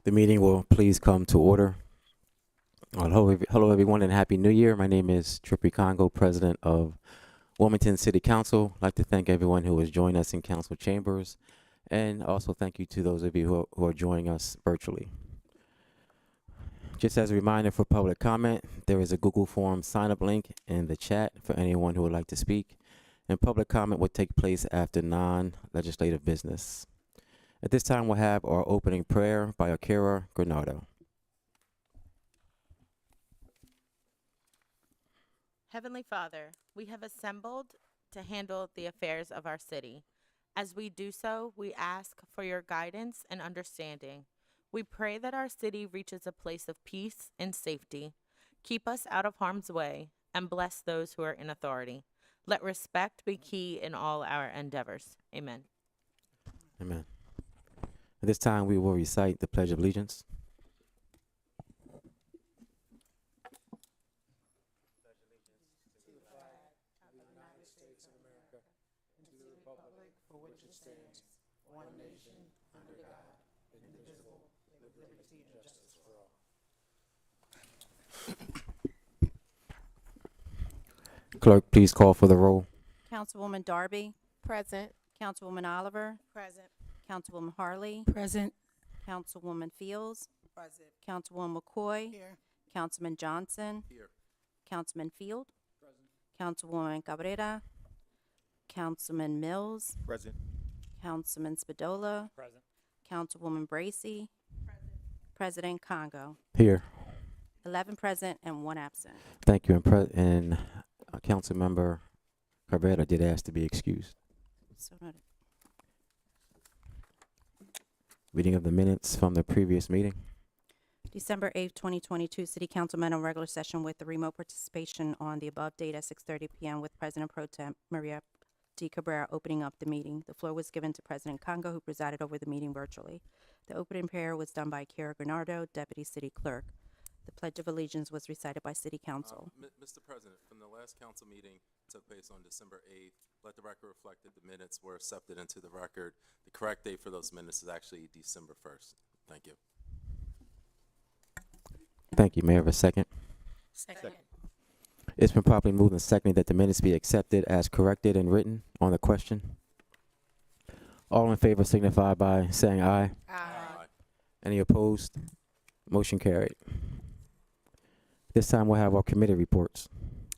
The meeting will please come to order. Hello, everyone, and Happy New Year. My name is Trippy Congo, President of Wilmington City Council. I'd like to thank everyone who has joined us in council chambers, and also thank you to those of you who are joining us virtually. Just as a reminder for public comment, there is a Google Form sign-up link in the chat for anyone who would like to speak, and public comment will take place after non-legislative business. At this time, we'll have our opening prayer by Akira Granado. Heavenly Father, we have assembled to handle the affairs of our city. As we do so, we ask for your guidance and understanding. We pray that our city reaches a place of peace and safety. Keep us out of harm's way and bless those who are in authority. Let respect be key in all our endeavors. Amen. Amen. At this time, we will recite the Pledge of Allegiance. Clerk, please call for the roll. Councilwoman Darby, Present. Councilwoman Oliver, Present. Councilwoman Harley, Present. Councilwoman Fields, Present. Councilwoman McCoy, Here. Councilman Johnson, Here. Councilman Field, Councilwoman Cabrera, Councilman Mills, Present. Councilman Spadola, Present. Councilwoman Bracy, President Congo. Here. 11 present and 1 absent. Thank you. And Councilmember Cabrera did ask to be excused. So noted. Reading of the minutes from the previous meeting. December 8th, 2022, City Council met on regular session with the remote participation on the above date at 6:30 p.m. with President Pro Tem Maria D. Cabrera opening up the meeting. The floor was given to President Congo, who presided over the meeting virtually. The opening prayer was done by Kara Granardo, Deputy City Clerk. The Pledge of Allegiance was recited by City Council. Mr. President, from the last council meeting took place on December 8th, let the record reflect that the minutes were accepted into the record. The correct date for those minutes is actually December 1st. Thank you. Thank you. May I have a second? Second. It's been properly moved and seconded that the minutes be accepted as corrected and written on the question. All in favor signify by saying aye. Aye. Any opposed? Motion carried. This time we'll have our committee reports.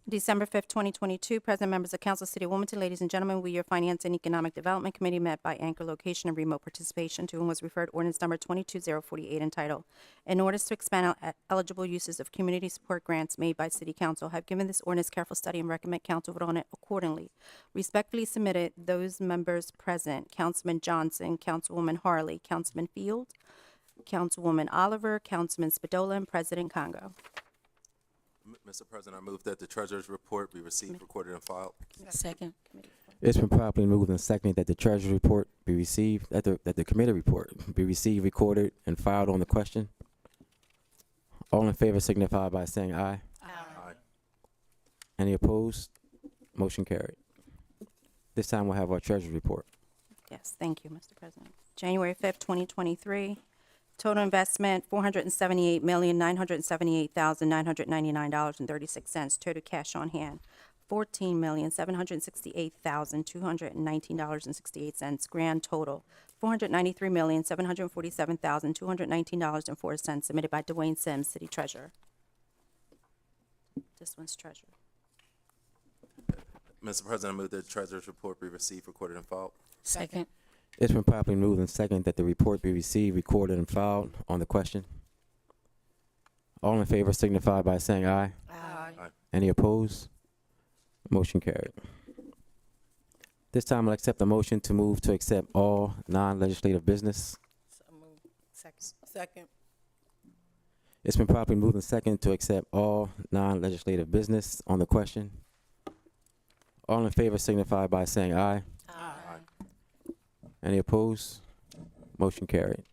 December 5th, 2022, President, members of Council, City of Wilmington, ladies and gentlemen, we, your Finance and Economic Development Committee, met by anchor location and remote participation, to whom was referred ordinance number 22048 entitled, "In Orders to Expand Eligible Uses of Community Support Grants Made by City Council." Have given this ordinance careful study and recommend council vote on it accordingly. Respectfully submitted, those members present: Councilman Johnson, Councilwoman Harley, Councilman Field, Councilwoman Oliver, Councilman Spadola, and President Congo. Mr. President, I move that the treasurer's report be received, recorded, and filed. Second. It's been properly moved and seconded that the treasurer's report be received, that the committee report be received, recorded, and filed on the question. All in favor signify by saying aye. Aye. Any opposed? Motion carried. This time we'll have our treasurer's report. Yes, thank you, Mr. President. January 5th, 2023. Total investment, $478,978,999.36. Total cash on hand, $14,768,219.68. Grand total, $493,747,219.04. Submitted by Dwayne Sims, City Treasurer. This one's Treasurer. Mr. President, I move that the treasurer's report be received, recorded, and filed. Second. It's been properly moved and seconded that the report be received, recorded, and filed on the question. All in favor signify by saying aye. Aye. Any opposed? Motion carried. This time I'll accept the motion to move to accept all non-legislative business. So moved. Second. Second. It's been properly moved and seconded to accept all non-legislative business on the question. All in favor signify by saying aye. Aye. Any opposed? Motion carried.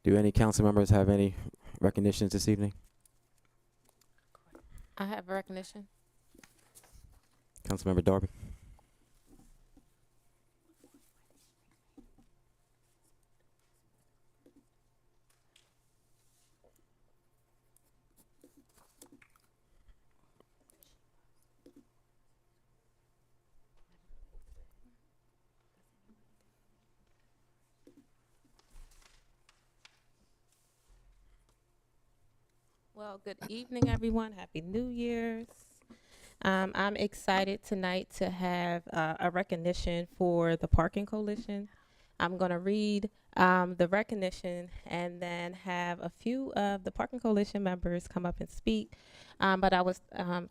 Do any council members have any recognitions this evening? I have a recognition. Councilmember Darby. Well, good evening, everyone. Happy New Year's. I'm excited tonight to have a recognition for the Parking Coalition. I'm going to read the recognition and then have a few of the Parking Coalition members come up and speak. But I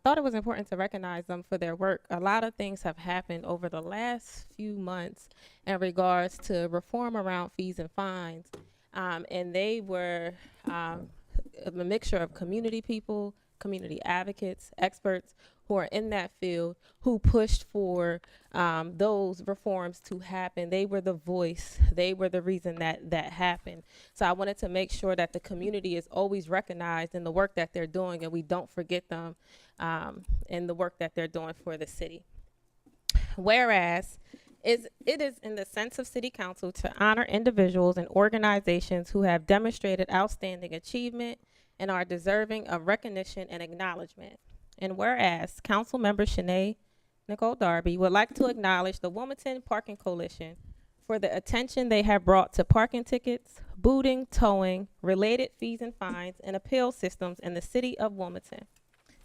thought it was important to recognize them for their work. A lot of things have happened over the last few months in regards to reform around fees and fines. And they were a mixture of community people, community advocates, experts who are in that field who pushed for those reforms to happen. They were the voice. They were the reason that happened. So I wanted to make sure that the community is always recognized in the work that they're doing, and we don't forget them in the work that they're doing for the city. Whereas it is in the sense of City Council to honor individuals and organizations who have demonstrated outstanding achievement and are deserving of recognition and acknowledgement. And whereas Council Member Shanae Nicole Darby would like to acknowledge the Wilmington Parking Coalition for the attention they have brought to parking tickets, booting, towing, related fees and fines, and appeal systems in the city of Wilmington.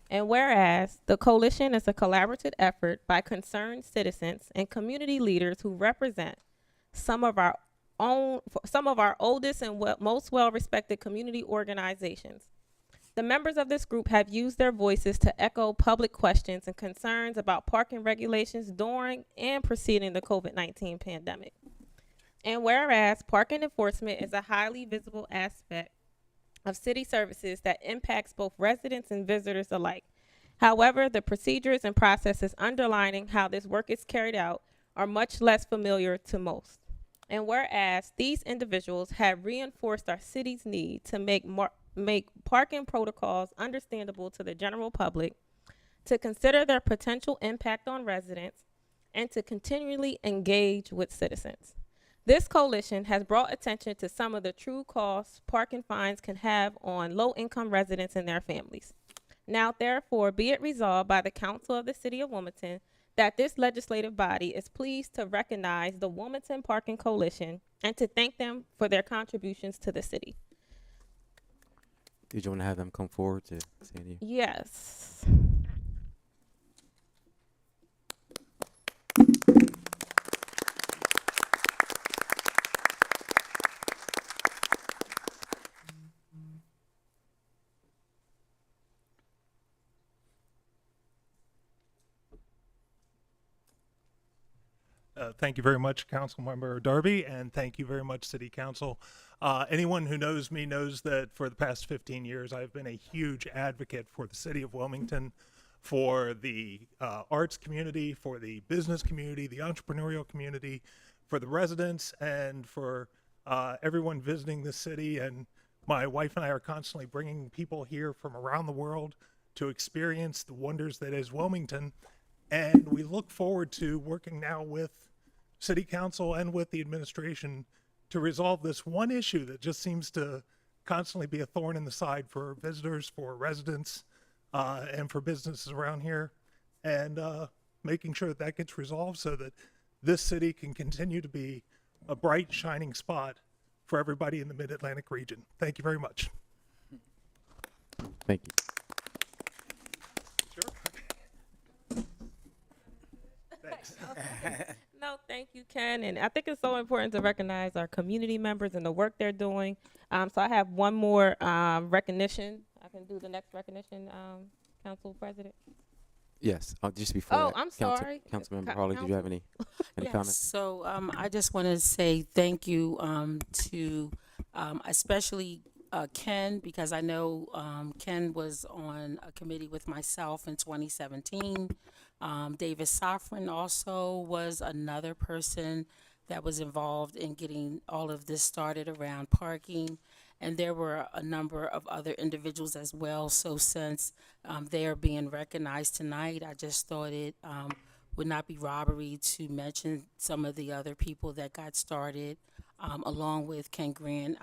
And whereas the coalition is a collaborative effort by concerned citizens and community leaders who represent some of our oldest and most well-respected community organizations. The members of this group have used their voices to echo public questions and concerns about parking regulations during and preceding the COVID-19 pandemic. And whereas parking enforcement is a highly visible aspect of city services that impacts both residents and visitors alike. However, the procedures and processes underlining how this work is carried out are much less familiar to most. And whereas these individuals have reinforced our city's need to make parking protocols understandable to the general public, to consider their potential impact on residents, and to continually engage with citizens. This coalition has brought attention to some of the true costs parking fines can have on low-income residents and their families. Now, therefore, be it resolved by the Council of the City of Wilmington that this legislative body is pleased to recognize the Wilmington Parking Coalition and to thank them for their contributions to the city. Did you want to have them come forward to say anything? Yes. Thank you very much, Councilmember Darby, and thank you very much, City Council. Anyone who knows me knows that for the past 15 years, I've been a huge advocate for the City of Wilmington, for the arts community, for the business community, the entrepreneurial community, for the residents, and for everyone visiting the city. And my wife and I are constantly bringing people here from around the world to experience the wonders that is Wilmington. And we look forward to working now with City Council and with the administration to resolve this one issue that just seems to constantly be a thorn in the side for visitors, for residents, and for businesses around here, and making sure that gets resolved so that this city can continue to be a bright, shining spot for everybody in the Mid-Atlantic region. Thank you very much. Thank you. Sure. Thanks. No, thank you, Ken. And I think it's so important to recognize our community members and the work they're doing. So I have one more recognition. I can do the next recognition, Council President. Yes. Just before. Oh, that, I'm sorry. Councilmember Harley, did you have any Yes. comments? So I just want to say thank you to especially Ken, because I know Ken was on a committee with myself in 2017. Davis Safran also was another person that was involved in getting all of this started around parking. And there were a number of other individuals as well. So since they are being recognized tonight, I just thought it would not be robbery to mention some of the other people that got started along with Ken Grant.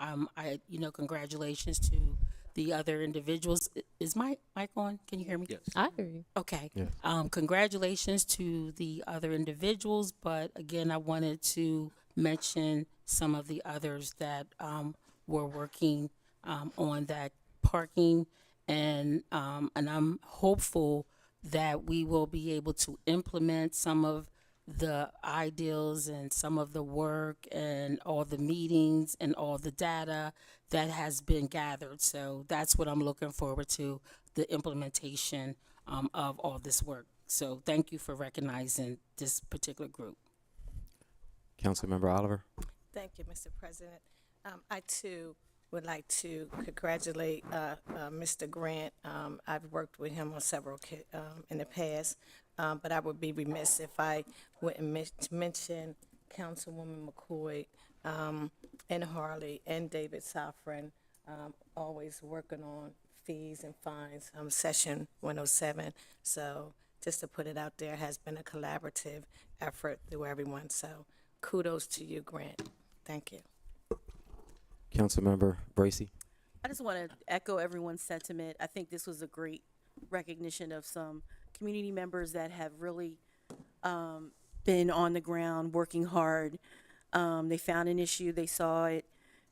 Congratulations to the other individuals. Is my mic on? Can you hear me? Yes. I hear you. Okay. Yes. Congratulations to the other individuals, but again, I wanted to mention some of the others that were working on that parking and I'm hopeful that we will be able to implement some of the ideals and some of the work and all the meetings and all the data that has been gathered. So that's what I'm looking forward to, the implementation of all this work. So thank you for recognizing this particular group. Councilmember Oliver. Thank you, Mr. President. I too would like to congratulate Mr. Grant. I've worked with him on several in the past, but I would be remiss if I wouldn't mention Councilwoman McCoy and Harley and David Safran, always working on fees and fines, session 107. So just to put it out there, has been a collaborative effort through everyone. So kudos to you, Grant. Thank you. Councilmember Bracy. I just want to echo everyone's sentiment. I think this was a great recognition of some community members that have really been on the ground working hard. They found an issue, they saw it,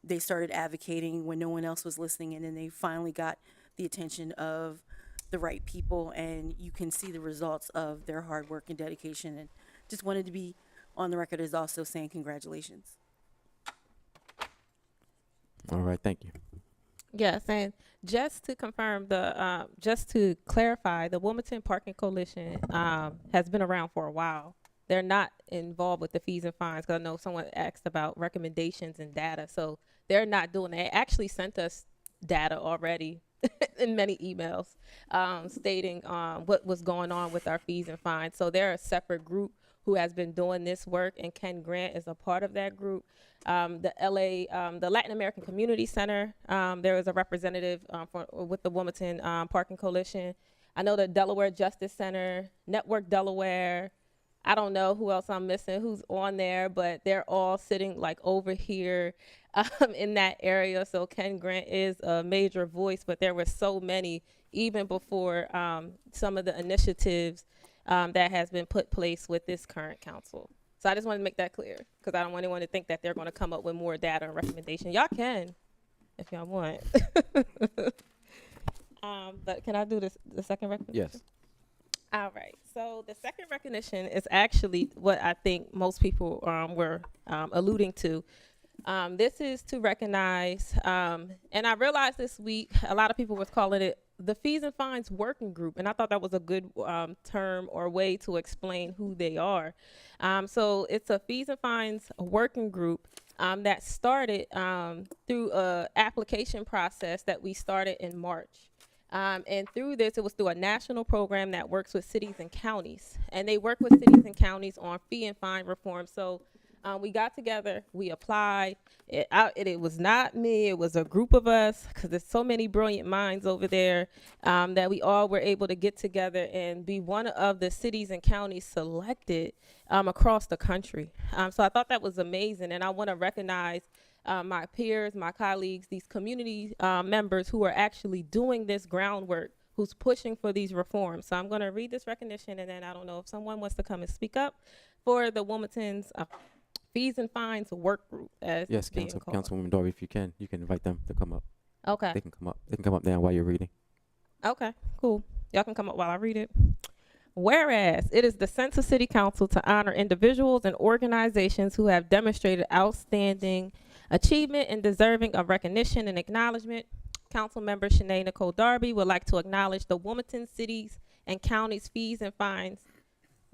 they started advocating when no one else was listening, and then they finally got the attention of the right people, and you can see the results of their hard work and dedication. And just wanted to be on the record as also saying congratulations. All right, thank you. Yes, and just to confirm, just to clarify, the Wilmington Parking Coalition has been around for a while. They're not involved with the fees and fines, because I know someone asked about recommendations and data. So they're not doing that. They actually sent us data already in many emails stating what was going on with our fees and fines. So they're a separate group who has been doing this work, and Ken Grant is a part of that group. The Latin American Community Center, there was a representative with the Wilmington Parking Coalition. I know the Delaware Justice Center, Network Delaware. I don't know who else I'm missing, who's on there, but they're all sitting like over here in that area. So Ken Grant is a major voice, but there were so many even before some of the initiatives that has been put place with this current council. So I just want to make that clear, because I don't want anyone to think that they're going to come up with more data and recommendation. Y'all can, if y'all want. But can I do this, the second recognition? Yes. All right. So the second recognition is actually what I think most people were alluding to. This is to recognize, and I realized this week, a lot of people was calling it the Fees and Fines Working Group, and I thought that was a good term or way to explain who they are. So it's a Fees and Fines Working Group that started through a application process that we started in March. And through this, it was through a national program that works with cities and counties. And they work with cities and counties on fee and fine reform. So we got together, we applied. It was not me, it was a group of us, because there's so many brilliant minds over there that we all were able to get together and be one of the cities and counties selected across the country. So I thought that was amazing. And I want to recognize my peers, my colleagues, these community members who are actually doing this groundwork, who's pushing for these reforms. So I'm going to read this recognition, and then I don't know if someone wants to come and speak up for the Wilmington's Fees and Fines Work Group. As Yes, it's being called. Councilwoman Dorby, if you can invite them to come up. Okay. They can come up. They can come up now while you're reading. Okay, cool. Y'all can come up while I read it. Whereas it is the sense of City Council to honor individuals and organizations who have demonstrated outstanding achievement and deserving of recognition and acknowledgement. Council member Shanae Nicole Darby would like to acknowledge the Wilmington Cities and Counties Fees and Fines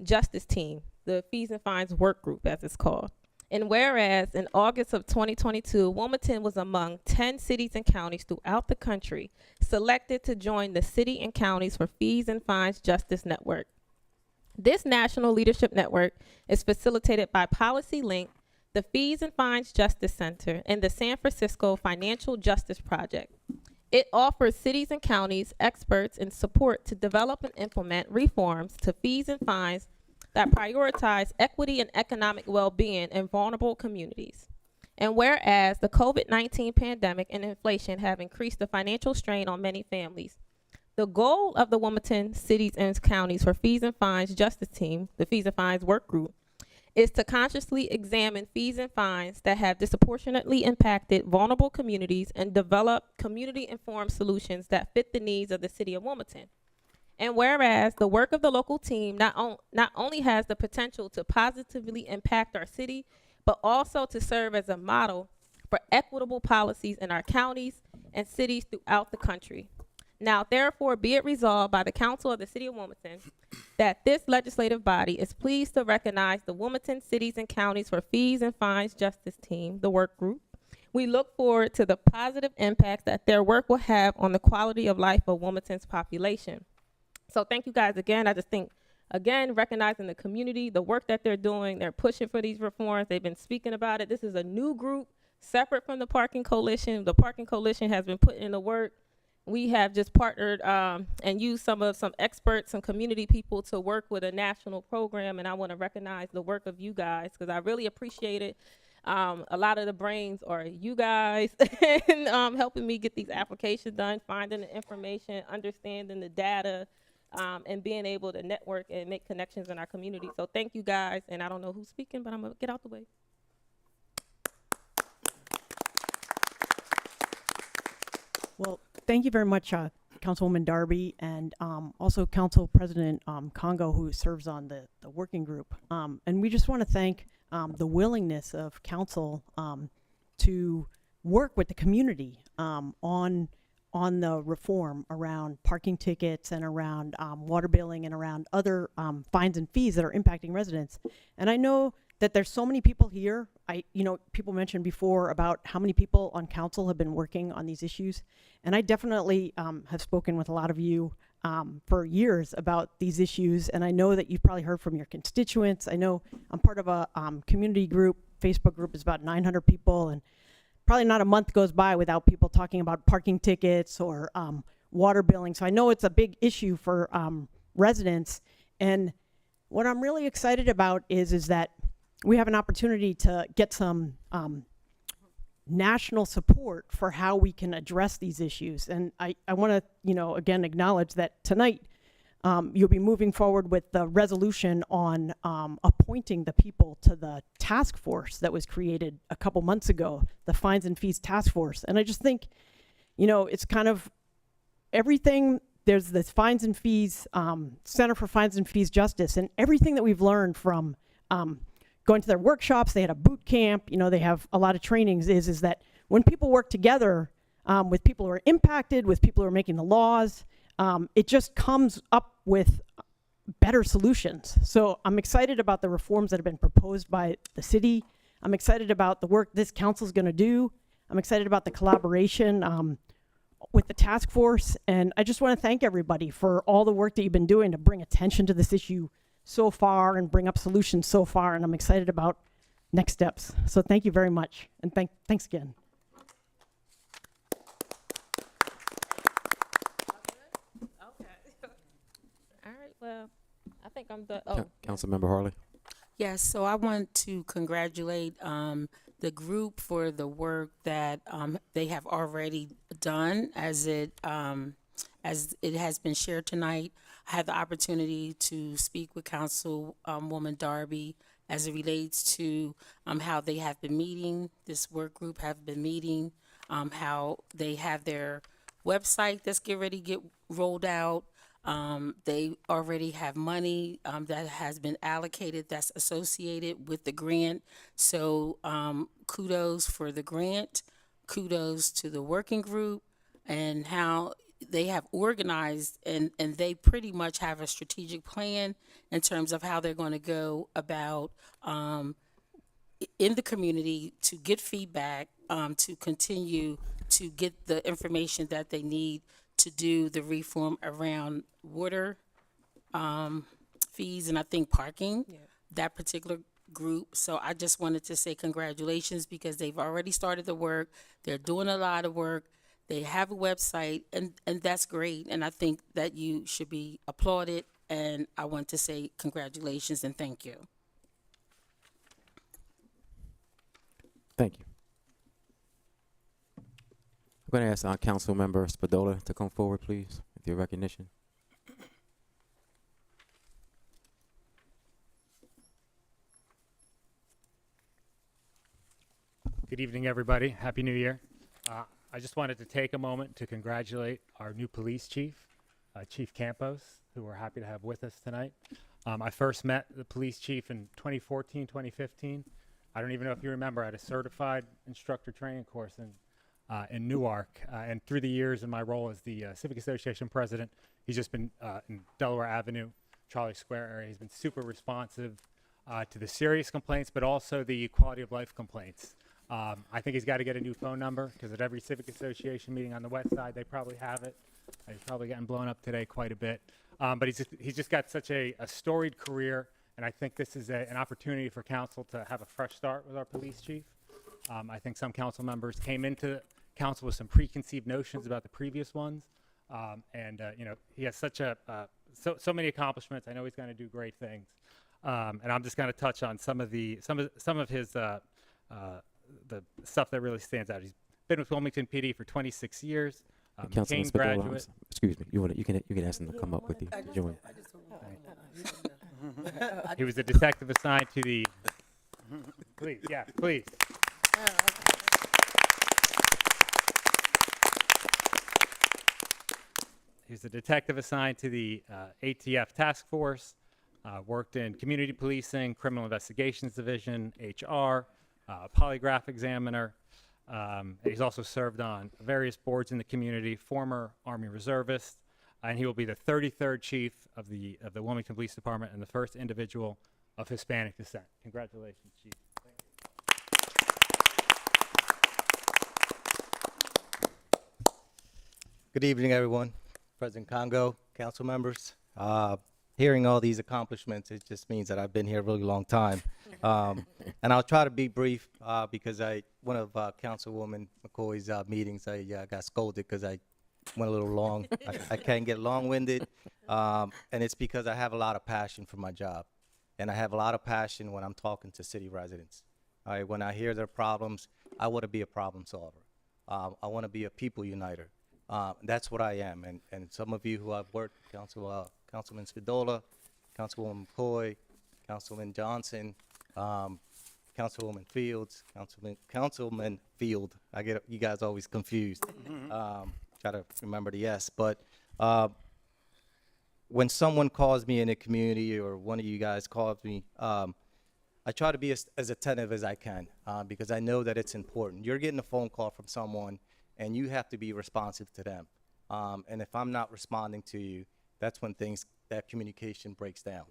Justice Team, the Fees and Fines Work Group as it's called. And whereas in August of 2022, Wilmington was among 10 cities and counties throughout the country selected to join the City and Counties for Fees and Fines Justice Network. This national leadership network is facilitated by Policy Link, the Fees and Fines Justice Center, and the San Francisco Financial Justice Project. It offers cities and counties experts and support to develop and implement reforms to fees and fines that prioritize equity and economic well-being in vulnerable communities. And whereas the COVID-19 pandemic and inflation have increased the financial strain on many families, the goal of the Wilmington Cities and Counties for Fees and Fines Justice Team, the Fees and Fines Work Group, is to consciously examine fees and fines that have disproportionately impacted vulnerable communities and develop community-informed solutions that fit the needs of the city of Wilmington. And whereas the work of the local team not only has the potential to positively impact our city, but also to serve as a model for equitable policies in our counties and cities throughout the country. Now, therefore, be it resolved by the Council of the City of Wilmington that this legislative body is pleased to recognize the Wilmington Cities and Counties for Fees and Fines Justice Team, the work group. We look forward to the positive impact that their work will have on the quality of life of Wilmington's population. So thank you guys again. I just think, again, recognizing the community, the work that they're doing, they're pushing for these reforms. They've been speaking about it. This is a new group separate from the Parking Coalition. The Parking Coalition has been putting in the work. We have just partnered and used some experts, some community people to work with a national program, and I want to recognize the work of you guys because I really appreciate it. A lot of the brains are you guys and helping me get these applications done, finding the information, understanding the data, and being able to network and make connections in our community. So thank you guys, and I don't know who's speaking, but I'm going to get out the way. Well, thank you very much, Councilwoman Darby, and also Council President Congo, who serves on the working group. And we just want to thank the willingness of Council to work with the community on the reform around parking tickets and around water billing and around other fines and fees that are impacting residents. And I know that there's so many people here. People mentioned before about how many people on council have been working on these issues. And I definitely have spoken with a lot of you for years about these issues. And I know that you've probably heard from your constituents. I know I'm part of a community group, Facebook group is about 900 people. And probably not a month goes by without people talking about parking tickets or water billing. So I know it's a big issue for residents. And what I'm really excited about is that we have an opportunity to get some national support for how we can address these issues. And I want to, again, acknowledge that tonight you'll be moving forward with the resolution on appointing the people to the task force that was created a couple months ago, the Fines and Fees Task Force. And I just think, it's kind of everything. There's this Fines and Fees, Center for Fines and Fees Justice, and everything that we've learned from going to their workshops. They had a boot camp, they have a lot of trainings, is that when people work together with people who are impacted, with people who are making the laws, it just comes up with better solutions. So I'm excited about the reforms that have been proposed by the city. I'm excited about the work this council is going to do. I'm excited about the collaboration with the task force. And I just want to thank everybody for all the work that you've been doing to bring attention to this issue so far and bring up solutions so far, and I'm excited about next steps. So thank you very much, and thanks again. Okay. All right, well, I think I'm done. Councilmember Harley. Yes, so I want to congratulate the group for the work that they have already done as it has been shared tonight. I had the opportunity to speak with Councilwoman Darby as it relates to how they have been meeting, this work group have been meeting, how they have their website that's getting ready to get rolled out. They already have money that has been allocated that's associated with the grant. So kudos for the grant, kudos to the working group, and how they have organized and they pretty much have a strategic plan in terms of how they're going to go about in the community to get feedback, to continue to get the information that they need to do the reform around water fees and I think parking, that particular group. So I just wanted to say congratulations because they've already started the work. They're doing a lot of work. They have a website, and that's great. And I think that you should be applauded. And I want to say congratulations and thank you. Thank you. I'm going to ask our council member Spadola to come forward, please, with your recognition. Good evening, everybody. Happy New Year. I just wanted to take a moment to congratulate our new police chief, Chief Campos, who we're happy to have with us tonight. I first met the police chief in 2014, 2015. I don't even know if you remember, I had a certified instructor training course in Newark. And through the years in my role as the Civic Association president, he's just been in Delaware Avenue, Charlie Square area. He's been super responsive to the serious complaints, but also the quality of life complaints. I think he's got to get a new phone number because at every Civic Association meeting on the west side, they probably have it. He's probably getting blown up today quite a bit. But he's just got such a storied career, and I think this is an opportunity for council to have a fresh start with our police chief. I think some council members came into council with some preconceived notions about the previous ones. You know, he has such so many accomplishments. I know he's going to do great things. And I'm just going to touch on some of his the stuff that really stands out. He's been with Wilmington PD for 26 years. Councilman Kane Spadola, graduate. excuse me. You can ask him to come up with you. Join. He was a detective assigned to the. Please, yeah, please. He was a detective assigned to the ATF task force. Worked in community policing, criminal investigations division, HR, polygraph examiner. He's also served on various boards in the community, former Army reservist, and he will be the 33rd chief of the Wilmington Police Department and the first individual of Hispanic descent. Congratulations, Chief. Good evening, everyone. President Congo, council members. Hearing all these accomplishments, it just means that I've been here a really long time. And I'll try to be brief because one of Councilwoman McCoy's meetings, I got scolded because I went a little long. I can't get long-winded, and it's because I have a lot of passion for my job. And I have a lot of passion when I'm talking to city residents. All right, when I hear their problems, I want to be a problem solver. I want to be a people uniter. That's what I am. And some of you who I've worked, Councilman Spadola, Councilwoman McCoy, Councilman Johnson, Councilwoman Fields, Councilman Field. I get you guys always confused. Try to remember the S. But when someone calls me in the community or one of you guys calls me, I try to be as attentive as I can because I know that it's important. You're getting a phone call from someone, and you have to be responsive to them. And if I'm not responding to you, that's when that communication breaks down,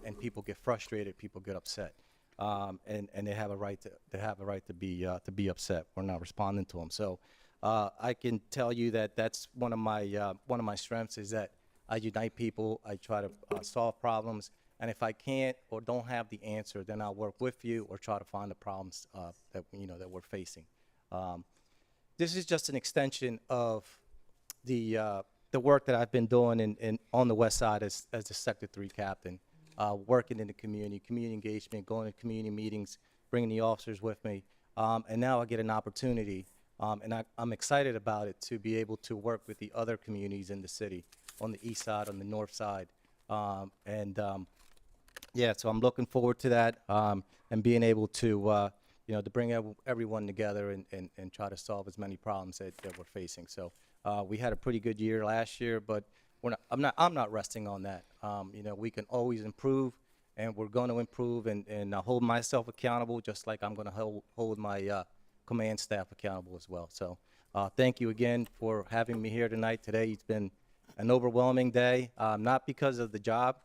and people get frustrated, people get upset, and they have a right to be upset. We're not responding to them. So I can tell you that that's one of my strengths is that I unite people. I try to solve problems, and if I can't or don't have the answer, then I'll work with you or try to find the problems that we're facing. This is just an extension of the work that I've been doing on the west side as the Sector 3 captain, working in the community engagement, going to community meetings, bringing the officers with me. And now I get an opportunity, and I'm excited about it, to be able to work with the other communities in the city, on the east side, on the north side. Yeah, so I'm looking forward to that and being able to to bring everyone together and try to solve as many problems that we're facing. So we had a pretty good year last year, but I'm not resting on that. We can always improve, and we're going to improve, and I hold myself accountable just like I'm going to hold my command staff accountable as well. So thank you again for having me here tonight. Today it's been an overwhelming day, not because of the job.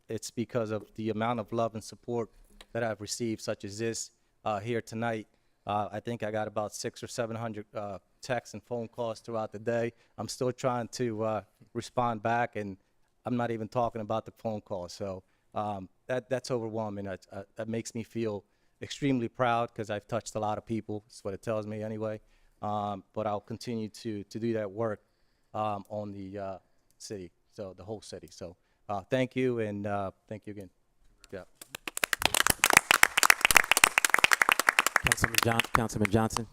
It's because of the amount of love and support that I've received, such as this here tonight. I think I got about 600 or 700 texts and phone calls throughout the day. I'm still trying to respond back, and I'm not even talking about the phone calls. So that's overwhelming. That makes me feel extremely proud because I've touched a lot of people. That's what it tells me anyway. But I'll continue to do that work on the city, so the whole city. So thank you, and thank you again. Yeah. Councilman Johnson.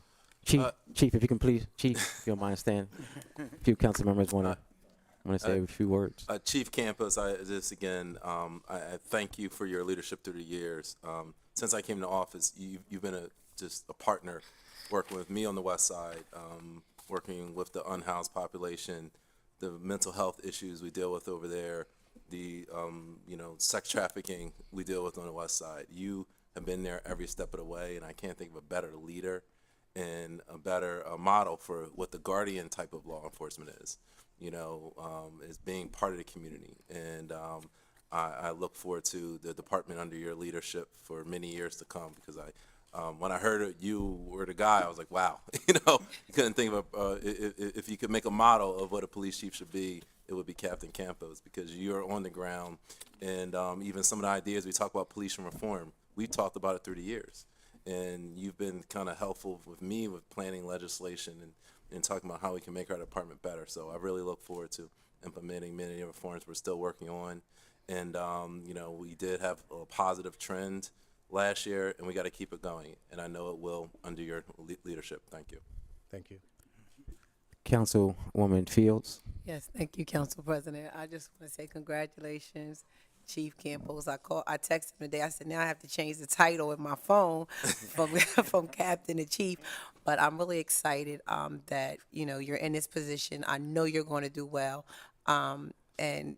Chief, if you can please, Chief, if you don't mind standing. A few council members want to say a few words. Chief Campos, I thank you for your leadership through the years. Since I came to office, you've been a just a partner working with me on the west side, working with the unhoused population, the mental health issues we deal with over there, the sex trafficking we deal with on the west side. You have been there every step of the way, and I can't think of a better leader and a better model for what the guardian type of law enforcement is. Is being part of the community, and I look forward to the department under your leadership for many years to come, because when I heard you were the guy, I was like, wow. You couldn't think of if you could make a model of what a police chief should be, it would be Captain Campos, because you're on the ground, and even some of the ideas we talk about police reform, we talked about it through the years, and you've been kind of helpful with me with planning legislation and talking about how we can make our department better. So I really look forward to implementing many of the reforms we're still working on. And, we did have a positive trend last year, and we got to keep it going. And I know it will under your leadership. Thank you. Thank you. Councilwoman Fields. Yes, thank you, Council President. I just want to say congratulations, Chief Campos. I texted him today. I said, now I have to change the title in my phone from Captain to Chief. But I'm really excited that, you're in this position. I know you're going to do well. And,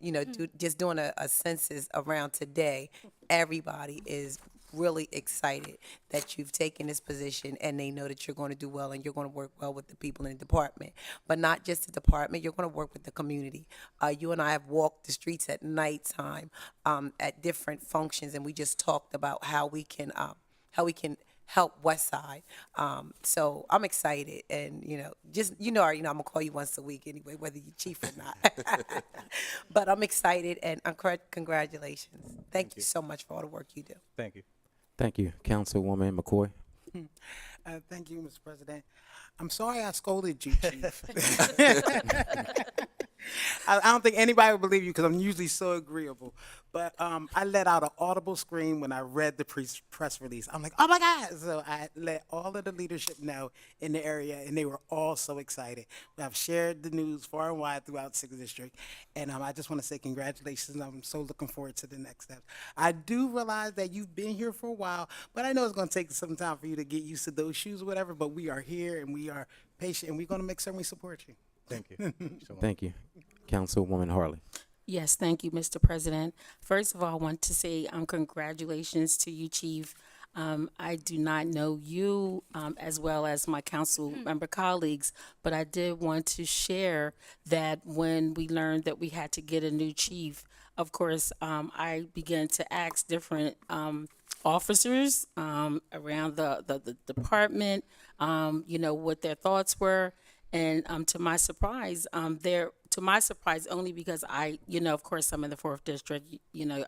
just doing a census around today, everybody is really excited that you've taken this position, and they know that you're going to do well and you're going to work well with the people in the department. But not just the department, you're going to work with the community. You and I have walked the streets at nighttime at different functions, and we just talked about how we can help West Side. So I'm excited, and I'm gonna call you once a week anyway, whether you're chief or not. But I'm excited, and congratulations. Thank you so much for all the work you do. Thank you. Thank you. Councilwoman McCoy. Thank you, Mr. President. I'm sorry I scolded you, Chief. I don't think anybody would believe you because I'm usually so agreeable. But I let out an audible scream when I read the press release. I'm like, oh my God. So I let all of the leadership know in the area, and they were all so excited. I've shared the news far and wide throughout 6th District. And I just want to say congratulations. I'm so looking forward to the next steps. I do realize that you've been here for a while, but I know it's going to take some time for you to get used to those shoes or whatever. But we are here, and we are patient, and we're going to make certain we support you. Thank you. So much. Thank you. Councilwoman Harley. Yes, thank you, Mr. President. First of all, I want to say congratulations to you, Chief. I do not know you as well as my council member colleagues, but I did want to share that when we learned that we had to get a new chief, of course, I began to ask different officers around the department, what their thoughts were. And to my surprise, only because of course, I'm in the 4th District,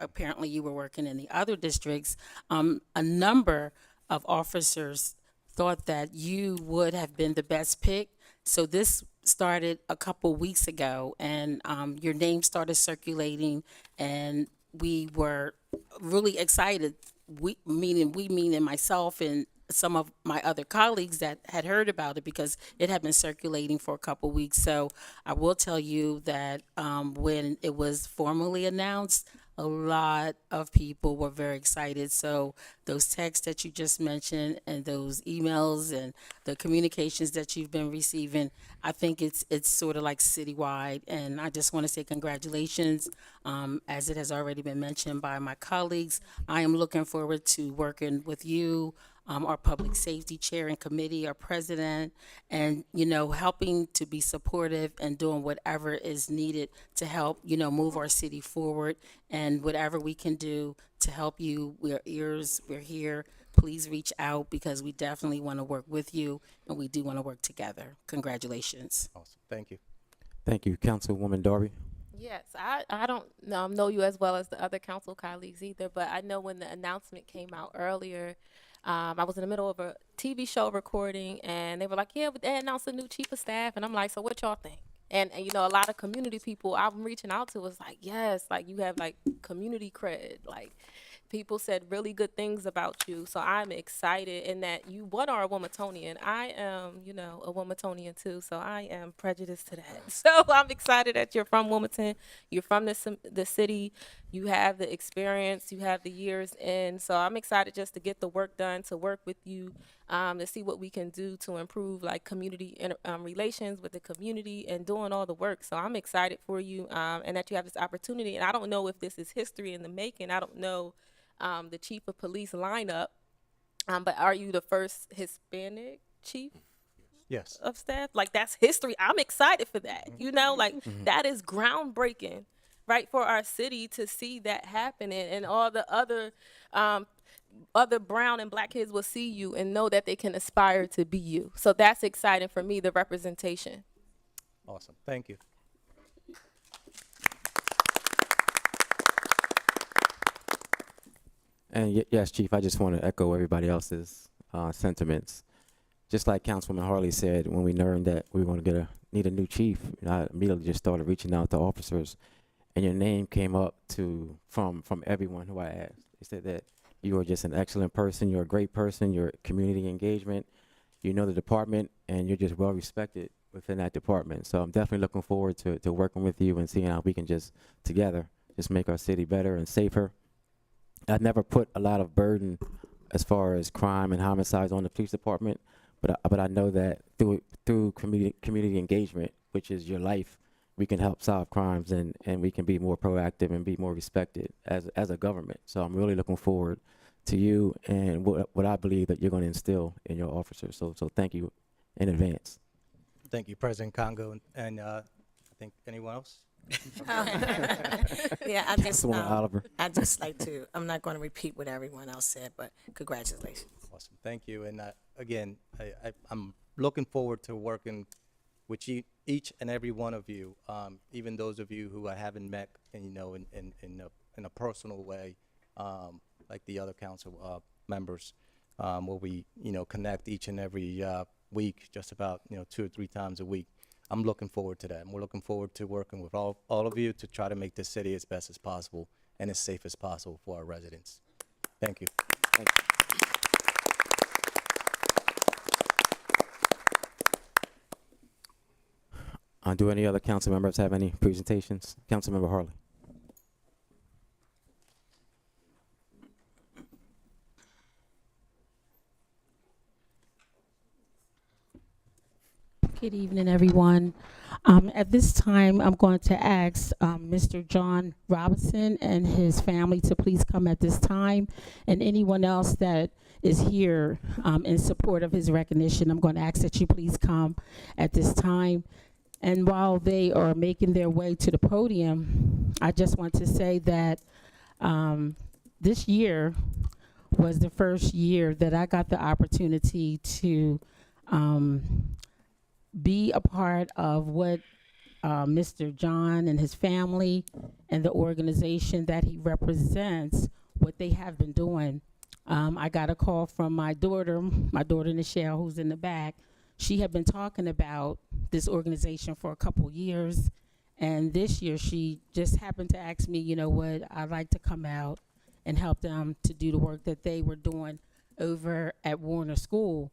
apparently you were working in the other districts, a number of officers thought that you would have been the best pick. So this started a couple weeks ago, and your name started circulating, and we were really excited. Meaning myself and some of my other colleagues that had heard about it, because it had been circulating for a couple weeks. So I will tell you that when it was formally announced, a lot of people were very excited. So those texts that you just mentioned, and those emails and the communications that you've been receiving, I think it's sort of like citywide. And I just want to say congratulations. As it has already been mentioned by my colleagues, I am looking forward to working with you, our public safety chair and committee, our president, and, helping to be supportive and doing whatever is needed to help, move our city forward, and whatever we can do to help you. We're ears, we're here. Please reach out, because we definitely want to work with you, and we do want to work together. Congratulations. Awesome. Thank you. Thank you. Councilwoman Darby. Yes, I don't know you as well as the other council colleagues either, but I know when the announcement came out earlier, I was in the middle of a TV show recording, and they were like, yeah, they announced a new chief of staff. And I'm like, so what y'all think? And a lot of community people I'm reaching out to was like, yes, like you have like community cred. Like people said really good things about you. So I'm excited in that you, are a Wilmingtonian. I am, a Wilmingtonian too. So I am prejudiced to that. So I'm excited that you're from Wilmington. You're from the city. You have the experience, you have the years in. So I'm excited just to get the work done, to work with you, to see what we can do to improve like community relations with the community and doing all the work. So I'm excited for you, and that you have this opportunity. And I don't know if this is history in the making. I don't know the chief of police lineup, but are you the first Hispanic chief Yes. of staff? Like, that's history. I'm excited for that. You know, like that is groundbreaking, right, for our city to see that happening, and all the other brown and black kids will see you and know that they can aspire to be you. So that's exciting for me, the representation. Awesome. Thank you. And yes, Chief, I just want to echo everybody else's sentiments. Just like Councilwoman Harley said, when we learned that we were going to need a new chief, I immediately just started reaching out to officers, and your name came up from everyone who I asked. They said that you are just an excellent person, you're a great person, you're community engagement, you know the department, and you're just well respected within that department. So I'm definitely looking forward to working with you and seeing how we can just together just make our city better and safer. I've never put a lot of burden as far as crime and homicides on the police department, but I know that through community engagement, which is your life, we can help solve crimes and we can be more proactive and be more respected as a government. So I'm really looking forward to you and what I believe that you're going to instill in your officers. So thank you in advance. Thank you, President Congo, and I think anyone else? Yeah, Oliver. I just like to, I'm not going to repeat what everyone else said, but congratulations. Awesome. Thank you. And again, I'm looking forward to working with each and every one of you, even those of you who I haven't met, and in a personal way, like the other council members, where we connect each and every week, just about 2 or 3 times a week. I'm looking forward to that, and we're looking forward to working with all of you to try to make this city as best as possible and as safe as possible for our residents. Thank you. Thank you. Do any other council members have any presentations? Councilmember Harley. Good evening, everyone. At this time, I'm going to ask Mr. John Robinson and his family to please come at this time, and anyone else that is here in support of his recognition, I'm going to ask that you please come at this time. And while they are making their way to the podium, I just want to say that this year was the first year that I got the opportunity to be a part of what Mr. John and his family and the organization that he represents, what they have been doing. I got a call from my daughter Nichelle, who's in the back. She had been talking about this organization for a couple years, and this year she just happened to ask me, you know what, I'd like to come out and help them to do the work that they were doing over at Warner School.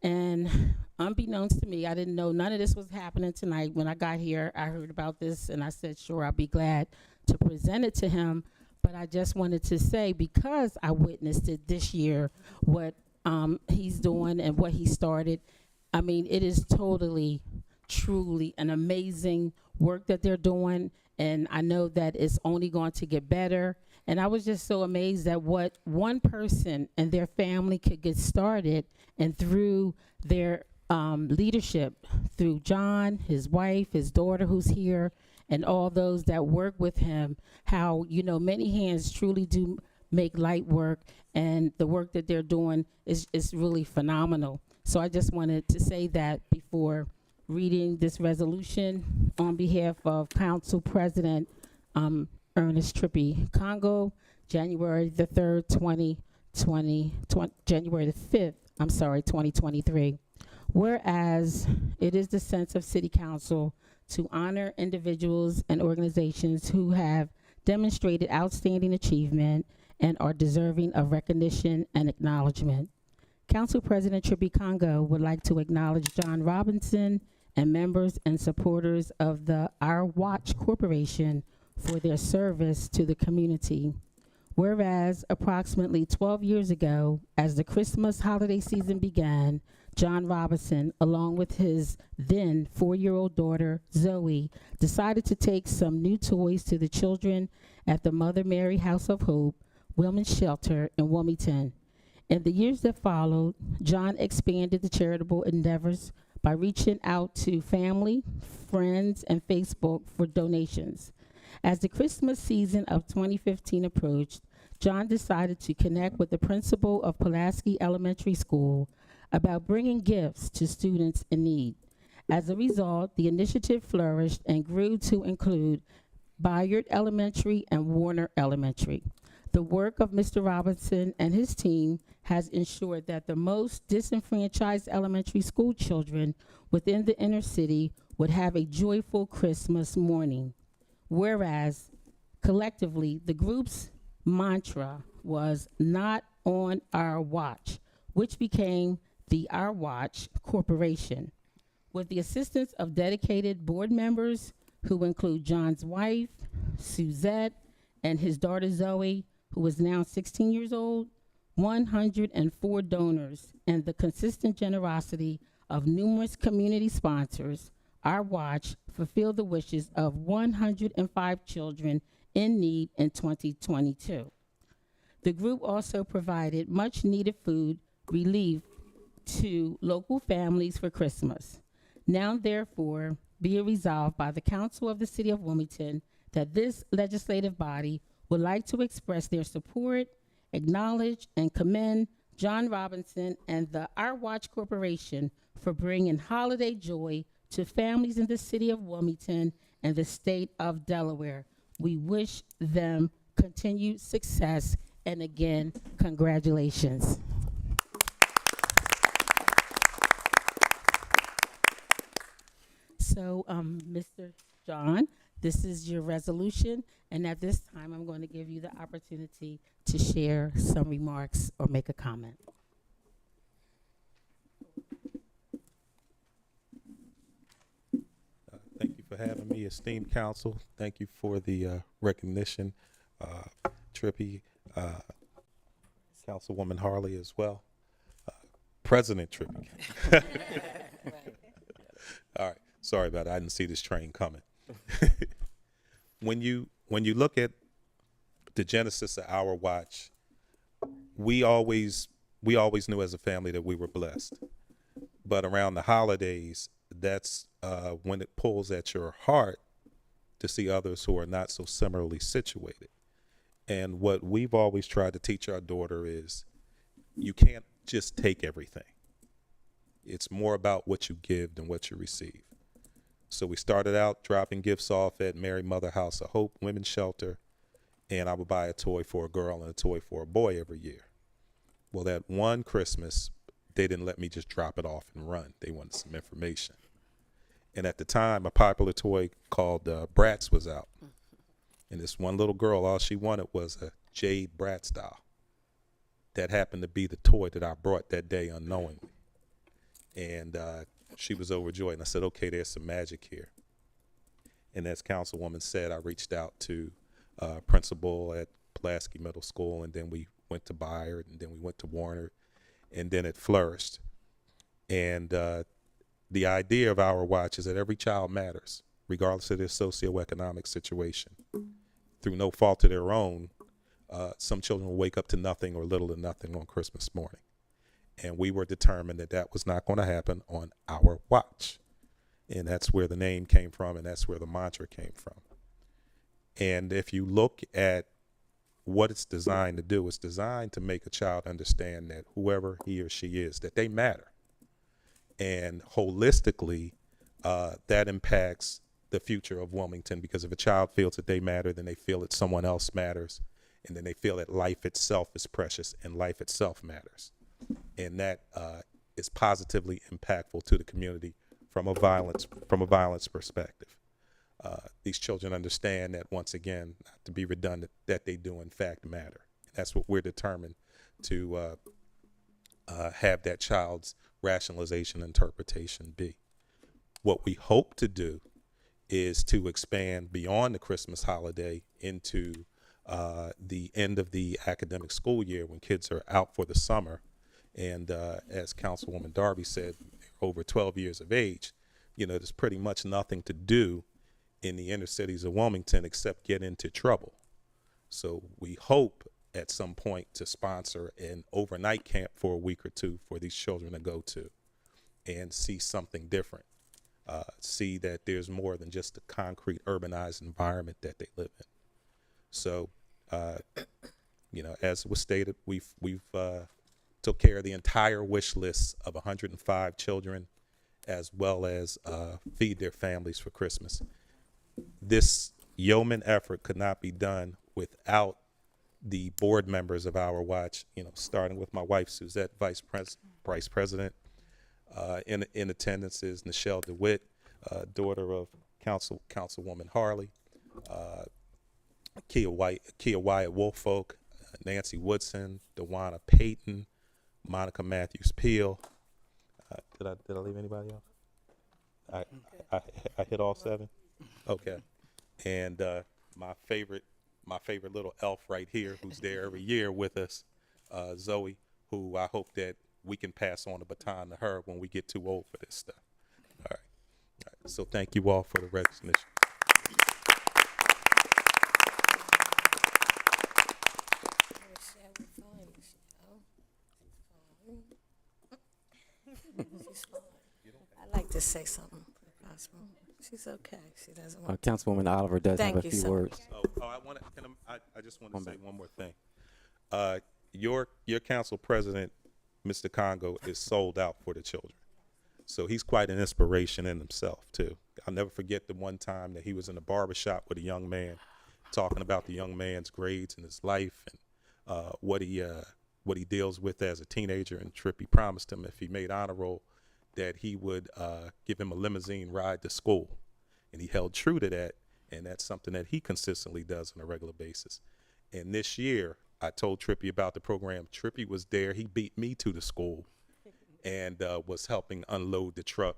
And unbeknownst to me, I didn't know none of this was happening tonight. When I got here, I heard about this, and I said, sure, I'll be glad to present it to him. But I just wanted to say, because I witnessed it this year, what he's doing and what he started, I mean, it is totally, truly an amazing work that they're doing, and I know that it's only going to get better. And I was just so amazed at what one person and their family could get started, and through their leadership, through John, his wife, his daughter who's here, and all those that work with him, how, many hands truly do make light work, and the work that they're doing is really phenomenal. So I just wanted to say that before reading this resolution on behalf of Council President Ernest Trippy Congo, January the 3rd, 2020, January the 5th, 2023. Whereas it is the sense of City Council to honor individuals and organizations who have demonstrated outstanding achievement and are deserving of recognition and acknowledgement. Council President Trippy Congo would like to acknowledge John Robinson and members and supporters of the Our Watch Corporation for their service to the community. Whereas approximately 12 years ago, as the Christmas holiday season began, John Robinson, along with his then 4-year-old daughter, Zoe, decided to take some new toys to the children at the Mother Mary House of Hope Women's Shelter in Wilmington. In the years that followed, John expanded the charitable endeavors by reaching out to family, friends, and Facebook for donations. As the Christmas season of 2015 approached, John decided to connect with the principal of Pulaski Elementary School about bringing gifts to students in need. As a result, the initiative flourished and grew to include Bayard Elementary and Warner Elementary. The work of Mr. Robinson and his team has ensured that the most disenfranchised elementary school children within the inner city would have a joyful Christmas morning. Whereas, collectively, the group's mantra was "Not on Our Watch," which became the Our Watch Corporation. With the assistance of dedicated board members who include John's wife, Suzette, and his daughter Zoe, who is now 16 years old, 104 donors, and the consistent generosity of numerous community sponsors, Our Watch fulfilled the wishes of 105 children in need in 2022. The group also provided much needed food relief to local families for Christmas. Now, therefore, be it resolved by the Council of the City of Wilmington that this legislative body would like to express their support, acknowledge, and commend John Robinson and the Our Watch Corporation for bringing holiday joy to families in the City of Wilmington and the state of Delaware. We wish them continued success, and again, congratulations. So, Mr. John, this is your resolution, and at this time, I'm going to give you the opportunity to share some remarks or make a comment. Thank you for having me, esteemed council. Thank you for the recognition, Trippy, Councilwoman Harley as well, President Trippy. All right, sorry about it. I didn't see this train coming. When you look at the genesis of Our Watch, we always knew as a family that we were blessed. But around the holidays, that's when it pulls at your heart to see others who are not so similarly situated. And what we've always tried to teach our daughter is you can't just take everything. It's more about what you give than what you receive. So we started out dropping gifts off at Mary Mother House of Hope Women's Shelter, and I would buy a toy for a girl and a toy for a boy every year. Well, that one Christmas, they didn't let me just drop it off and run. They wanted some information. And at the time, a popular toy called Bratz was out. And this one little girl, all she wanted was a Jade Bratz doll. That happened to be the toy that I brought that day unknowingly. And she was overjoyed. And I said, okay, there's some magic here. And as Councilwoman said, I reached out to principal at Pulaski Middle School, and then we went to Bayard, and then we went to Warner, and then it flourished. And the idea of Our Watch is that every child matters, regardless of their socioeconomic situation. Through no fault of their own, some children will wake up to nothing or little to nothing on Christmas morning. And we were determined that that was not going to happen on our watch. And that's where the name came from, and that's where the mantra came from. And if you look at what it's designed to do, it's designed to make a child understand that whoever he or she is, that they matter. And holistically, that impacts the future of Wilmington, because if a child feels that they matter, then they feel that someone else matters, and then they feel that life itself is precious and life itself matters. And that is positively impactful to the community from a violence perspective. These children understand that, once again, not to be redundant, that they do in fact matter. That's what we're determined to have that child's rationalization interpretation be. What we hope to do is to expand beyond the Christmas holiday into the end of the academic school year when kids are out for the summer. And as Councilwoman Darby said, over 12 years of age, you know, there's pretty much nothing to do in the inner cities of Wilmington except get into trouble. So we hope at some point to sponsor an overnight camp for a week or two for these children to go to and see something different. See that there's more than just the concrete urbanized environment that they live in. So, you know, as was stated, we've took care of the entire wish list of 105 children, as well as feed their families for Christmas. This yeoman effort could not be done without the board members of our watch, you know, starting with my wife, Suzette, Vice President. In attendance is Nichelle DeWitt, daughter of Councilwoman Harley, Kia Wyatt Woolfolk, Nancy Woodson, Dewana Payton, Monica Matthews Peel. Did I leave anybody else? I hit all 7. Okay, and my favorite little elf right here, who's there every year with us, Zoe, who I hope that we can pass on the baton to her when we get too old for this stuff. All right. So thank you all for the recognition. I'd like to say something, if possible. She's okay. She doesn't want. Councilwoman Oliver does have a few words. I just want to say one more thing. Your council president, Mr. Congo, is sold out for the children. So he's quite an inspiration in himself, too. I'll never forget the one time that he was in a barbershop with a young man talking about the young man's grades and his life and what he deals with as a teenager. And Trippy promised him if he made honor roll that he would give him a limousine ride to school. And he held true to that, and that's something that he consistently does on a regular basis. And this year, I told Trippy about the program. Trippy was there. He beat me to the school and was helping unload the truck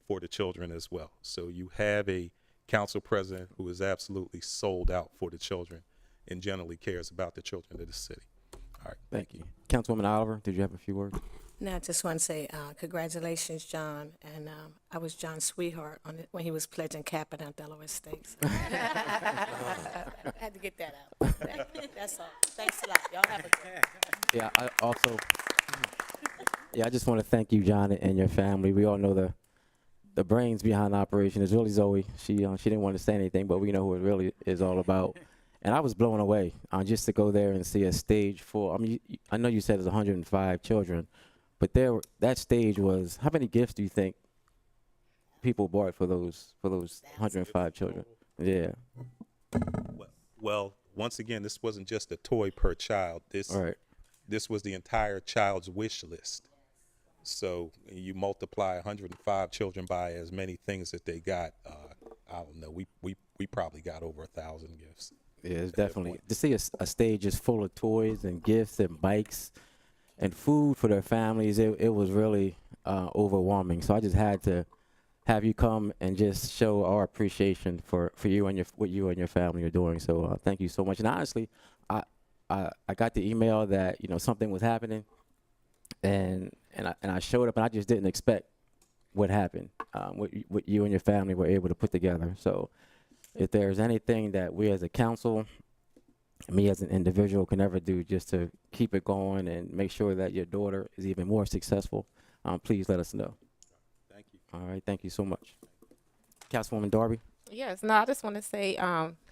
for the children as well. So you have a council president who is absolutely sold out for the children and generally cares about the children of the city. All right. Thank you. Councilwoman Oliver, did you have a few words? No, I just want to say congratulations, John. And I was John's sweetheart on it when he was pledging Kappa down Delaware State. So. I had to get that out. That's all. Thanks a lot. Y'all have a good. Yeah, I just want to thank you, John, and your family. We all know the brains behind the operation is really Zoe. She didn't want to say anything, but we know who it really is all about. And I was blown away just to go there and see a stage full. I mean, I know you said there's 105 children, but that stage was, how many gifts do you think people bought for those 105 children? Yeah. Well, once again, this wasn't just a toy per child. This was the entire child's wish list. So you multiply 105 children by as many things that they got. I don't know. We probably got over 1,000 gifts. Yeah, it's definitely to see a stage just full of toys and gifts and bikes and food for their families. It was really overwhelming. So I just had to have you come and just show our appreciation for you and what you and your family are doing. So thank you so much. And honestly, I got the email that something was happening, and I showed up, and I just didn't expect what happened. What you and your family were able to put together. So if there's anything that we as a council, me as an individual, can ever do just to keep it going and make sure that your daughter is even more successful, please let us know. Thank you. All right, thank you so much. Councilwoman Darby? Yes, no, I just want to say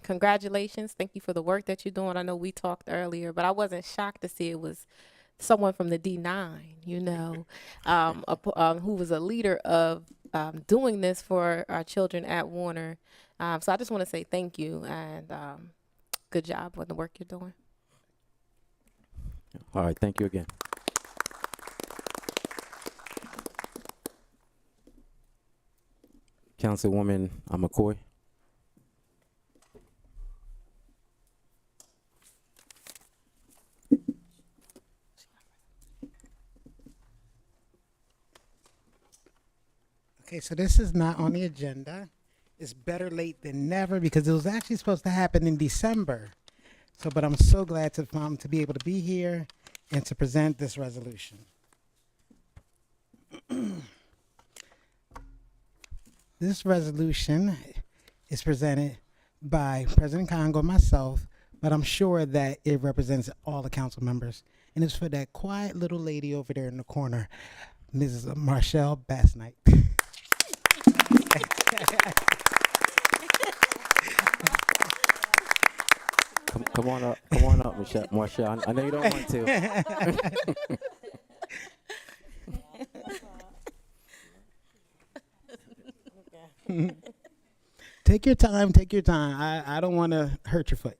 congratulations. Thank you for the work that you're doing. I know we talked earlier, but I wasn't shocked to see it was someone from the D9, who was a leader of doing this for our children at Warner. So I just want to say thank you and good job with the work you're doing. All right, thank you again. Councilwoman McCoy. Okay, so this is not on the agenda, It's better late than never because it was actually supposed to happen in December. So, but I'm so glad to be able to be here and to present this resolution. This resolution is presented by President Congo and myself, but I'm sure that it represents all the council members. And it's for that quiet little lady over there in the corner, Mrs. Marshall Bassnight. Come on up, Marshall. I know you don't want to. Take your time. Take your time. I don't want to hurt your foot.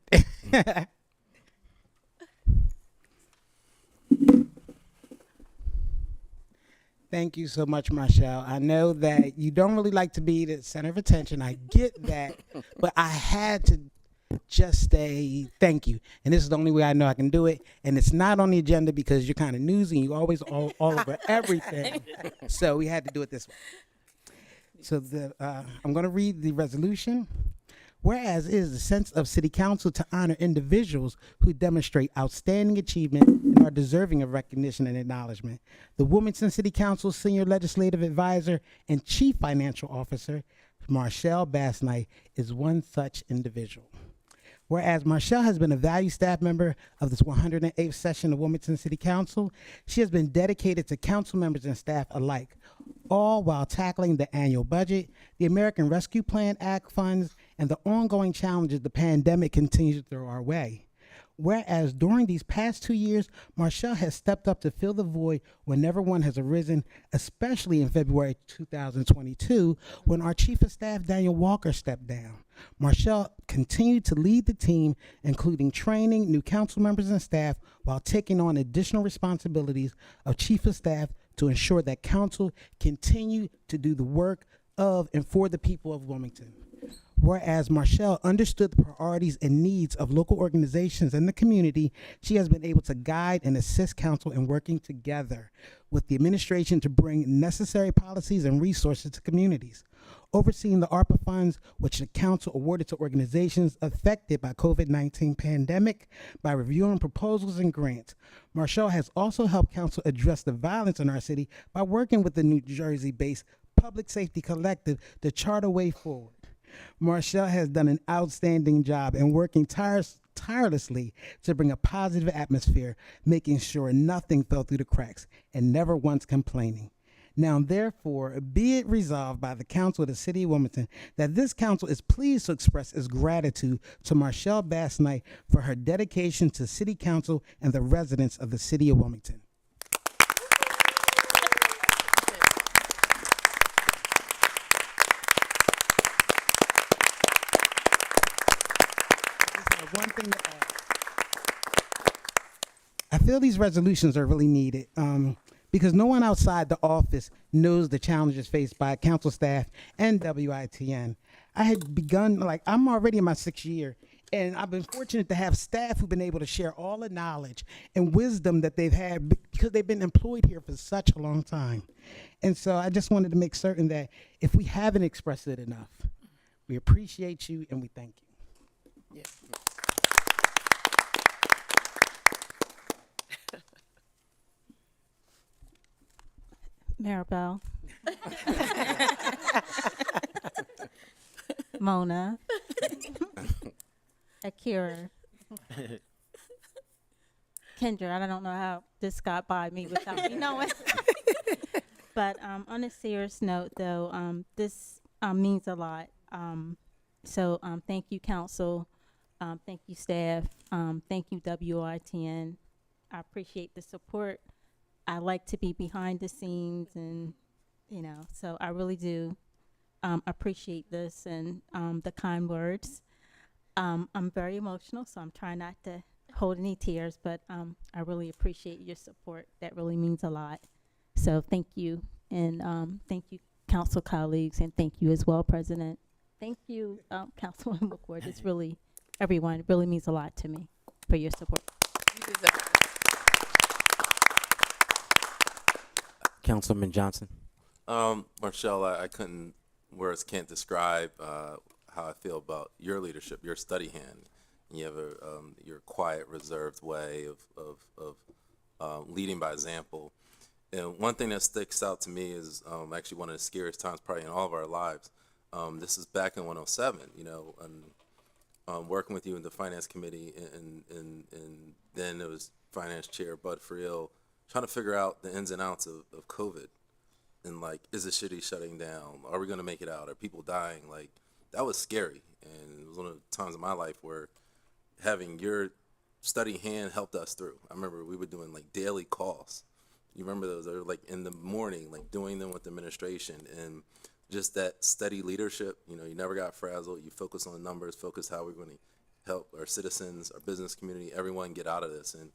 Thank you so much, Marshall. I know that you don't really like to be the center of attention. I get that, but I had to just say thank you. And this is the only way I know I can do it. And it's not on the agenda because you're kind of newsy and you always all over everything. So we had to do it this way. So I'm going to read the resolution. Whereas it is the sense of City Council to honor individuals who demonstrate outstanding achievement and are deserving of recognition and acknowledgement. The Wilmington City Council Senior Legislative Advisor and Chief Financial Officer, Marshall Bassnight, is one such individual. Whereas Marshall has been a valued staff member of this 108th session of Wilmington City Council, she has been dedicated to council members and staff alike, all while tackling the annual budget, the American Rescue Plan Act funds, and the ongoing challenges the pandemic continues to throw our way. Whereas during these past 2 years, Marshall has stepped up to fill the void whenever one has arisen, especially in February 2022, when our Chief of Staff, Daniel Walker, stepped down. Marshall continued to lead the team, including training new council members and staff, while taking on additional responsibilities of Chief of Staff to ensure that council continue to do the work of and for the people of Wilmington. Whereas Marshall understood the priorities and needs of local organizations and the community, she has been able to guide and assist council in working together with the administration to bring necessary policies and resources to communities. Overseeing the ARPA funds, which the council awarded to organizations affected by COVID-19 pandemic by reviewing proposals and grants. Marshall has also helped council address the violence in our city by working with the New Jersey-based Public Safety Collective to chart a way forward. Marshall has done an outstanding job in working tirelessly to bring a positive atmosphere, making sure nothing fell through the cracks and never once complaining. Now, therefore, be it resolved by the Council of the City of Wilmington that this council is pleased to express its gratitude to Marshall Bassnight for her dedication to City Council and the residents of the City of Wilmington. One thing to add. I feel these resolutions are really needed because no one outside the office knows the challenges faced by council staff and WITN. I had begun, I'm already in my 6th year, and I've been fortunate to have staff who've been able to share all the knowledge and wisdom that they've had because they've been employed here for such a long time. And so I just wanted to make certain that if we haven't expressed it enough, we appreciate you and we thank you. Yeah. Maribel, Mona, Akira, Kendra. I don't know how this got by me without me knowing. But on a serious note, though, this means a lot. So thank you, council. Thank you, staff. Thank you, WITN. I appreciate the support. I like to be behind the scenes, and so I really do appreciate this and the kind words. I'm very emotional, so I'm trying not to hold any tears, but I really appreciate your support. That really means a lot. So thank you, and thank you, council colleagues, and thank you as well, President. Thank you, Councilwoman McCord. It's really, everyone, it really means a lot to me for your support. Councilman Johnson. Marshall, I couldn't words can't describe how I feel about your leadership, your study hand. You have your quiet, reserved way of leading by example. And one thing that sticks out to me is actually one of the scariest times probably in all of our lives. This is back in 107, and working with you in the finance committee, and then it was finance chair Bud Friel, trying to figure out the ins and outs of COVID. And like, is the city shutting down? Are we going to make it out? Are people dying? Like, that was scary. And it was one of the times in my life where having your study hand helped us through. I remember we were doing like daily calls. You remember those? They were like in the morning, like doing them with the administration, and just that steady leadership. You never got frazzled. You focus on the numbers, focus how we're going to help our citizens, our business community, everyone get out of this. And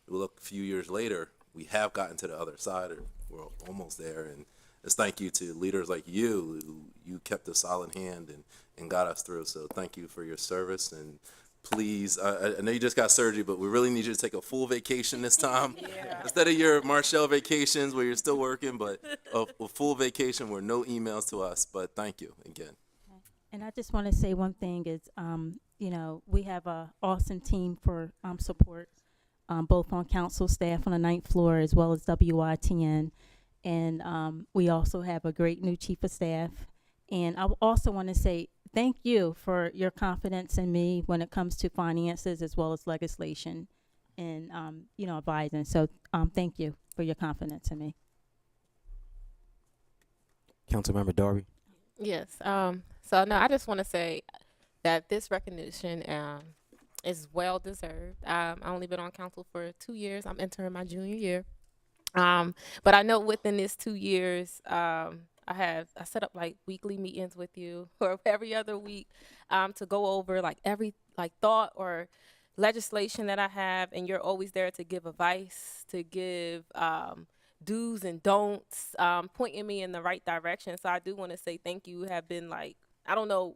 we look a few years later, we have gotten to the other side, or we're almost there. And it's thank you to leaders like you who you kept a solid hand and got us through. So thank you for your service. And please, I know you just got surgery, but we really need you to take a full vacation this time. Yeah. Instead of your Marshall vacations where you're still working, but a full vacation where no emails to us. But thank you again. And I just want to say one thing is, we have a awesome team for support, both on council staff on the 9th floor as well as WITN. And we also have a great new chief of staff. And I also want to say thank you for your confidence in me when it comes to finances as well as legislation and, advising. So thank you for your confidence in me. Councilmember Darby. Yes. So no, I just want to say that this recognition is well deserved. I only been on council for 2 years. I'm entering my junior year. But I know within this 2 years, I set up like weekly meetings with you or every other week to go over like every thought or legislation that I have, and you're always there to give advice, to give do's and don'ts, pointing me in the right direction. So I do want to say thank you. You have been like, I don't know,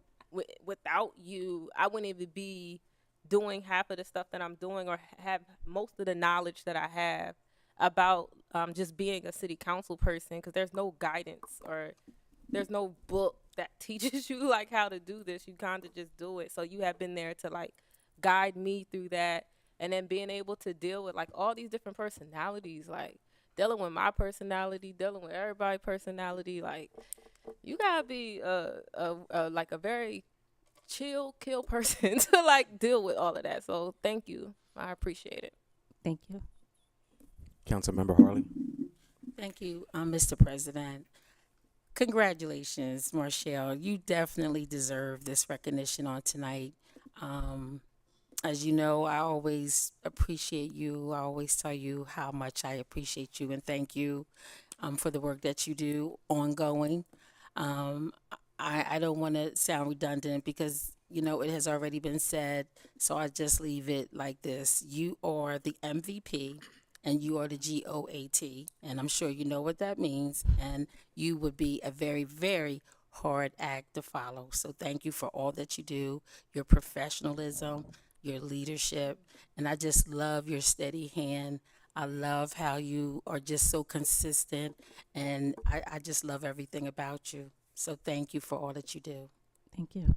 without you, I wouldn't even be doing half of the stuff that I'm doing or have most of the knowledge that I have about just being a city council person, because there's no guidance or there's no book that teaches you like how to do this. You kind of just do it. So you have been there to like guide me through that, and then being able to deal with like all these different personalities, like dealing with my personality, dealing with everybody's personality. Like, you gotta be like a very chill person to like deal with all of that. So thank you. I appreciate it. Thank you. Councilmember Harley. Thank you, Mr. President. Congratulations, Marshall. You definitely deserve this recognition on tonight. As you know, I always appreciate you. I always tell you how much I appreciate you and thank you for the work that you do ongoing. I don't want to sound redundant because, it has already been said, so I just leave it like this. You are the MVP. And you are the GOAT, and I'm sure you know what that means, and you would be a very, very hard act to follow. So thank you for all that you do, your professionalism, your leadership, and I just love your steady hand. I love how you are just so consistent, and I just love everything about you. So thank you for all that you do. Thank you.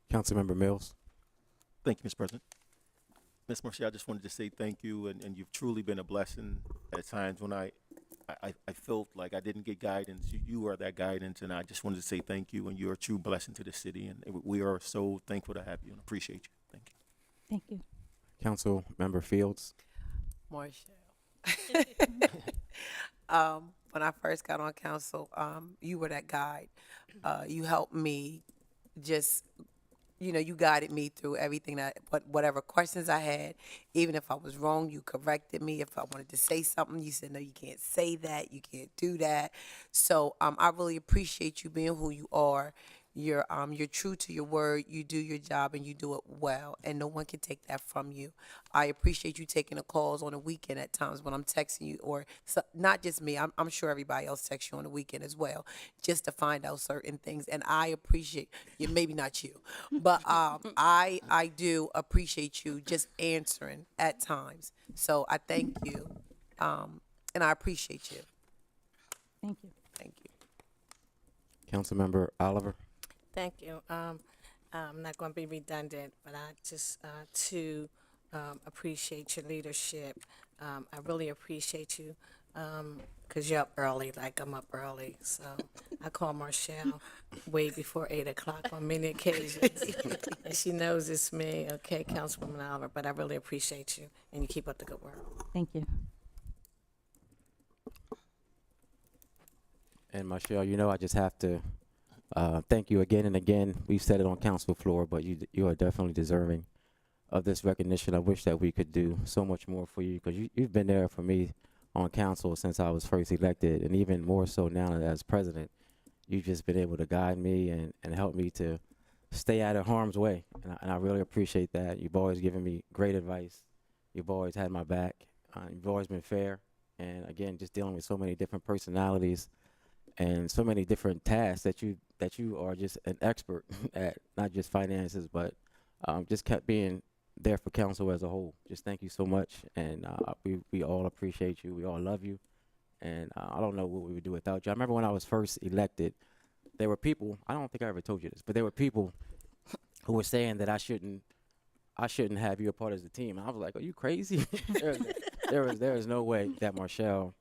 Councilmember Mills. Thank you, Mr. President. Ms. Marcia, I just wanted to say thank you, and you've truly been a blessing at times when I felt like I didn't get guidance. You are that guidance, and I just wanted to say thank you, and you're a true blessing to the city, and we are so thankful to have you and appreciate you. Thank you. Thank you. Councilmember Fields. Marshall. When I first got on council, you were that guide. You helped me just, you guided me through everything whatever questions I had, even if I was wrong, you corrected me. If I wanted to say something, you said, no, you can't say that. You can't do that. So I really appreciate you being who you are. You're true to your word. You do your job and you do it well, and no one can take that from you. I appreciate you taking the calls on the weekend at times when I'm texting you, or not just me. I'm sure everybody else texts you on the weekend as well, just to find out certain things. And I appreciate you. Maybe not you, but I do appreciate you just answering at times. So I thank you, and I appreciate you. Thank you. Thank you. Councilmember Oliver. Thank you. I'm not going to be redundant, but I just appreciate your leadership. I really appreciate you because you're up early, like I'm up early. So I call Marshall way before 8 o'clock on many occasions, and she knows it's me. Okay, Councilwoman Oliver, but I really appreciate you, and you keep up the good work. Thank you. And Michelle, you know, I just have to thank you again and again. We've said it on council floor, but you are definitely deserving of this recognition. I wish that we could do so much more for you because you've been there for me on council since I was first elected, and even more so now as president. You've just been able to guide me and help me to stay out of harm's way, and I really appreciate that. You've always given me great advice. You've always had my back. You've always been fair, and again, just dealing with so many different personalities and so many different tasks that you are just an expert at, not just finances, but just kept being there for council as a whole. Just thank you so much, and we all appreciate you. We all love you, and I don't know what we would do without you. I remember when I was first elected, there were people, I don't think I ever told you this, but there were people who were saying that I shouldn't have you a part of the team. And I was like, are you crazy? there is no way that Marshall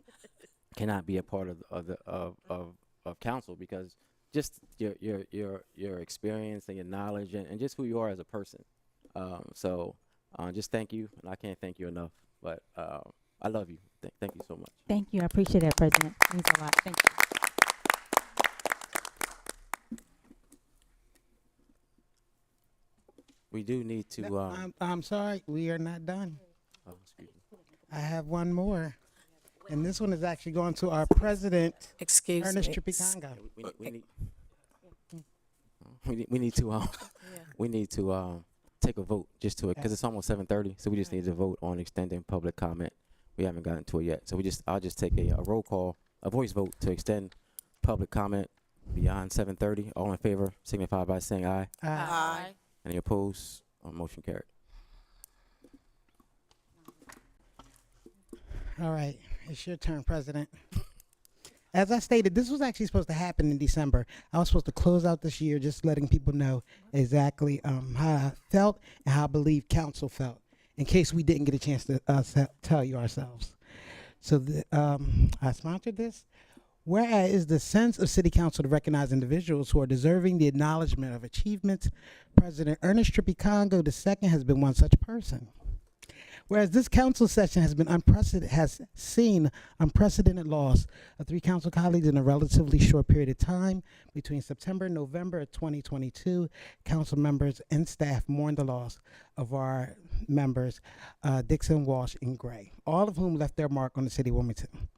cannot be a part of council, because just your experience and your knowledge and just who you are as a person. So just thank you, and I can't thank you enough. But I love you. Thank you so much. Thank you. I appreciate that, President. It means a lot. Thank you. We do need to. I'm sorry, we are not done. Oh, excuse me. I have one more. And this one is actually going to our president, Excuse Ernest me. Tripicanga. We need to we need to take a vote just to it, because it's almost 7:30, so we just need to vote on extending public comment. We haven't gotten to it yet, so I'll just take a roll call, a voice vote to extend public comment beyond 7:30. All in favor signify by saying aye. Aye. Any opposed? Motion carried. All right, it's your turn, President. As I stated, this was actually supposed to happen in December. I was supposed to close out this year just letting people know exactly how I felt and how I believe council felt, in case we didn't get a chance to tell you ourselves. So I sponsored this. Whereas is the sense of City Council to recognize individuals who are deserving the acknowledgement of achievements, President Ernest Tripicanga II has been one such person. Whereas this council session has seen unprecedented loss of 3 council colleagues in a relatively short period of time. Between September and November of 2022, council members and staff mourned the loss of our members, Dixon, Walsh, and Gray, all of whom left their mark on the city of Wilmington.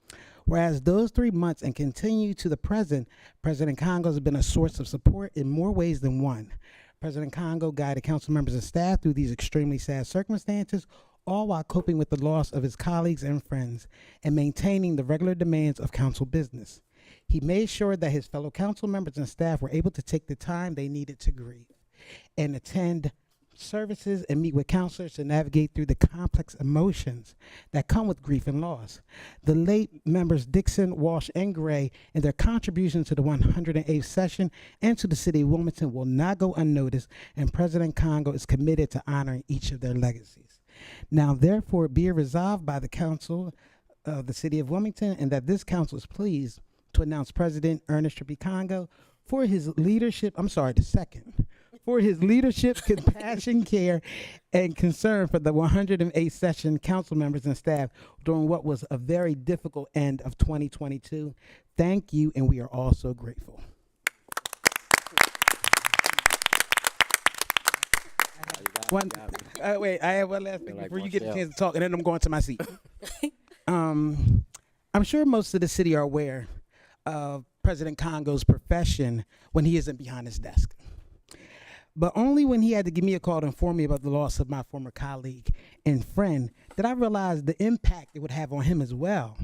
Whereas those 3 months and continue to the present, President Congo has been a source of support in more ways than one. President Congo guided council members and staff through these extremely sad circumstances, all while coping with the loss of his colleagues and friends and maintaining the regular demands of council business. He made sure that his fellow council members and staff were able to take the time they needed to grieve and attend services and meet with counselors to navigate through the complex emotions that come with grief and loss. The late members Dixon, Walsh, and Gray and their contributions to the 108th session and to the city of Wilmington will not go unnoticed, and President Congo is committed to honoring each of their legacies. Now, therefore, be it resolved by the council of the city of Wilmington, and that this council is pleased to announce President Ernest Tripicanga for his leadership, for his leadership, compassion, care, and concern for the 108th session council members and staff during what was a very difficult end of 2022. Thank you, and we are all so grateful. Wait, I have one last thing before you get a chance to talk, and then I'm going to my seat. I'm sure most of the city are aware of President Congo's profession when he isn't behind his desk. But only when he had to give me a call to inform me about the loss of my former colleague and friend did I realize the impact it would have on him as well.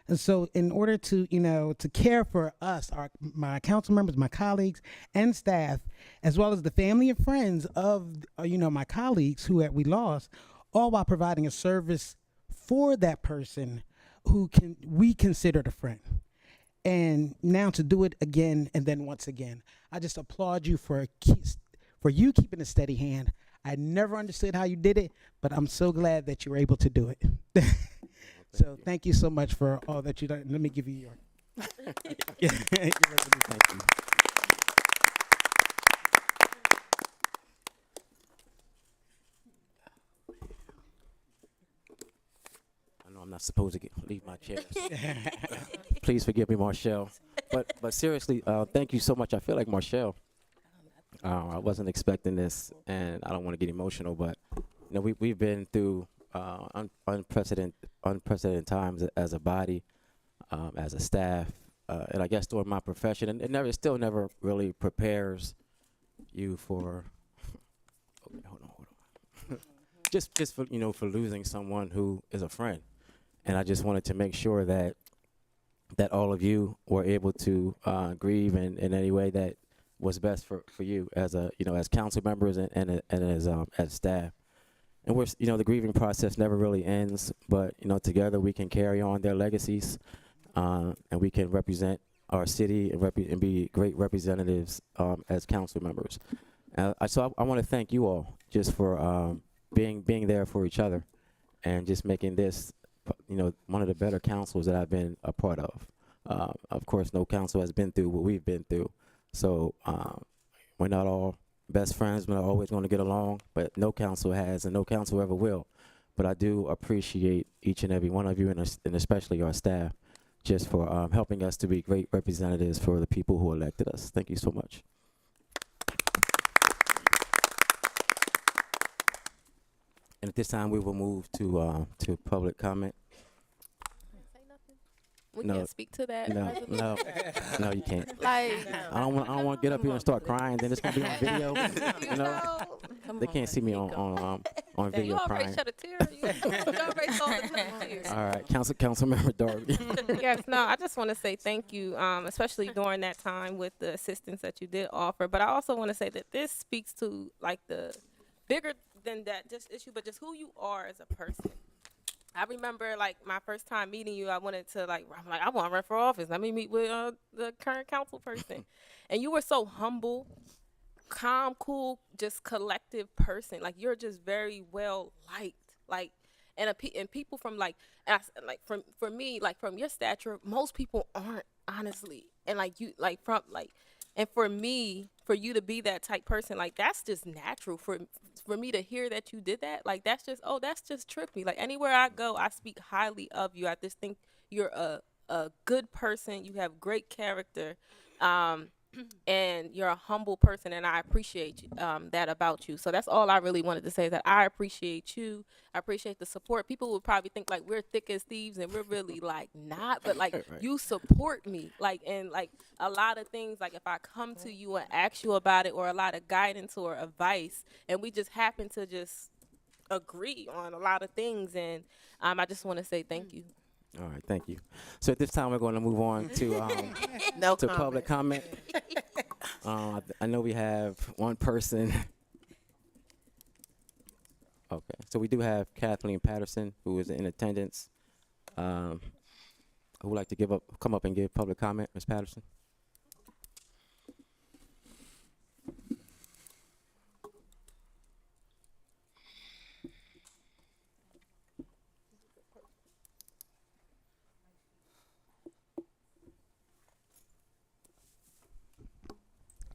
And so in order to, to care for us, my council members, my colleagues and staff, as well as the family and friends of, my colleagues who we lost, all while providing a service for that person who we considered a friend. and now to do it again and then once again. I just applaud you for you keeping a steady hand. I never understood how you did it, but I'm so glad that you were able to do it. So thank you so much for all that you've done. Let me give you your. Your resolution. Thank you. I know I'm not supposed to leave my chair. Please forgive me, Marshall. But seriously, thank you so much. I feel like Marshall. I wasn't expecting this, and I don't want to get emotional, but you know we've been through unprecedented times as a body, as a staff, and I guess during my profession, and it still never really prepares you for. Okay, hold on. just for for losing someone who is a friend, and I just wanted to make sure that all of you were able to grieve in any way that was best for you as as council members and as staff. And we're the grieving process never really ends, but together we can carry on their legacies, and we can represent our city and be great representatives as council members. So I want to thank you all just for being there for each other, and just making this one of the better councils that I've been a part of. Of course, no council has been through what we've been through, so we're not all best friends. We're not always going to get along, but no council has, and no council ever will. But I do appreciate each and every one of you, and especially our staff, just for helping us to be great representatives for the people who elected us. Thank you so much. And at this time, we will move to public comment. We No, can't speak to that. No, you can't. Like, I don't want to get up here and start crying. Then it's gonna be on video. They can't see me on video you already crying. shed a tear. You already saw the tears. All right, council member Darby. Yes, no, I just want to say thank you, especially during that time with the assistance that you did offer. But I also want to say that this speaks to like the bigger than that just issue, but just who you are as a person. I remember like my first time meeting you, I wanted to I want to run for office. Let me meet with the current council person. And you were so humble, calm, cool, just collective person. Like you're just very well liked. Like, and people from for me, like from your stature, most people aren't, honestly. And like you, and for me, for you to be that type person, like that's just natural for me to hear that you did that. Like that's just trippy. Like anywhere I go, I speak highly of you. I just think you're a good person. You have great character, and you're a humble person, and I appreciate that about you. So that's all I really wanted to say, that I appreciate you. I appreciate the support. People would probably think like we're thick as thieves, and we're really like not, but like right. You support me, like, and like a lot of things, like if I come to you and ask you about it, or a lot of guidance or advice, and we just happen to just agree on a lot of things, and I just want to say thank you. All right, thank you. So at this time, we're going to move on to public comment. I know we have one person. Okay, so we do have Kathleen Patterson, who is in attendance. Who would like to come up and give public comment, Ms. Patterson?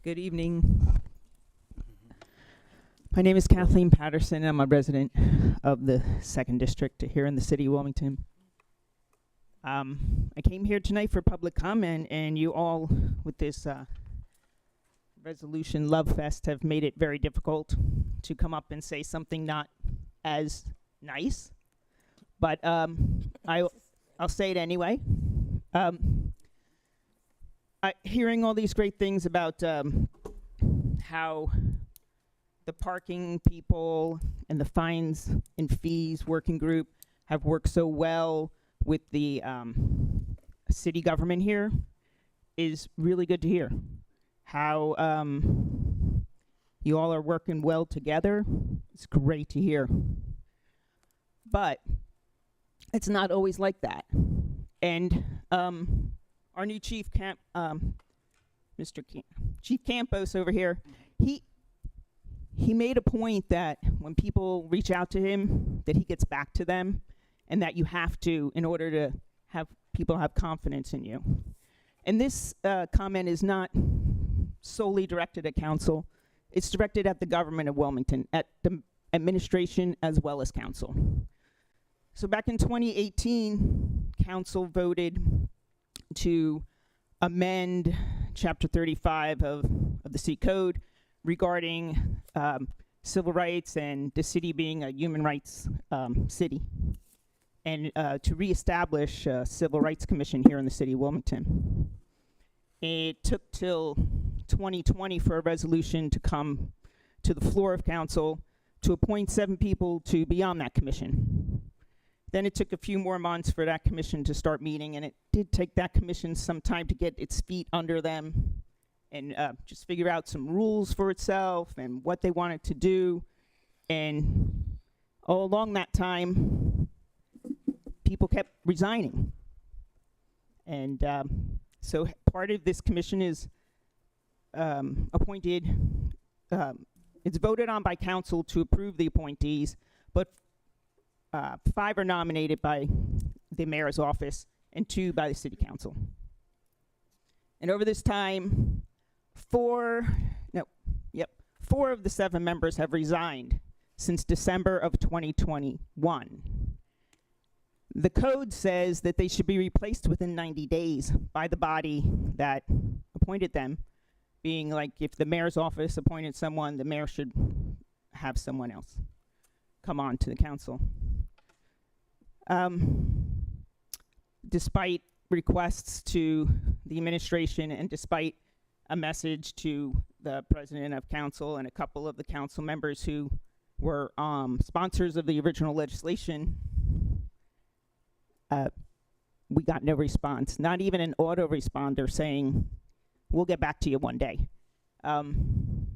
Good evening. My name is Kathleen Patterson. I'm a resident of the 2nd District here in the city of Wilmington. I came here tonight for public comment, and you all, with this resolution Love Fest, have made it very difficult to come up and say something not as nice. But I'll say it anyway. Hearing all these great things about how the parking people and the fines and fees working group have worked so well with the city government here is really good to hear. How you all are working well together. It's great to hear. But it's not always like that. And our new chief Chief Campos over here, he made a point that when people reach out to him, that he gets back to them, and that you have to, in order to have people have confidence in you. And this comment is not solely directed at council. It's directed at the government of Wilmington, at the administration as well as council. So back in 2018, council voted to amend Chapter 35 of the city code regarding civil rights and the city being a human rights city, and to reestablish a civil rights commission here in the city of Wilmington. It took till 2020 for a resolution to come to the floor of council to appoint 7 people to be on that commission. Then it took a few more months for that commission to start meeting, and it did take that commission some time to get its feet under them and just figure out some rules for itself and what they wanted to do. And all along that time, people kept resigning. And so part of this commission is appointed, it's voted on by council to approve the appointees, but 5 are nominated by the mayor's office and 2 by the city council. And over this time, 4 of the 7 members have resigned since December of 2021. The code says that they should be replaced within 90 days by the body that appointed them, being like if the mayor's office appointed someone, the mayor should have someone else come on to the council. Despite requests to the administration and despite a message to the president of council and a couple of the council members who were sponsors of the original legislation, we got no response, not even an autoresponder saying, we'll get back to you one day. And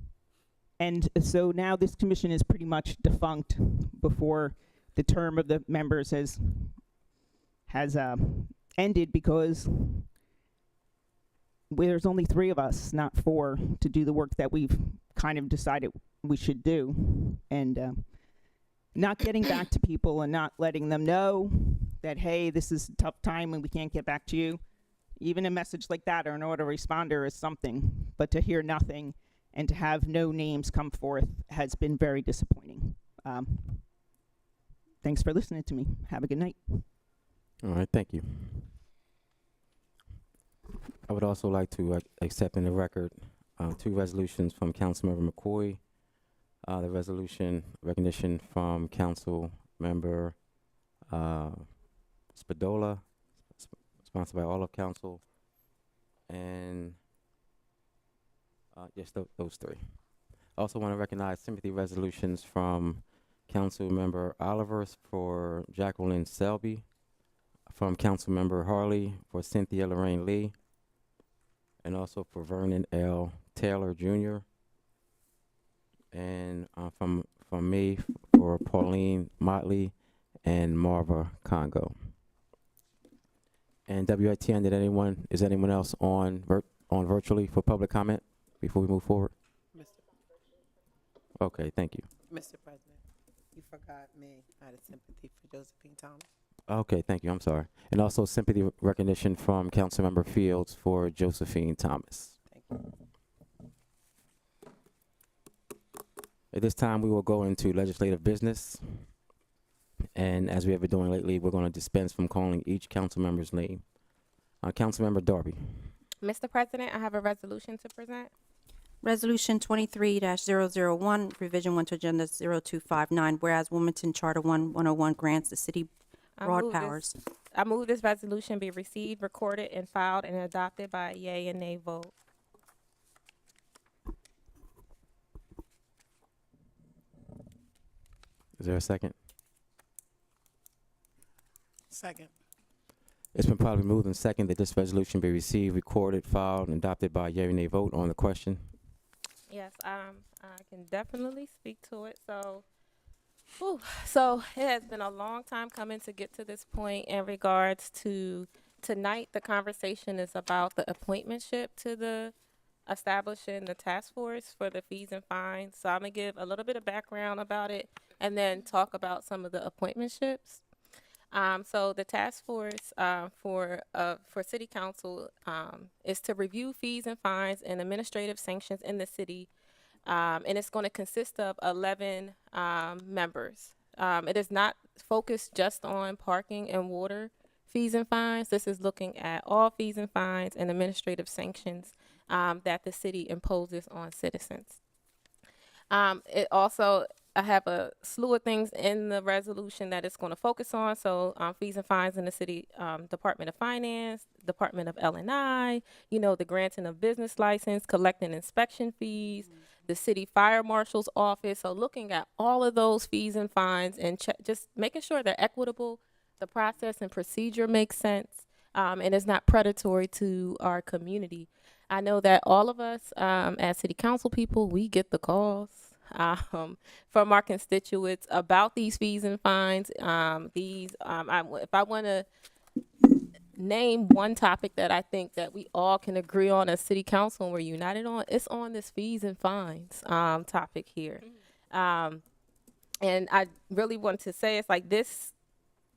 so now this commission is pretty much defunct before the term of the members has ended, because there's only 3 of us, not 4, to do the work that we've kind of decided we should do. And not getting back to people and not letting them know that, hey, this is a tough time and we can't get back to you. Even a message like that or an autoresponder is something, but to hear nothing and to have no names come forth has been very disappointing. Thanks for listening to me. Have a good night. All right, thank you. I would also like to accept in the record 2 resolutions from Councilmember McCoy. The resolution recognition from Council Member Spadola, sponsored by all of council, and yes, those 3. I also want to recognize sympathy resolutions from Council Member Oliver for Jacqueline Selby, from Council Member Harley for Cynthia Lorraine Lee, and also for Vernon L. Taylor Jr., and from me for Pauline Motley and Marva Congo. And WITN, is anyone else on virtually for public comment before we move forward? Okay, thank you. Mr. President, you forgot me. I had a sympathy for Josephine Thomas. Okay, thank you. I'm sorry. And also sympathy recognition from Councilmember Fields for Josephine Thomas. Thank you. At this time, we will go into legislative business. And as we have been doing lately, we're going to dispense from calling each council member's name. Councilmember Darby. Mr. President, I have a resolution to present. Resolution 23-001, revision 1 to agenda 0259, whereas Wilmington Charter 101 grants the city broad powers. I move this resolution be received, recorded, and filed and adopted by a yea and nay vote. Is there a second? Second. It's been probably moved and second that this resolution be received, recorded, filed, and adopted by a yea and nay vote on the question. Yes, I can definitely speak to it. So it has been a long time coming to get to this point in regards to Tonight, the conversation is about the appointmentship to the establishing the task force for the fees and fines. So I'm gonna give a little bit of background about it and then talk about some of the appointmentships. So the task force for City Council is to review fees and fines and administrative sanctions in the city, and it's going to consist of 11 members. It is not focused just on parking and water fees and fines. This is looking at all fees and fines and administrative sanctions that the city imposes on citizens. It also, I have a slew of things in the resolution that it's going to focus on. So fees and fines in the city Department of Finance, Department of L&I, the granting of business license, collecting inspection fees, the city fire marshal's office. So looking at all of those fees and fines and just making sure they're equitable, the process and procedure makes sense, and is not predatory to our community. I know that all of us as city council people, we get the calls from our constituents about these fees and fines. If I want to name one topic that I think that we all can agree on as city council and we're united on, it's on this fees and fines topic here. And I really want to say it's like this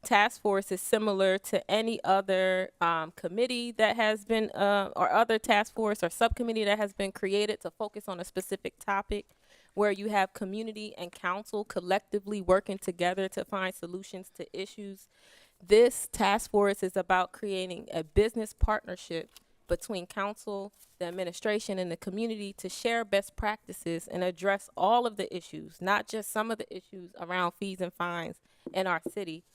task force is similar to any other committee that has been or other task force or subcommittee that has been created to focus on a specific topic, where you have community and council collectively working together to find solutions to issues. This task force is about creating a business partnership between council, the administration, and the community to share best practices and address all of the issues, not just some of the issues around fees and fines in our city.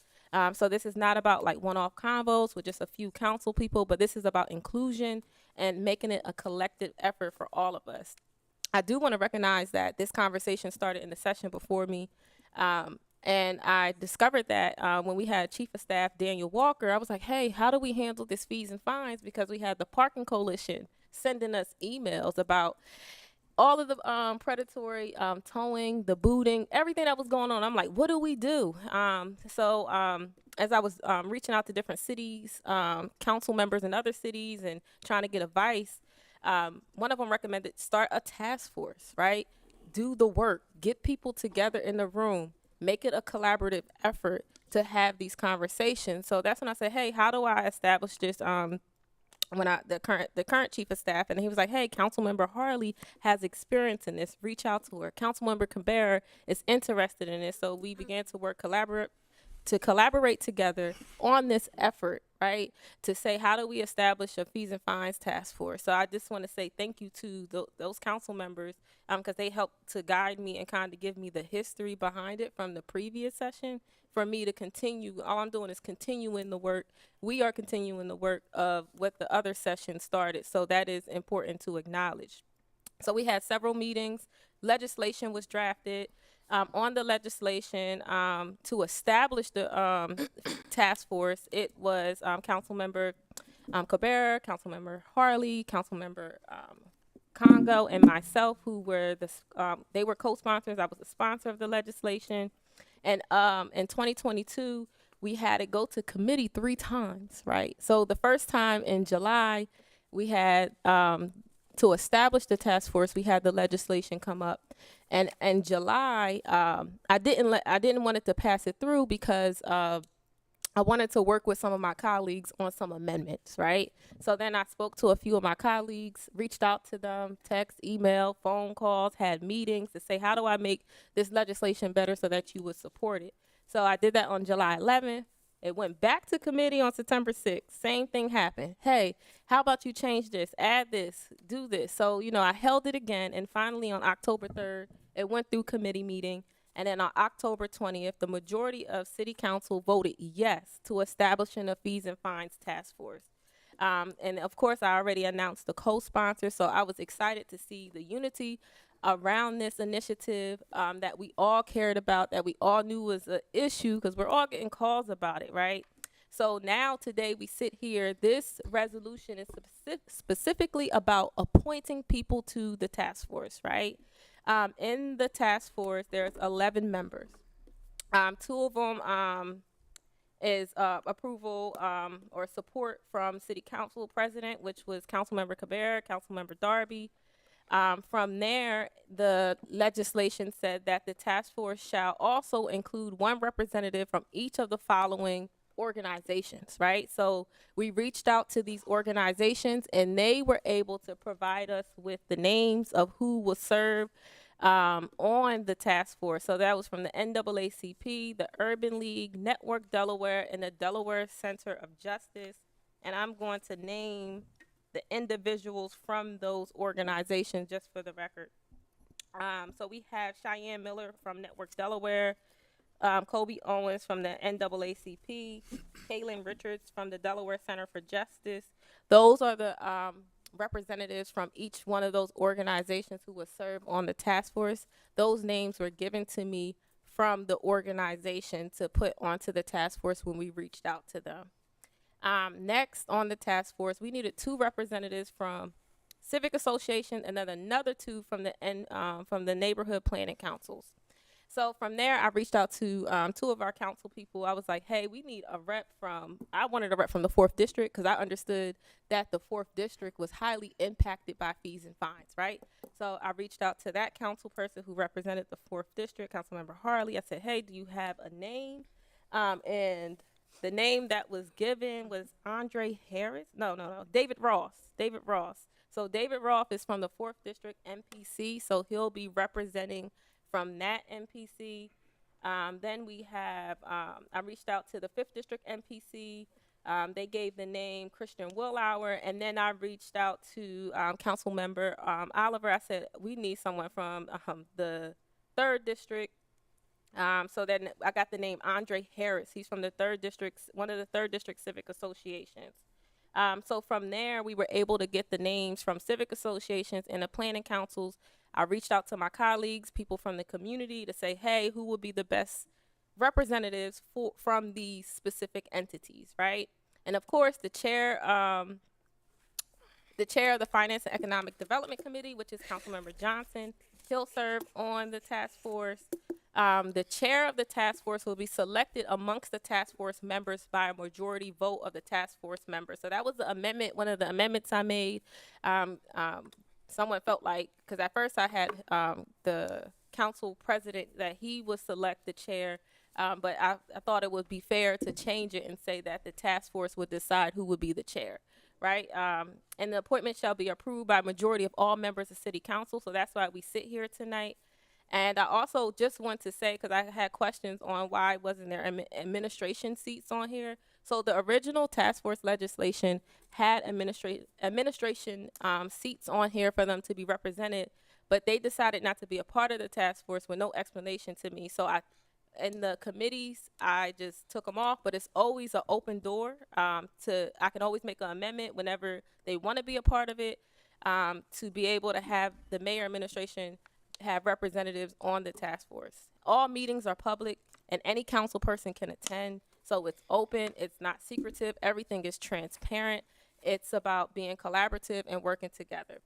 So this is not about like one-off convos with just a few council people, but this is about inclusion and making it a collective effort for all of us. I do want to recognize that this conversation started in the session before me. And I discovered that when we had Chief of Staff Daniel Walker, I was like, hey, how do we handle this fees and fines? Because we had the Parking Coalition sending us emails about all of the predatory towing, the booting, everything that was going on. I'm like, what do we do? So as I was reaching out to different cities, council members in other cities and trying to get advice, one of them recommended start a task force, right? Do the work, get people together in the room, make it a collaborative effort to have these conversations. So that's when I said, hey, how do I establish this? The current chief of staff, and he was like, hey, Councilmember Harley has experience in this, reach out to her. Councilmember Cabrera is interested in this. So we began to collaborate together on this effort, right? To say, how do we establish a fees and fines task force? So I just want to say thank you to those council members, because they helped to guide me and kind of give me the history behind it from the previous session for me to continue. All I'm doing is continuing the work. We are continuing the work of what the other session started. So that is important to acknowledge. So we had several meetings. Legislation was drafted. On the legislation to establish the task force, it was Councilmember Cabrera, Councilmember Harley, Councilmember Congo, and myself, who were they were co-sponsors. I was the sponsor of the legislation. And in 2022, we had it go to committee 3 times, right? So the first time in July, we had to establish the task force, we had the legislation come up. And in July, I didn't want it to pass it through because I wanted to work with some of my colleagues on some amendments, right? So then I spoke to a few of my colleagues, reached out to them, text, email, phone calls, had meetings to say, how do I make this legislation better so that you would support it? So I did that on July 11th. It went back to committee on September 6th. Same thing happened. Hey, how about you change this, add this, do this? So, I held it again. And finally on October 3rd, it went through committee meeting. And then on October 20th, the majority of city council voted yes to establishing a fees and fines task force. And of course, I already announced the co-sponsor. So I was excited to see the unity around this initiative that we all cared about, that we all knew was an issue because we're all getting calls about it, right? So now today we sit here, this resolution is specifically about appointing people to the task force, right? In the task force, there's 11 members. 2 of them is approval or support from City Council President, which was Councilmember Cabrera, Councilmember Darby. From there, the legislation said that the task force shall also include one representative from each of the following organizations, right? So we reached out to these organizations and they were able to provide us with the names of who will serve on the task force. So that was from the NAACP, the Urban League, Network Delaware, and the Delaware Center of Justice. And I'm going to name the individuals from those organizations just for the record. So we have Cheyenne Miller from Network Delaware, Kobe Owens from the NAACP, Kaylin Richards from the Delaware Center for Justice. Those are the representatives from each one of those organizations who will serve on the task force. Those names were given to me from the organization to put onto the task force when we reached out to them. Next on the task force, we needed 2 representatives from civic association and then another 2 from the neighborhood planning councils. So from there, I reached out to 2 of our council people. I was like, hey, we need a rep I wanted a rep from the 4th district because I understood that the 4th district was highly impacted by fees and fines, right? So I reached out to that council person who represented the 4th district, Councilmember Harley. I said, hey, do you have a name? And the name that was given was Andre Harris. No, David Ross. David Ross. So David Ross is from the 4th district MPC, so he'll be representing from that MPC. Then we have, I reached out to the 5th District MPC. They gave the name Christian Willauer. And then I reached out to Council Member Oliver. I said, we need someone from the 3rd District. So then I got the name Andre Harris. He's from the 3rd District, one of the 3rd District Civic Associations. So from there, we were able to get the names from civic associations and the planning councils. I reached out to my colleagues, people from the community, to say, hey, who would be the best representatives from these specific entities, right? And of course, the chair of the Finance and Economic Development Committee, which is Councilmember Johnson, he'll serve on the task force. The chair of the task force will be selected amongst the task force members by a majority vote of the task force members. So that was the amendment, one of the amendments I made. Someone felt like, because at first I had the council president that he would select the chair, but I thought it would be fair to change it and say that the task force would decide who would be the chair, right? And the appointment shall be approved by a majority of all members of city council, so that's why we sit here tonight. And I also just want to say, because I had questions on why wasn't there administration seats on here. So the original task force legislation had administration seats on here for them to be represented, but they decided not to be a part of the task force with no explanation to me. So in the committees, I just took them off, but it's always an open door. I can always make an amendment whenever they want to be a part of it, to be able to have the mayor administration have representatives on the task force. All meetings are public and any council person can attend. So it's open, it's not secretive, everything is transparent. It's about being collaborative and working together.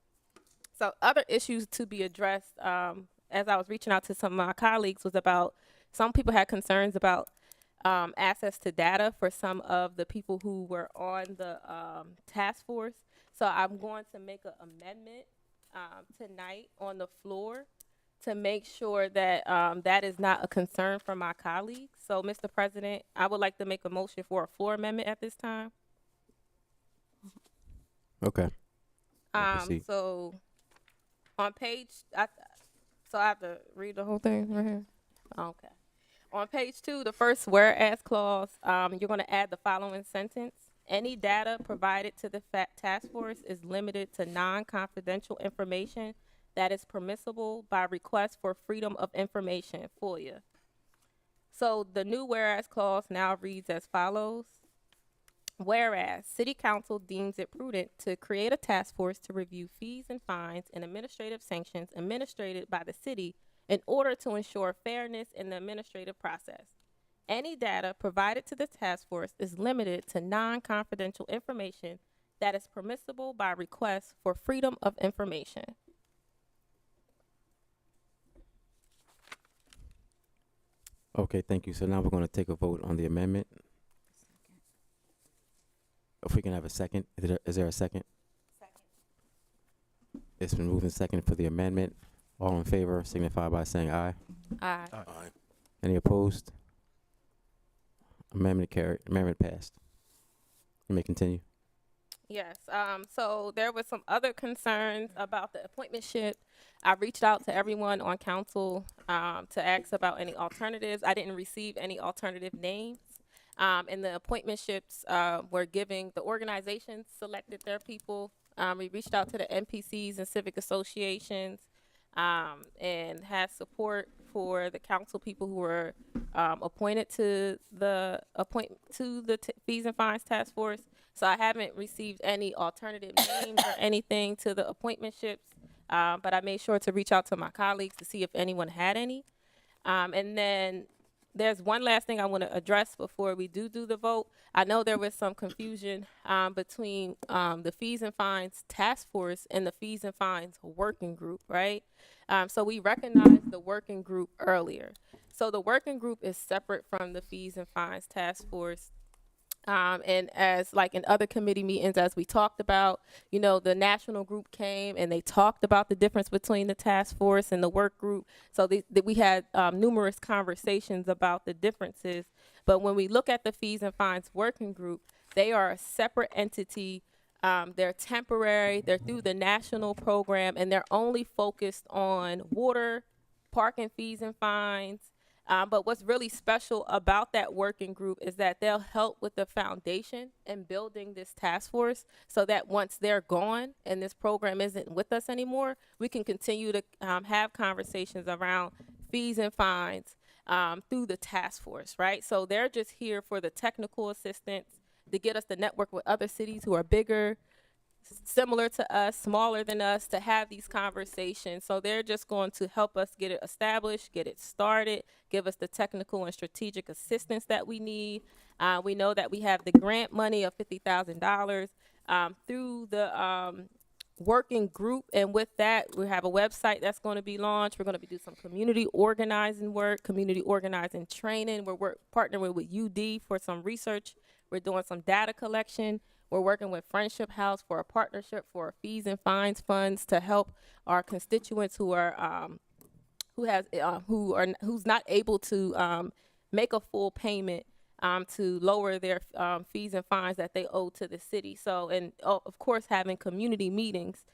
So other issues to be addressed, as I was reaching out to some of my colleagues, was about some people had concerns about access to data for some of the people who were on the task force. So I'm going to make an amendment tonight on the floor to make sure that that is not a concern for my colleagues. So, Mr. President, I would like to make a motion for a floor amendment at this time. Okay. Proceed. So on page, so I have to read the whole thing right here. Okay. On page 2, the first whereas clause, you're going to add the following sentence. Any data provided to the task force is limited to non-confidential information that is permissible by request for freedom of information, FOIA. So the new whereas clause now reads as follows. Whereas City Council deems it prudent to create a task force to review fees and fines and administrative sanctions administered by the city in order to ensure fairness in the administrative process. Any data provided to the task force is limited to non-confidential information that is permissible by request for freedom of information. Okay, thank you. So now we're going to take a vote on the amendment. If we can have a second, is there a second? It's been moved and seconded for the amendment. All in favor signify by saying aye. Aye. Aye. Any opposed? Amendment carried. Amendment passed. You may continue. Yes. So there was some other concerns about the appointmentship. I reached out to everyone on council to ask about any alternatives. I didn't receive any alternative names. And the appointmentships were giving the organizations selected their people. We reached out to the NPCs and civic associations and had support for the council people who were appointed to the fees and fines task force. So I haven't received any alternative names or anything to the appointmentships, but I made sure to reach out to my colleagues to see if anyone had any. And then there's one last thing I want to address before we do the vote. I know there was some confusion between the fees and fines task force and the fees and fines working group, right? So we recognized the working group earlier. So the working group is separate from the fees and fines task force. And as like in other committee meetings, as we talked about, you know, the national group came and they talked about the difference between the task force and the work group. So we had numerous conversations about the differences. But when we look at the fees and fines working group, they are a separate entity. They're temporary. They're through the national program, and they're only focused on water, parking fees and fines. But what's really special about that working group is that they'll help with the foundation and building this task force so that once they're gone and this program isn't with us anymore, we can continue to have conversations around fees and fines through the task force, right? So they're just here for the technical assistance to get us to network with other cities who are bigger, similar to us, smaller than us, to have these conversations. So they're just going to help us get it established, get it started, give us the technical and strategic assistance that we need. We know that we have the grant money of $50,000 through the working group, and with that we have a website that's going to be launched. We're going to do some community organizing work, community organizing training. We're partnering with UD for some research. We're doing some data collection. We're working with Friendship House for a partnership for fees and fines funds to help our constituents who are who's not able to make a full payment to lower their fees and fines that they owe to the city. So, and of course, having community meetings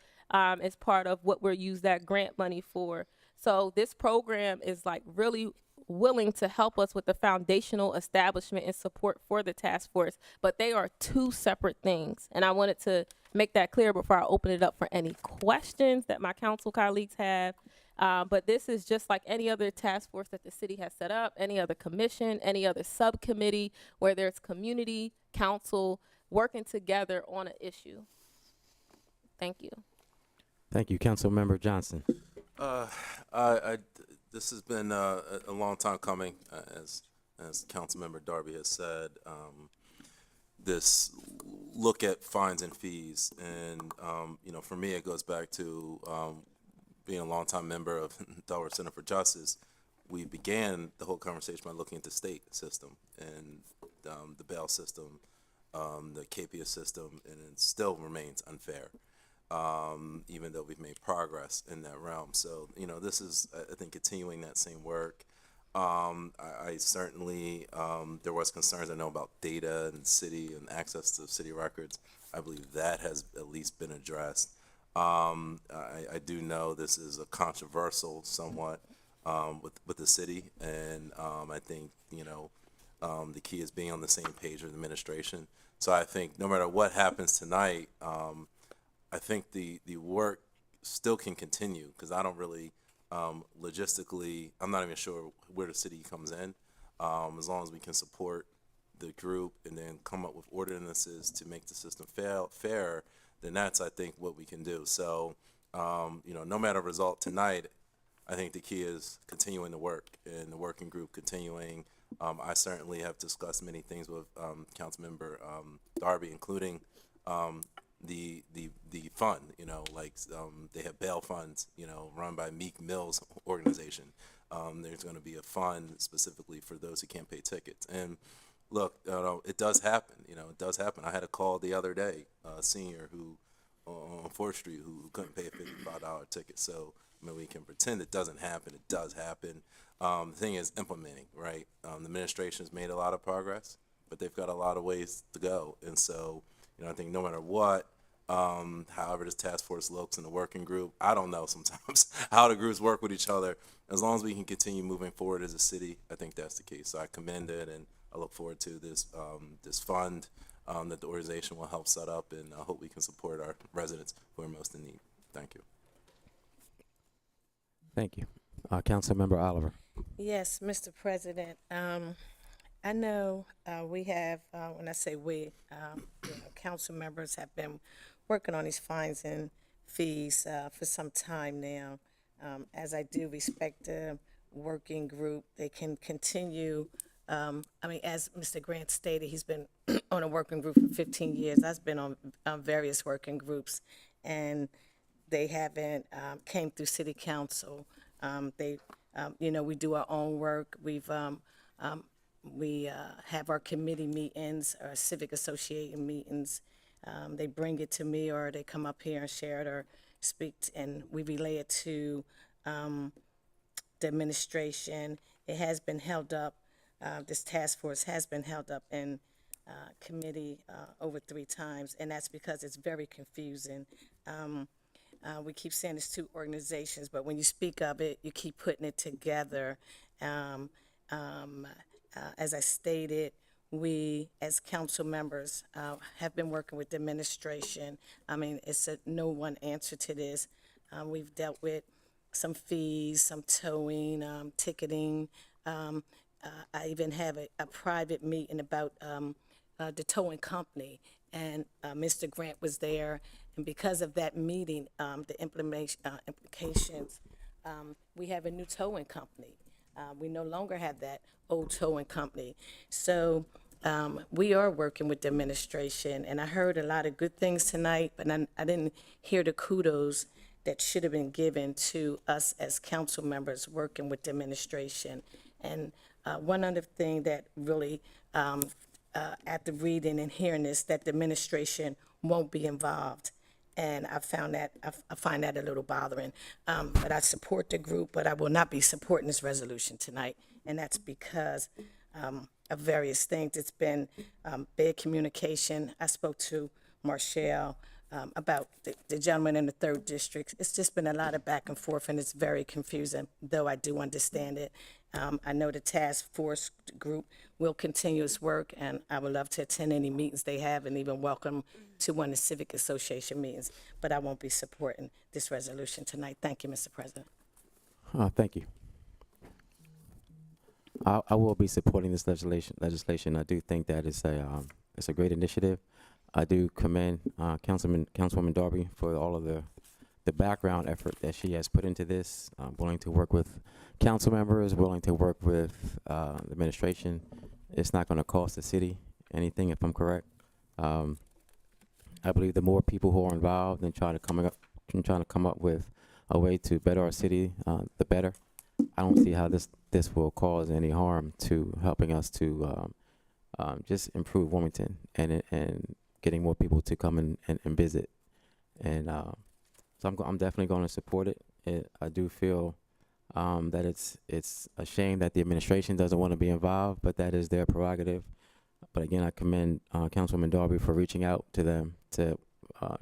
is part of what we're use that grant money for. So this program is like really willing to help us with the foundational establishment and support for the task force, but they are two separate things. And I wanted to make that clear before I open it up for any questions that my council colleagues have. But this is just like any other task force that the city has set up, any other commission, any other subcommittee where there's community, council working together on an issue. Thank you. Thank you, Councilmember Johnson. This has been a long time coming, as Councilmember Darby has said. This look at fines and fees, and you know, for me, it goes back to being a longtime member of Delaware Center for Justice. We began the whole conversation by looking at the state system and the bail system, the KPS system, and it still remains unfair. Even though we've made progress in that realm. So, you know, this is, I think, continuing that same work. I certainly, there was concerns I know about data and city and access to city records. I believe that has at least been addressed. I do know this is a controversial somewhat with the city, and I think, you know, the key is being on the same page with administration. So I think no matter what happens tonight, I think the work still can continue, because I don't really logistically, I'm not even sure where the city comes in. As long as we can support the group and then come up with ordinances to make the system fair, then that's, I think, what we can do. So, you know, no matter result tonight, I think the key is continuing the work and the working group continuing. I certainly have discussed many things with Councilmember Darby, including the fund, you know, like they have bail funds, you know, run by Meek Mill's organization. There's going to be a fund specifically for those who can't pay tickets. And look, it does happen. It does happen. I had a call the other day, a senior who on 4th Street who couldn't pay a $55 ticket. So, I mean, we can pretend it doesn't happen. It does happen. The thing is implementing, right? The administration's made a lot of progress, but they've got a lot of ways to go. And so, I think no matter what, however this task force looks in the working group, I don't know sometimes how the groups work with each other. As long as we can continue moving forward as a city, I think that's the case. So I commend it, and I look forward to this this fund that the organization will help set up, and I hope we can support our residents who are most in need. Thank you. Thank you. Councilmember Oliver. Yes, Mr. President. I know we have, when I say we, council members have been working on these fines and fees for some time now. As I do respect the working group, they can continue. As Mr. Grant stated, he's been on a working group for 15 years. I've been on various working groups, and they haven't came through city council. We do our own work. We have our committee meetings, our civic association meetings. They bring it to me, or they come up here and share it or speak, and we relay it to the administration. It has been held up. This task force has been held up in committee over 3 times, and that's because it's very confusing. We keep saying it's 2 organizations, but when you speak of it, you keep putting it together. As I stated, we as council members have been working with the administration. It's no one answer to this. We've dealt with some fees, some towing, ticketing. I even have a private meeting about the towing company, and Mr. Grant was there. And because of that meeting, the implications, we have a new towing company. We no longer have that old towing company. So we are working with the administration, and I heard a lot of good things tonight, but I didn't hear the kudos that should have been given to us as council members working with the administration. And one other thing that really, after reading and hearing this, that the administration won't be involved. And I find that a little bothering. But I support the group, but I will not be supporting this resolution tonight. And that's because of various things. It's been bad communication. I spoke to Marshall about the gentleman in the 3rd district. It's just been a lot of back and forth, and it's very confusing, though I do understand it. I know the task force group will continue its work, and I would love to attend any meetings they have and even welcome to one of the civic association meetings, but I won't be supporting this resolution tonight. Thank you, Mr. President. Thank you. I will be supporting this legislation. I do think that it's a great initiative. I do commend Councilwoman Darby for all of the background effort that she has put into this. Willing to work with council members, willing to work with the administration. It's not going to cost the city anything, if I'm correct. I believe the more people who are involved and trying to come up with a way to better our city, the better. I don't see how this will cause any harm to helping us to just improve Wilmington and getting more people to come and visit. And so I'm definitely going to support it. I do feel that it's a shame that the administration doesn't want to be involved, but that is their prerogative. But again, I commend Councilwoman Darby for reaching out to them to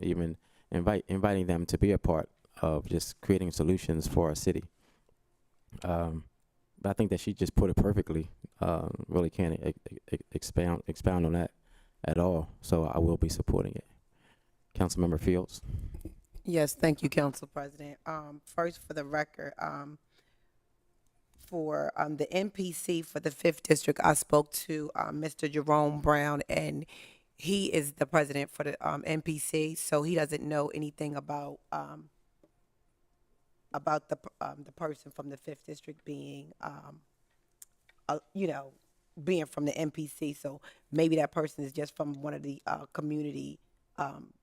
even inviting them to be a part of just creating solutions for our city. But I think that she just put it perfectly. Really can't expound on that at all. So I will be supporting it. Councilmember Fields. Yes, thank you, Council President. First, for the record, for the NPC for the 5th District, I spoke to Mr. Jerome Brown, and he is the president for the NPC, so he doesn't know anything about the person from the 5th District being, being from the NPC. So maybe that person is just from one of the community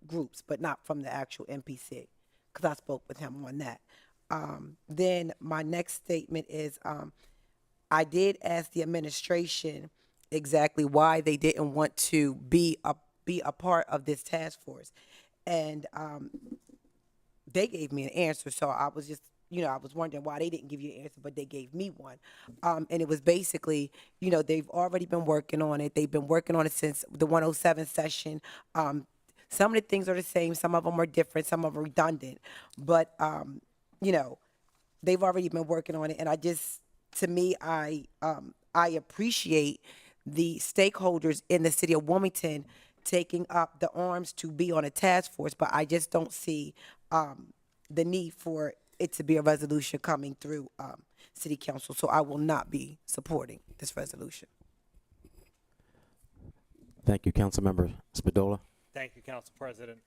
groups, but not from the actual NPC, because I spoke with him on that. Then my next statement is, I did ask the administration exactly why they didn't want to be a part of this task force. And they gave me an answer, so I was just, I was wondering why they didn't give you an answer, but they gave me one. And it was basically, they've already been working on it. They've been working on it since the 107 session. Some of the things are the same, some of them are different, some of them are redundant, but they've already been working on it. And to me, I appreciate the stakeholders in the city of Wilmington taking up the arms to be on a task force, but I just don't see the need for it to be a resolution coming through city council. So I will not be supporting this resolution. Thank you, Councilmember Spadola. Thank you, Council President.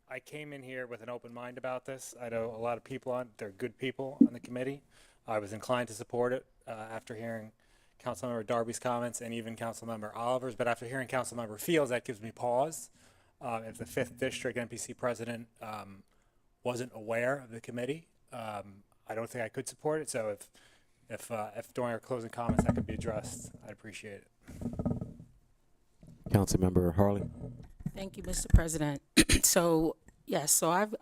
I came in here with an open mind about this. I know a lot of people they're good people on the committee. I was inclined to support it after hearing Councilmember Darby's comments and even Councilmember Oliver's, but after hearing Councilmember Fields, that gives me pause. If the 5th District NPC President wasn't aware of the committee, I don't think I could support it. So if during our closing comments that could be addressed, I'd appreciate it. Councilmember Harley. Thank you, Mr. President. So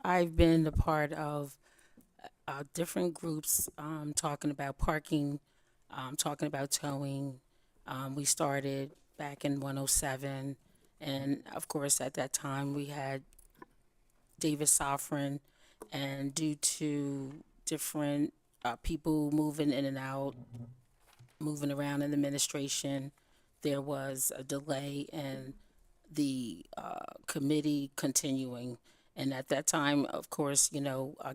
I've been a part of different groups talking about parking, talking about towing. We started back in 107, and of course at that time we had David Sofrin, and due to different people moving in and out, moving around in the administration, there was a delay in the committee continuing. And at that time, of course,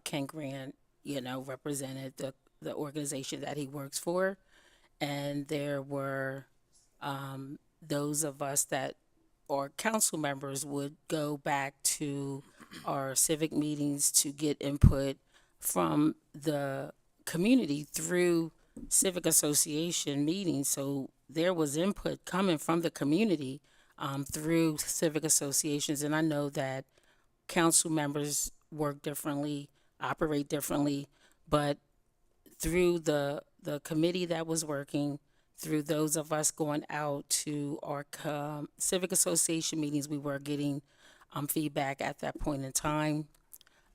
Ken Grant, represented the organization that he works for. And there were those of us that, or council members, would go back to our civic meetings to get input from the community through civic association meetings. So there was input coming from the community through civic associations. And I know that council members work differently, operate differently, but through the committee that was working, through those of us going out to our civic association meetings, we were getting feedback at that point in time.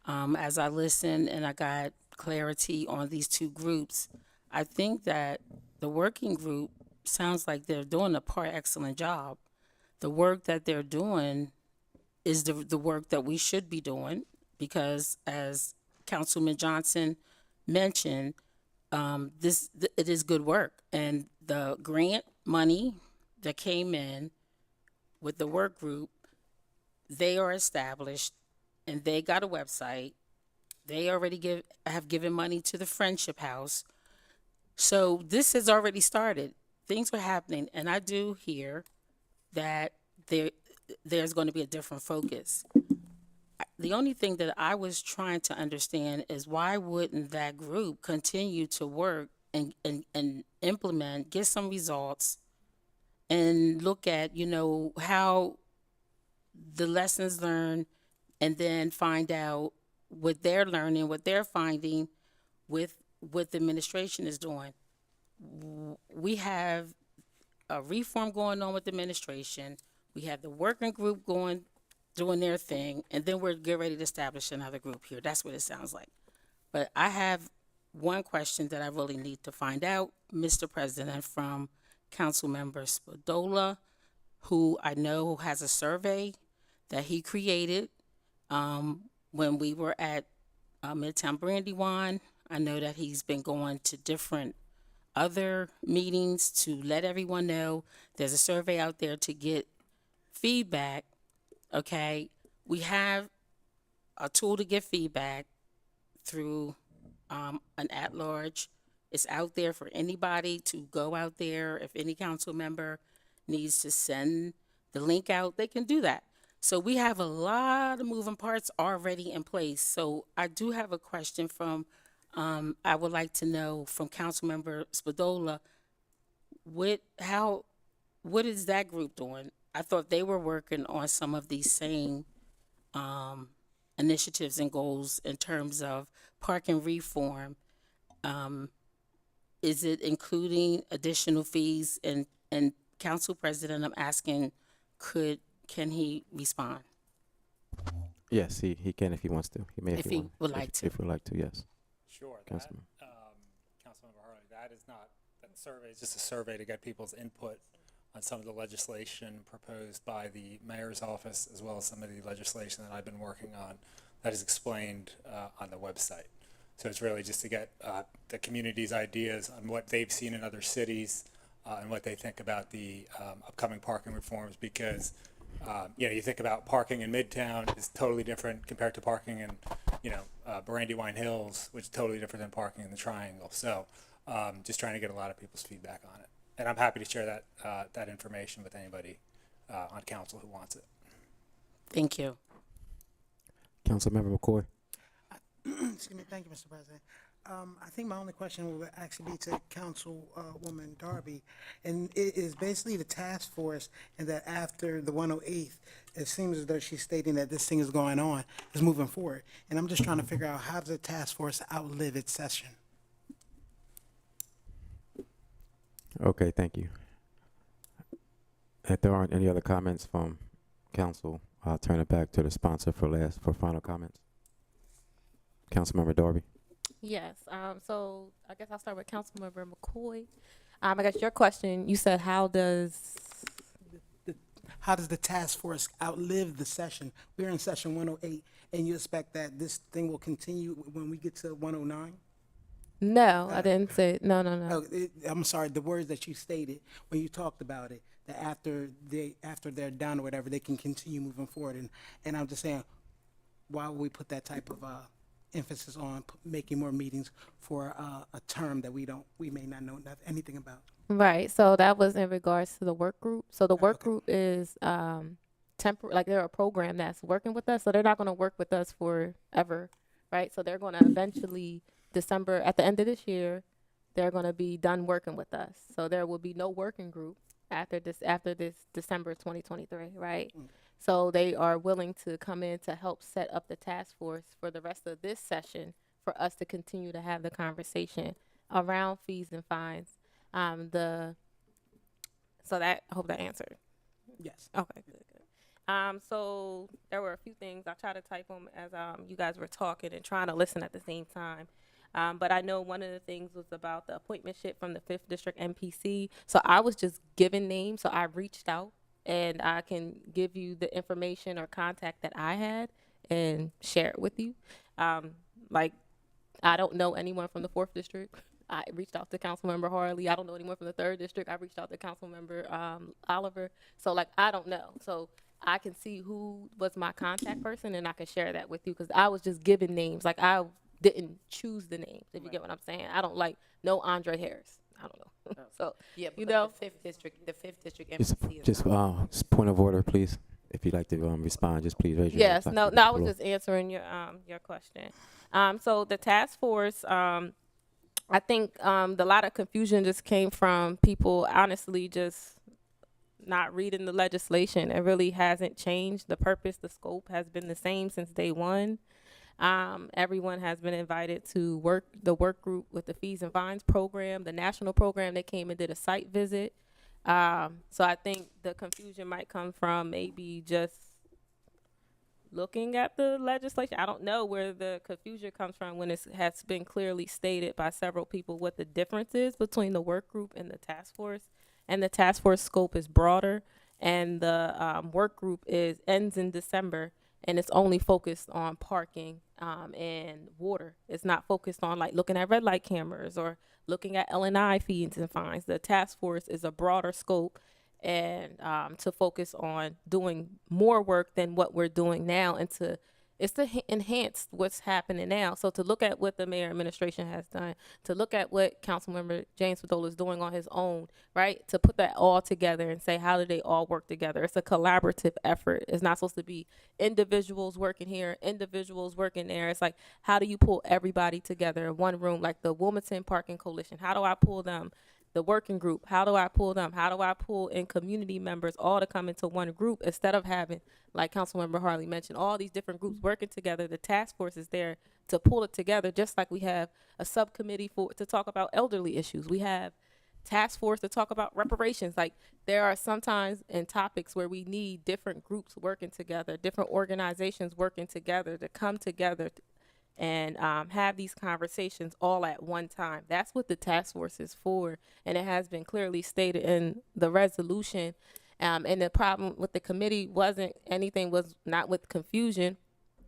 As I listened and I got clarity on these two groups, I think that the working group sounds like they're doing a par excellent job. The work that they're doing is the work that we should be doing, because as Councilman Johnson mentioned, it is good work. And the grant money that came in with the work group, they are established and they got a website. They already have given money to the Friendship House. So this has already started. Things are happening, and I do hear that there's going to be a different focus. The only thing that I was trying to understand is why wouldn't that group continue to work and implement, get some results, and look at, how the lessons learned, and then find out what they're learning, what they're finding with what the administration is doing. We have a reform going on with the administration. We have the working group doing their thing, and then we're getting ready to establish another group here. That's what it sounds like. But I have one question that I really need to find out, Mr. President, from Councilmember Spadola, who I know has a survey that he created when we were at Midtown Brandywine. I know that he's been going to different other meetings to let everyone know there's a survey out there to get feedback. Okay, we have a tool to get feedback through an at-large. It's out there for anybody to go out there. If any council member needs to send the link out, they can do that. So we have a lot of moving parts already in place. So I do have a question from, I would like to know from Councilmember Spadola, what is that group doing? I thought they were working on some of these same initiatives and goals in terms of parking reform. Is it including additional fees and And Council President, I'm asking, can he respond? Yes, he can if he wants to. He may If he want- would like to. If would like to, yes. Sure. Councilman. Councilmember Harley, that is not, that survey is just a survey to get people's input on some of the legislation proposed by the mayor's office, as well as some of the legislation that I've been working on that is explained on the website. So it's really just to get the community's ideas on what they've seen in other cities and what they think about the upcoming parking reforms, because you think about parking in Midtown is totally different compared to parking in, Brandywine Hills, which is totally different than parking in the Triangle. So just trying to get a lot of people's feedback on it. And I'm happy to share that information with anybody on council who wants it. Thank you. Councilmember McCoy. Excuse me. Thank you, Mr. President. I think my only question would actually be to Councilwoman Darby, and it is basically the task force, and that after the 108th, it seems as though she's stating that this thing is going on, is moving forward. And I'm just trying to figure out, how does the task force outlive its session? Okay, thank you. If there aren't any other comments from council, I'll turn it back to the sponsor for final comments. Councilmember Darby. Yes. So I guess I'll start with Councilmember McCoy. I guess your question, you said, how does the task force outlive the session? We're in session 108, and you expect that this thing will continue when we get to 109? No, I didn't say, no. I'm sorry, the words that you stated when you talked about it, that after they're done or whatever, they can continue moving forward. And I'm just saying, why would we put that type of emphasis on making more meetings for a term that we may not know anything about? Right. So that was in regards to the work group. So the work group is temporary, like they're a program that's working with us. So they're not going to work with us forever, right? So they're going to eventually at the end of this year, they're going to be done working with us. So there will be no working group after this December 2023, right? So they are willing to come in to help set up the task force for the rest of this session for us to continue to have the conversation around fees and fines. So that, I hope that answered. Yes. Okay, good. So there were a few things. I tried to type them as you guys were talking and trying to listen at the same time. But I know one of the things was about the appointment sheet from the 5th District MPC. So I was just given names. So I reached out, and I can give you the information or contact that I had and share it with you. Like, I don't know anyone from the 4th District. I reached out to Councilmember Harley. I don't know anyone from the 3rd District. I reached out to Councilmember Oliver. So, like, I don't know. So I can see who was my contact person, and I can share that with you, because I was just given names. Like, I didn't choose the names, if you get what I'm saying. I don't no Andre Harris. I don't know. So, yeah, you know. The 5th District Just MPC is point of order, please. If you'd like to respond, just please raise your hand. Yes, no, I was just answering your question. So the task force, I think the lot of confusion just came from people honestly just not reading the legislation. It really hasn't changed. The purpose, the scope has been the same since day one. Everyone has been invited to the work group with the fees and fines program, the national program. They came and did a site visit. So I think the confusion might come from maybe just looking at the legislation. I don't know where the confusion comes from when it has been clearly stated by several people what the difference is between the work group and the task force. And the task force scope is broader, and the work group ends in December, and it's only focused on parking and water. It's not focused on like looking at red light cameras or looking at L&I fees and fines. The task force is a broader scope, and to focus on doing more work than what we're doing now, and it's to enhance what's happening now. So to look at what the mayor administration has done, to look at what Councilmember James Fadola is doing on his own, right? To put that all together and say, how do they all work together? It's a collaborative effort. It's not supposed to be individuals working here, individuals working there. It's like, how do you pull everybody together in one room? Like the Wilmington Parking Coalition, how do I pull them? The working group, how do I pull them? How do I pull in community members all to come into one group instead of having, like Councilmember Harley mentioned, all these different groups working together? The task force is there to pull it together, just like we have a subcommittee to talk about elderly issues. We have task force to talk about reparations. Like, there are sometimes in topics where we need different groups working together, different organizations working together to come together and have these conversations all at one time. That's what the task force is for, and it has been clearly stated in the resolution. And the problem with the committee was not with confusion,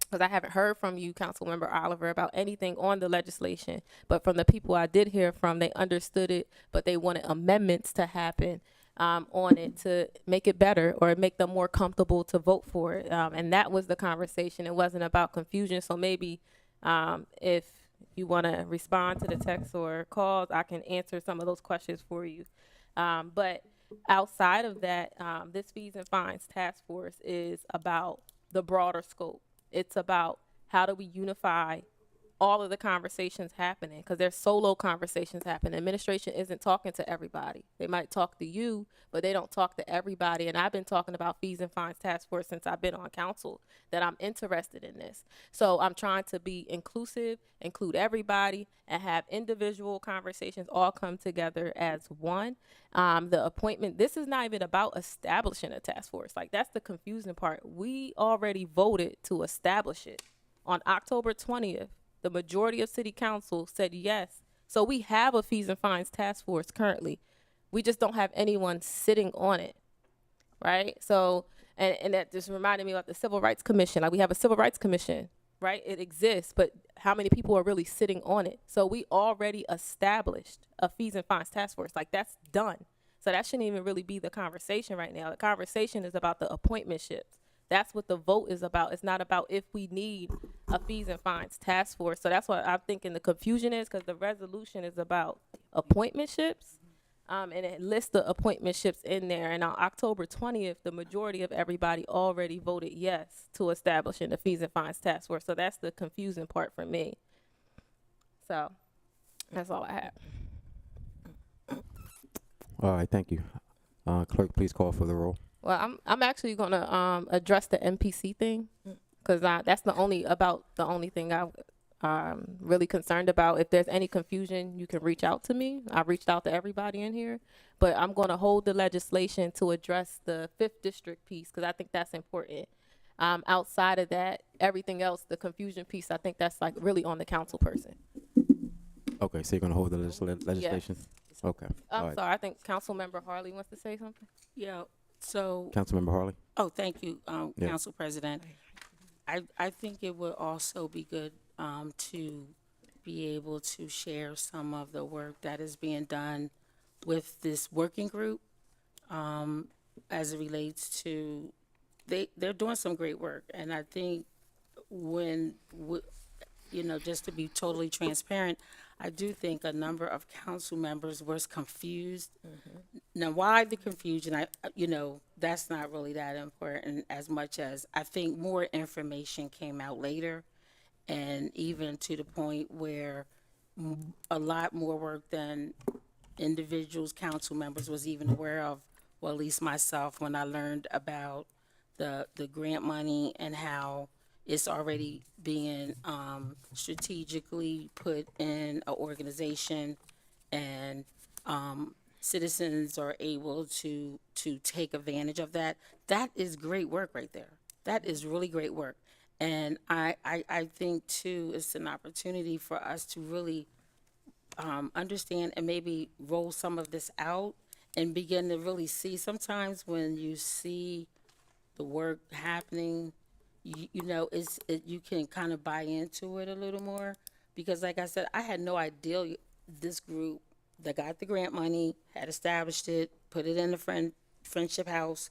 because I haven't heard from you, Councilmember Oliver, about anything on the legislation. But from the people I did hear from, they understood it, but they wanted amendments to happen on it to make it better or make them more comfortable to vote for it. And that was the conversation. It wasn't about confusion. So maybe if you want to respond to the text or calls, I can answer some of those questions for you. But outside of that, this fees and fines task force is about the broader scope. It's about how do we unify all of the conversations happening, because there's solo conversations happening. Administration isn't talking to everybody. They might talk to you, but they don't talk to everybody. And I've been talking about fees and fines task force since I've been on council, that I'm interested in this. So I'm trying to be inclusive, include everybody, and have individual conversations all come together as one. The appointment, this is not even about establishing a task force. Like, that's the confusing part. We already voted to establish it on October 20th. The majority of city council said yes. So we have a fees and fines task force currently. We just don't have anyone sitting on it, right? So, and that just reminded me about the Civil Rights Commission. Like, we have a Civil Rights Commission, right? It exists, but how many people are really sitting on it? So we already established a fees and fines task force. Like, that's done. So that shouldn't even really be the conversation right now. The conversation is about the appointmentships. That's what the vote is about. It's not about if we need a fees and fines task force. So that's what I'm thinking the confusion is, because the resolution is about appointmentships, and it lists the appointmentships in there. And on October 20th, the majority of everybody already voted yes to establishing the fees and fines task force. So that's the confusing part for me. So that's all I have. All right, thank you. Clerk, please call for the roll. Well, I'm actually gonna address the MPC thing, because that's the only thing I'm really concerned about. If there's any confusion, you can reach out to me. I reached out to everybody in here, but I'm gonna hold the legislation to address the 5th district piece, because I think that's important. Outside of that, everything else, the confusion piece, I think that's like really on the council person. Okay, so you're gonna hold the legislation? Yes. Okay. I'm all right. sorry. I think Councilmember Harley wants to say something. Yeah, so. Councilmember Harley? Oh, thank you, Yeah. Council President. I think it would also be good to be able to share some of the work that is being done with this working group as it relates to, they're doing some great work. And I think just to be totally transparent, I do think a number of council members was confused. Now, why the confusion? That's not really that important, as much as I think more information came out later, and even to the point where a lot more work than individuals, council members was even aware of, well, at least myself, when I learned about the grant money and how it's already being strategically put in an organization, and citizens are able to take advantage of that. That is great work right there. That is really great work. And I think, too, it's an opportunity for us to really understand and maybe roll some of this out and begin to really see. Sometimes when you see the work happening, you can kind of buy into it a little more, because like I said, I had no idea this group that got the grant money had established it, put it in the friendship house.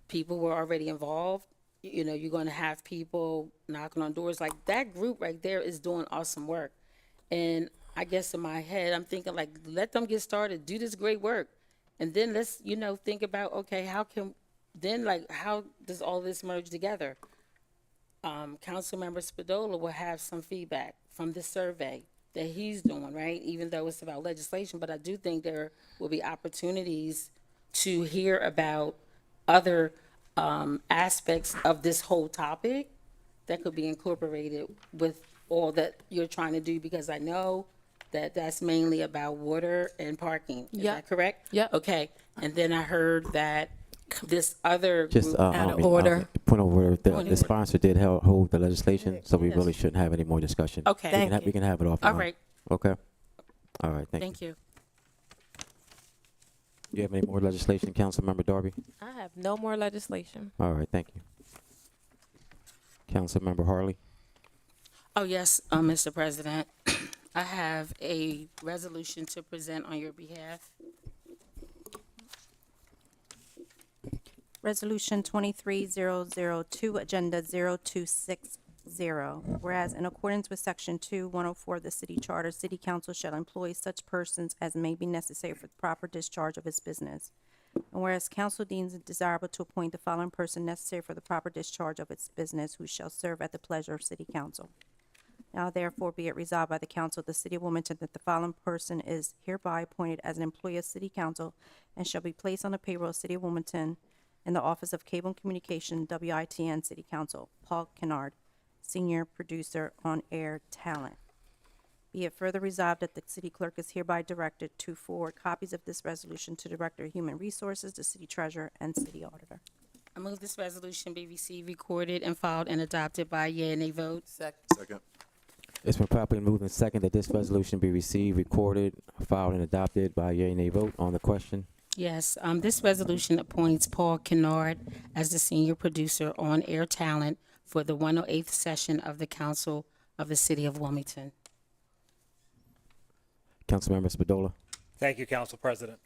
People were already involved. You're going to have people knocking on doors. Like, that group right there is doing awesome work. And I guess in my head, I'm thinking, like, let them get started, do this great work. And then let's, think about, okay, how does all this merge together? Councilmember Spadola will have some feedback from this survey that he's doing, right? Even though it's about legislation, but I do think there will be opportunities to hear about other aspects of this whole topic that could be incorporated with all that you're trying to do, because I know that's mainly about water and parking. Is Yep. that correct? Yep. Okay. And then I heard that this other Just, group I mean, point of order, the sponsor did hold the legislation, so we really shouldn't have any more discussion. Okay. We can have it off. All right. Okay. All right, thank you. Thank you. Do you have any more legislation, Councilmember Darby? I have no more legislation. All right, thank you. Councilmember Harley? Oh, yes, Mr. President. I have a resolution to present on your behalf. Resolution 23002, Agenda 0260. Whereas in accordance with Section 2104 of the City Charter, City Council shall employ such persons as may be necessary for the proper discharge of its business. And whereas council deems it desirable to appoint the following person necessary for the proper discharge of its business, who shall serve at the pleasure of City Council. Now therefore be it resolved by the Council of the City of Wilmington that the following person is hereby appointed as an employee of City Council and shall be placed on the payroll of City of Wilmington in the Office of Cable and Communication, WITN City Council. Paul Kennard, Senior Producer on Air Talent. Be it further resolved that the city clerk is hereby directed to forward copies of this resolution to the Director of Human Resources, the city treasurer, and city auditor. I move this resolution be received, recorded, and filed and adopted by yea and nay vote. Second. It's been properly moved and second that this resolution be received, recorded, filed, and adopted by yea and nay vote. On the question? Yes, this resolution appoints Paul Kennard as the senior producer on Air Talent for the 108th session of the Council of the City of Wilmington. Councilmember Spadola? Thank you, Council President.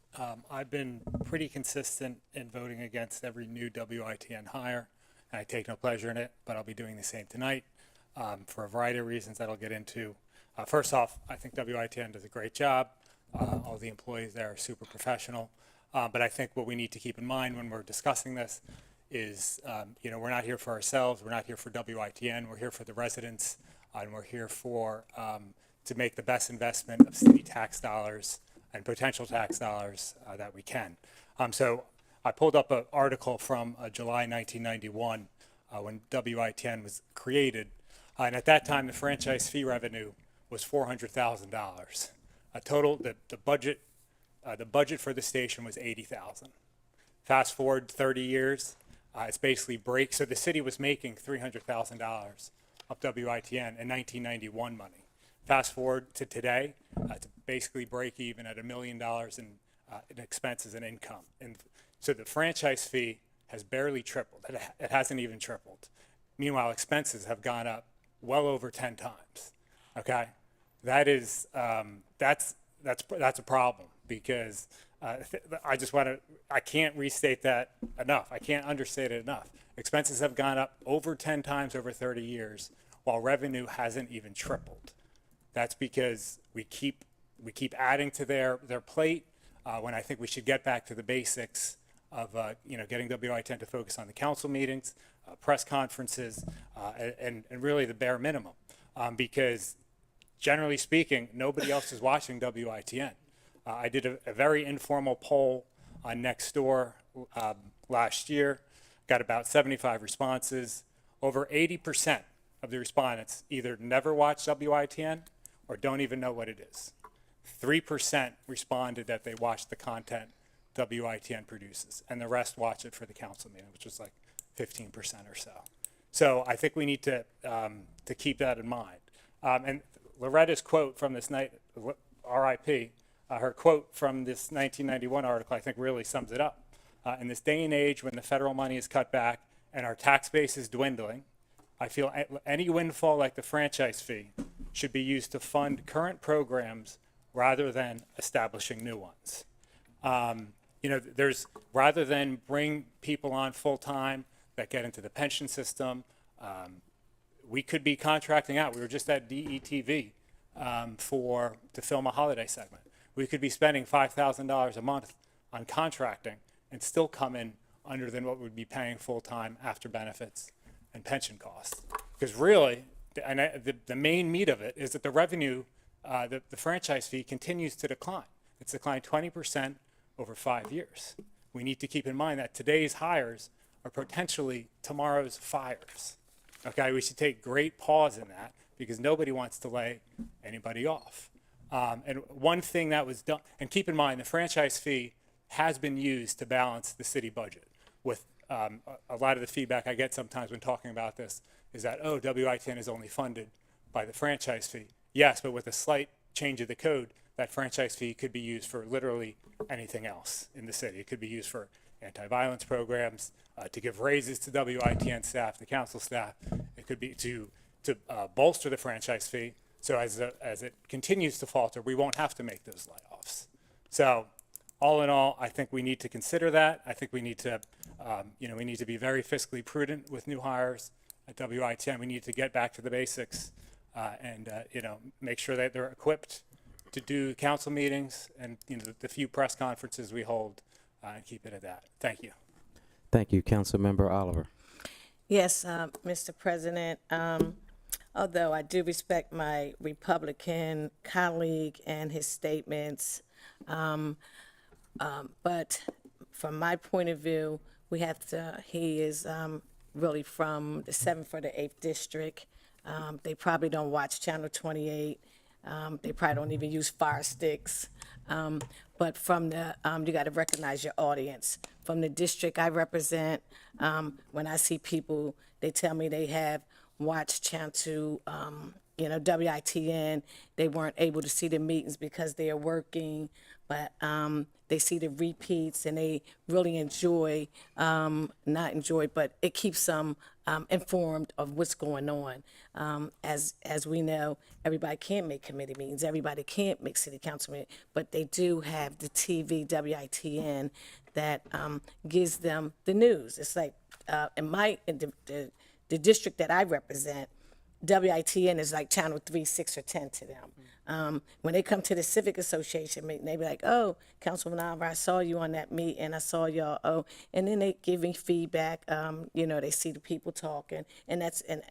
I've been pretty consistent in voting against every new WITN hire, and I take no pleasure in it, but I'll be doing the same tonight for a variety of reasons that I'll get into. First off, I think WITN does a great job. All the employees there are super professional. But I think what we need to keep in mind when we're discussing this is, we're not here for ourselves. We're not here for WITN. We're here for the residents, and we're here for to make the best investment of city tax dollars and potential tax dollars that we can. So I pulled up an article from July 1991 when WITN was created, and at that time the franchise fee revenue was $400,000. Total the budget for the station was $80,000. Fast forward 30 years, it's basically break. So the city was making $300,000 of WITN in 1991 money. Fast forward to today, to basically break even at $1 million in expenses and income. And so the franchise fee has barely tripled. It hasn't even tripled. Meanwhile, expenses have gone up well over 10 times. Okay, that is that's a problem, because I can't restate that enough. I can't understate it enough. Expenses have gone up over 10 times over 30 years, while revenue hasn't even tripled. That's because we keep adding to their plate when I think we should get back to the basics of getting WITN to focus on the council meetings, press conferences, and really the bare minimum, because generally speaking, nobody else is watching WITN. I did a very informal poll on Nextdoor last year, got about 75 responses. Over 80% of the respondents either never watched WITN or don't even know what it is. 3% responded that they watched the content WITN produces, and the rest watch it for the council meeting, which was like 15% or so. So I think we need to keep that in mind. And Loretta's quote from this night, RIP, her quote from this 1991 article, I think really sums it up. In this day and age when the federal money is cut back and our tax base is dwindling, I feel any windfall like the franchise fee should be used to fund current programs rather than establishing new ones. Rather than bring people on full-time that get into the pension system, we could be contracting out. We were just at DETV to film a holiday segment. We could be spending $5,000 a month on contracting and still come in under than what we'd be paying full-time after benefits and pension costs. Because really, the main meat of it is that the revenue, the franchise fee continues to decline. It's declined 20% over 5 years. We need to keep in mind that today's hires are potentially tomorrow's fires. Okay, we should take great pause in that, because nobody wants to lay anybody off. And one thing that was done, and keep in mind, the franchise fee has been used to balance the city budget. With a lot of the feedback I get sometimes when talking about this is that, oh, WITN is only funded by the franchise fee. Yes, but with a slight change of the code, that franchise fee could be used for literally anything else in the city. It could be used for anti-violence programs, to give raises to WITN staff, the council staff. It could be to bolster the franchise fee. So as it continues to falter, we won't have to make those layoffs. So all in all, I think we need to consider that. I think we need to, we need to be very fiscally prudent with new hires at WITN. We need to get back to the basics and make sure that they're equipped to do council meetings and the few press conferences we hold, and keep it at that. Thank you. Thank you, Councilmember Oliver. Yes, Mr. President. Although I do respect my Republican colleague and his statements, but from my point of view, he is really from the 7th or the 8th district. They probably don't watch Channel 28. They probably don't even use Fire Sticks. But from the, you got to recognize your audience. From the district I represent, when I see people, they tell me they have watched Channel 2, WITN. They weren't able to see the meetings because they are working, but they see the repeats and they really enjoy, not enjoy, but it keeps them informed of what's going on. As we know, everybody can't make committee meetings, everybody can't make city council meetings, but they do have the TV WITN that gives them the news. It's like in the district that I represent, WITN is like Channel 3, 6, or 10 to them. When they come to the Civic Association meeting, they be like, "Oh, Councilman Oliver, I saw you on that meeting. I saw y'all." Oh, and then they give me feedback. They see the people talking, and that's and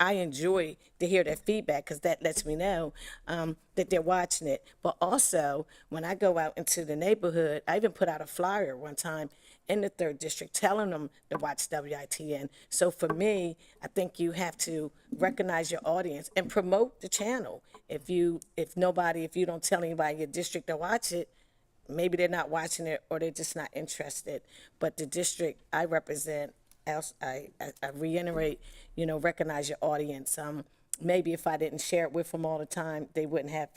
I enjoy to hear that feedback because that lets me know that they're watching it. But also, when I go out into the neighborhood, I even put out a flyer one time in the 3rd district telling them to watch WITN. So for me, I think you have to recognize your audience and promote the channel. If you don't tell anybody in your district to watch it, maybe they're not watching it or they're just not interested. But the district I represent, I reiterate, recognize your audience. Maybe if I didn't share it with them all the time, they wouldn't have,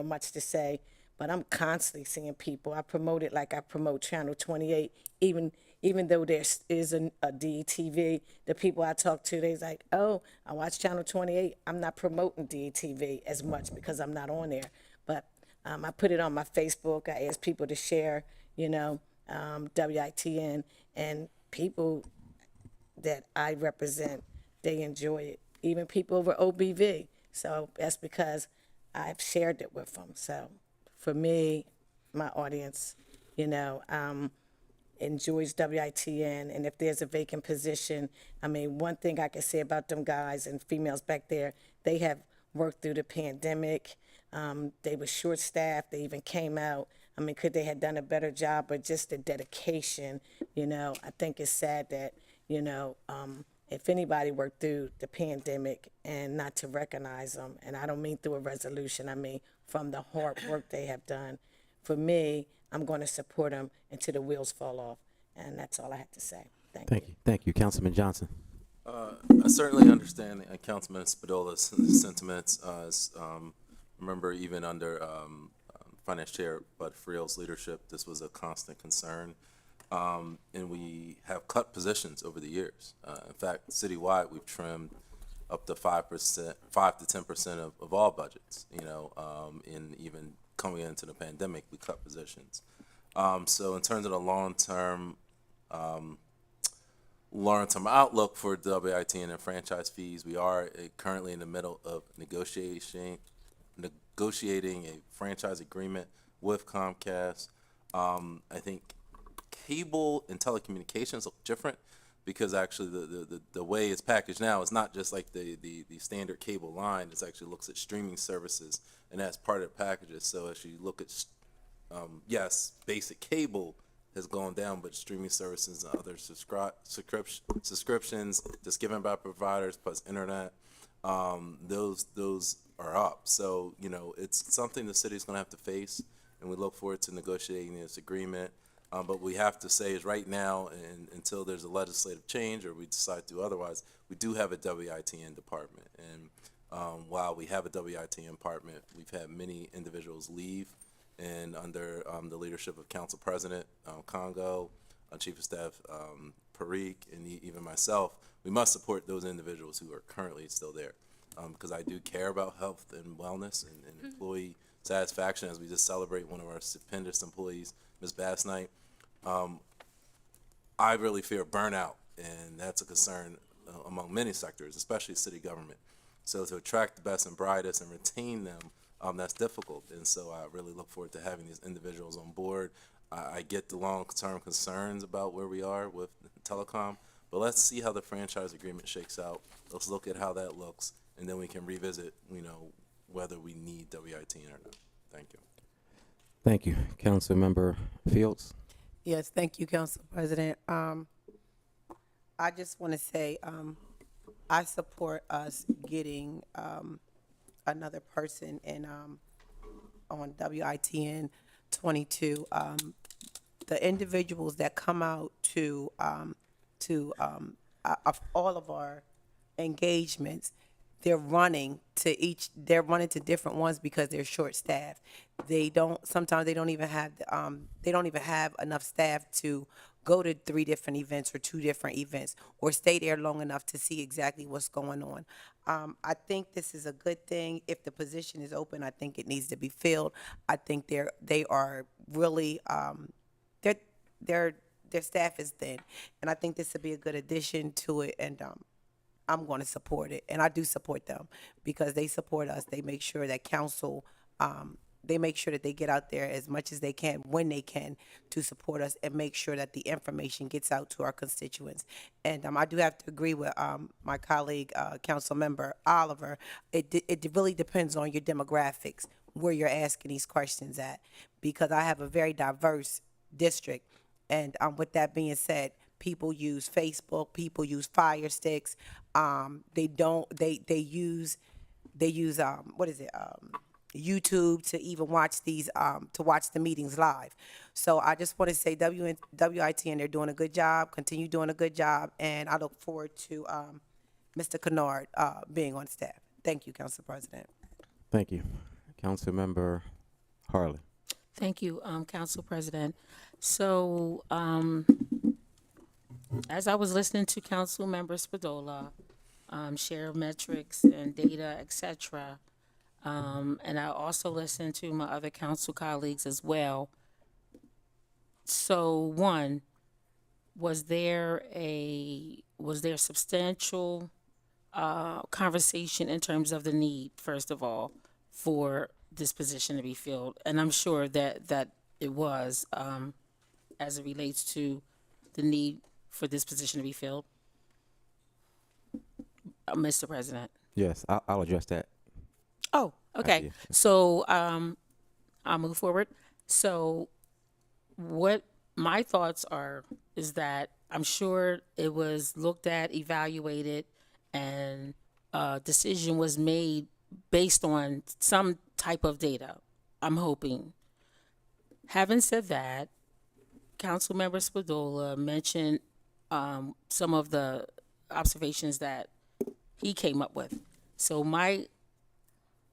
much to say. But I'm constantly seeing people. I promote it like I promote Channel 28, even though there is a DETV. The people I talk to, they're like, "Oh, I watch Channel 28. I'm not promoting DETV as much because I'm not on there." But I put it on my Facebook. I ask people to share, WITN, and people that I represent, they enjoy it. Even people over OBV. So that's because I've shared it with them. So for me, my audience, enjoys WITN, and if there's a vacant position, one thing I can say about them guys and females back there, they have worked through the pandemic. They were short-staffed. They even came out. Could they have done a better job? But just the dedication, I think it's sad that, if anybody worked through the pandemic and not to recognize them, and I don't mean through a resolution, I mean from the hard work they have done. For me, I'm going to support them until the wheels fall off, and that's all I have to say. Thank you. Thank you, Councilman Johnson. I certainly understand Councilman Spadola's sentiments. Remember, even under Finance Chair Bud Friel's leadership, this was a constant concern. And we have cut positions over the years. In fact, citywide, we've trimmed up to 5% to 10% of all budgets. And even coming into the pandemic, we cut positions. So in terms of the long-term outlook for WITN and franchise fees, we are currently in the middle of negotiating a franchise agreement with Comcast. I think cable and telecommunications look different because actually the way it's packaged now is not just like the standard cable line. It actually looks at streaming services, and that's part of the packages. So as you look at, yes, basic cable has gone down, but streaming services and other subscriptions just given by providers plus internet, those are up. So, you know, it's something the city's going to have to face, and we look forward to negotiating this agreement. But we have to say is right now, and until there's a legislative change or we decide to do otherwise, we do have a WITN department. And while we have a WITN department, we've had many individuals leave. And under the leadership of Council President Congo, Chief of Staff Parikh, and even myself, we must support those individuals who are currently still there. Because I do care about health and wellness and employee satisfaction as we just celebrate one of our stupendous employees, Ms. Bass Knight. I really fear burnout, and that's a concern among many sectors, especially city government. So to attract the best and brightest and retain them, that's difficult. And so I really look forward to having these individuals on board. I get the long-term concerns about where we are with telecom, but let's see how the franchise agreement shakes out. Let's look at how that looks, and then we can revisit, you know, whether we need WITN or not. Thank you. Thank you. Council Member Fields. Yes, thank you, Council President. I just want to say I support us getting another person in on WITN 22. The individuals that come out to all of our engagements, they're running to different ones because they're short staffed. Sometimes they don't even have enough staff to go to 3 different events or 2 different events or stay there long enough to see exactly what's going on. I think this is a good thing. If the position is open, I think it needs to be filled. I think they are really their staff is thin, and I think this would be a good addition to it. And I'm going to support it, and I do support them because they support us. They make sure that council, they make sure that they get out there as much as they can when they can to support us and make sure that the information gets out to our constituents. And I do have to agree with my colleague, Council Member Oliver. It really depends on your demographics, where you're asking these questions at, because I have a very diverse district. And with that being said, people use Facebook, people use Fire Sticks. They use YouTube to even watch these, to watch the meetings live. So I just want to say WITN, they're doing a good job, continue doing a good job, and I look forward to Mr. Kennard being on staff. Thank you, Council President. Thank you. Council Member Harley. Thank you, Council President. So, as I was listening to Council Member Spadola, share metrics and data, etc., and I also listened to my other council colleagues as well. So, one, was there substantial conversation in terms of the need, first of all, for this position to be filled? And I'm sure that it was, as it relates to the need for this position to be filled. Mr. President. Yes, I'll address that. Oh, okay. you. So I'll move forward. So what my thoughts are is that I'm sure it was looked at, evaluated, and a decision was made based on some type of data, I'm hoping. Having said that, Councilmember Spadola mentioned some of the observations that he came up with. So my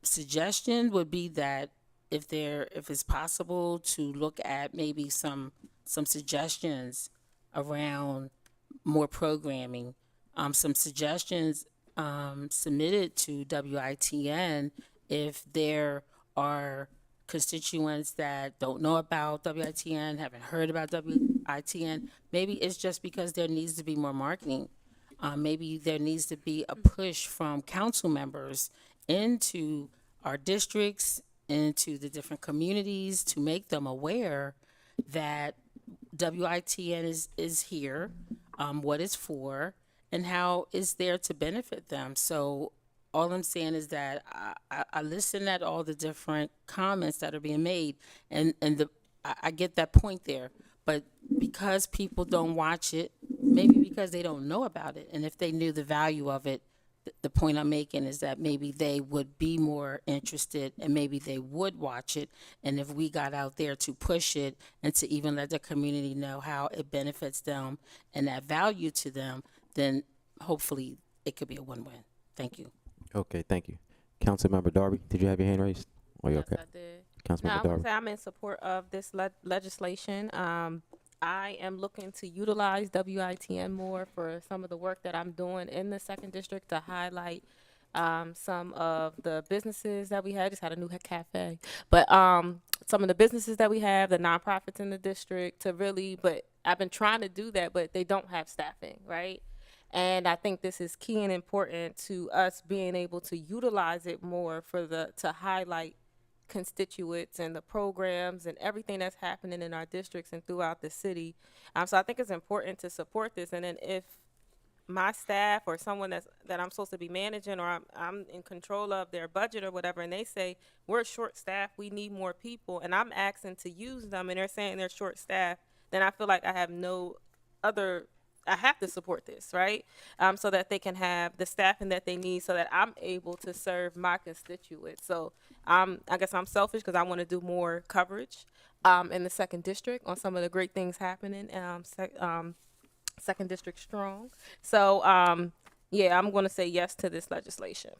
suggestion would be that if it's possible to look at maybe some suggestions around more programming, some suggestions submitted to WITN if there are constituents that don't know about WITN, haven't heard about WITN. Maybe it's just because there needs to be more marketing. Maybe there needs to be a push from council members into our districts, into the different communities to make them aware that WITN is here, what it's for, and how it's there to benefit them. So all I'm saying is that I listen at all the different comments that are being made, and I get that point there. But because people don't watch it, maybe because they don't know about it, and if they knew the value of it, the point I'm making is that maybe they would be more interested and maybe they would watch it. And if we got out there to push it and to even let the community know how it benefits them and that value to them, then hopefully it could be a win-win. Thank you. Okay, thank you. Councilmember Darby, did you have your hand raised? Are you Yes, okay? I did. Councilmember Now, I want Darby. to say I'm in support of this legislation. I am looking to utilize WITN more for some of the work that I'm doing in the second district to highlight some of the businesses that we had. Just had a new cafe, but some of the businesses that we have, the nonprofits in the district, to really. But I've been trying to do that, but they don't have staffing, right? And I think this is key and important to us being able to utilize it more to highlight constituents and the programs and everything that's happening in our districts and throughout the city. So I think it's important to support this. And then if my staff or someone that I'm supposed to be managing, or I'm in control of their budget or whatever, and they say we're short staffed, we need more people, and I'm asking to use them, and they're saying they're short staffed, then I feel like I have to support this, right? So that they can have the staffing that they need, so that I'm able to serve my constituents. So I guess I'm selfish because I want to do more coverage in the second district on some of the great things happening. Second district strong. So yeah, I'm going to say yes to this legislation.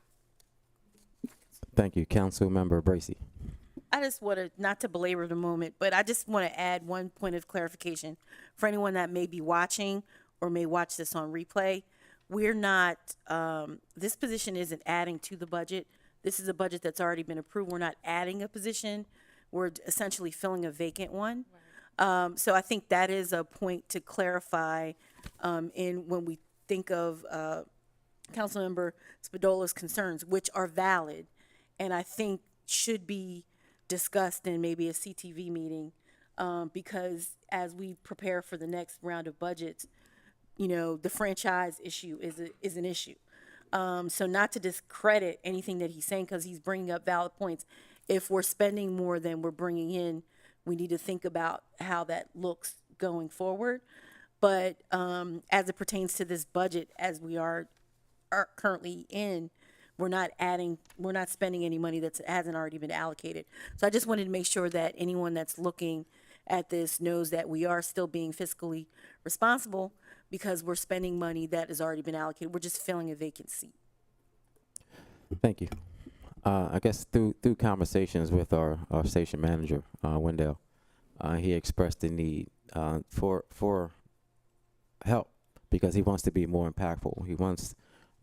Thank you. Councilmember Bracy. I just want to, not to belabor the moment, but I just want to add one point of clarification for anyone that may be watching or may watch this on replay. We're not, this position isn't adding to the budget. This is a budget that's already been approved. We're not adding a position. We're essentially filling a vacant one. So I think that is a point to clarify in when we think of Councilmember Spadola's concerns, which are valid, and I think should be discussed in maybe a CTV meeting, because as we prepare for the next round of budgets, you know, the franchise issue is an issue. So not to discredit anything that he's saying, because he's bringing up valid points. If we're spending more than we're bringing in, we need to think about how that looks going forward. But as it pertains to this budget, as we are currently in, we're not spending any money that hasn't already been allocated. So I just wanted to make sure that anyone that's looking at this knows that we are still being fiscally responsible, because we're spending money that has already been allocated. We're just filling a vacant seat. Thank you. I guess through conversations with our station manager, Wendell, he expressed the need for help, because he wants to be more impactful. He wants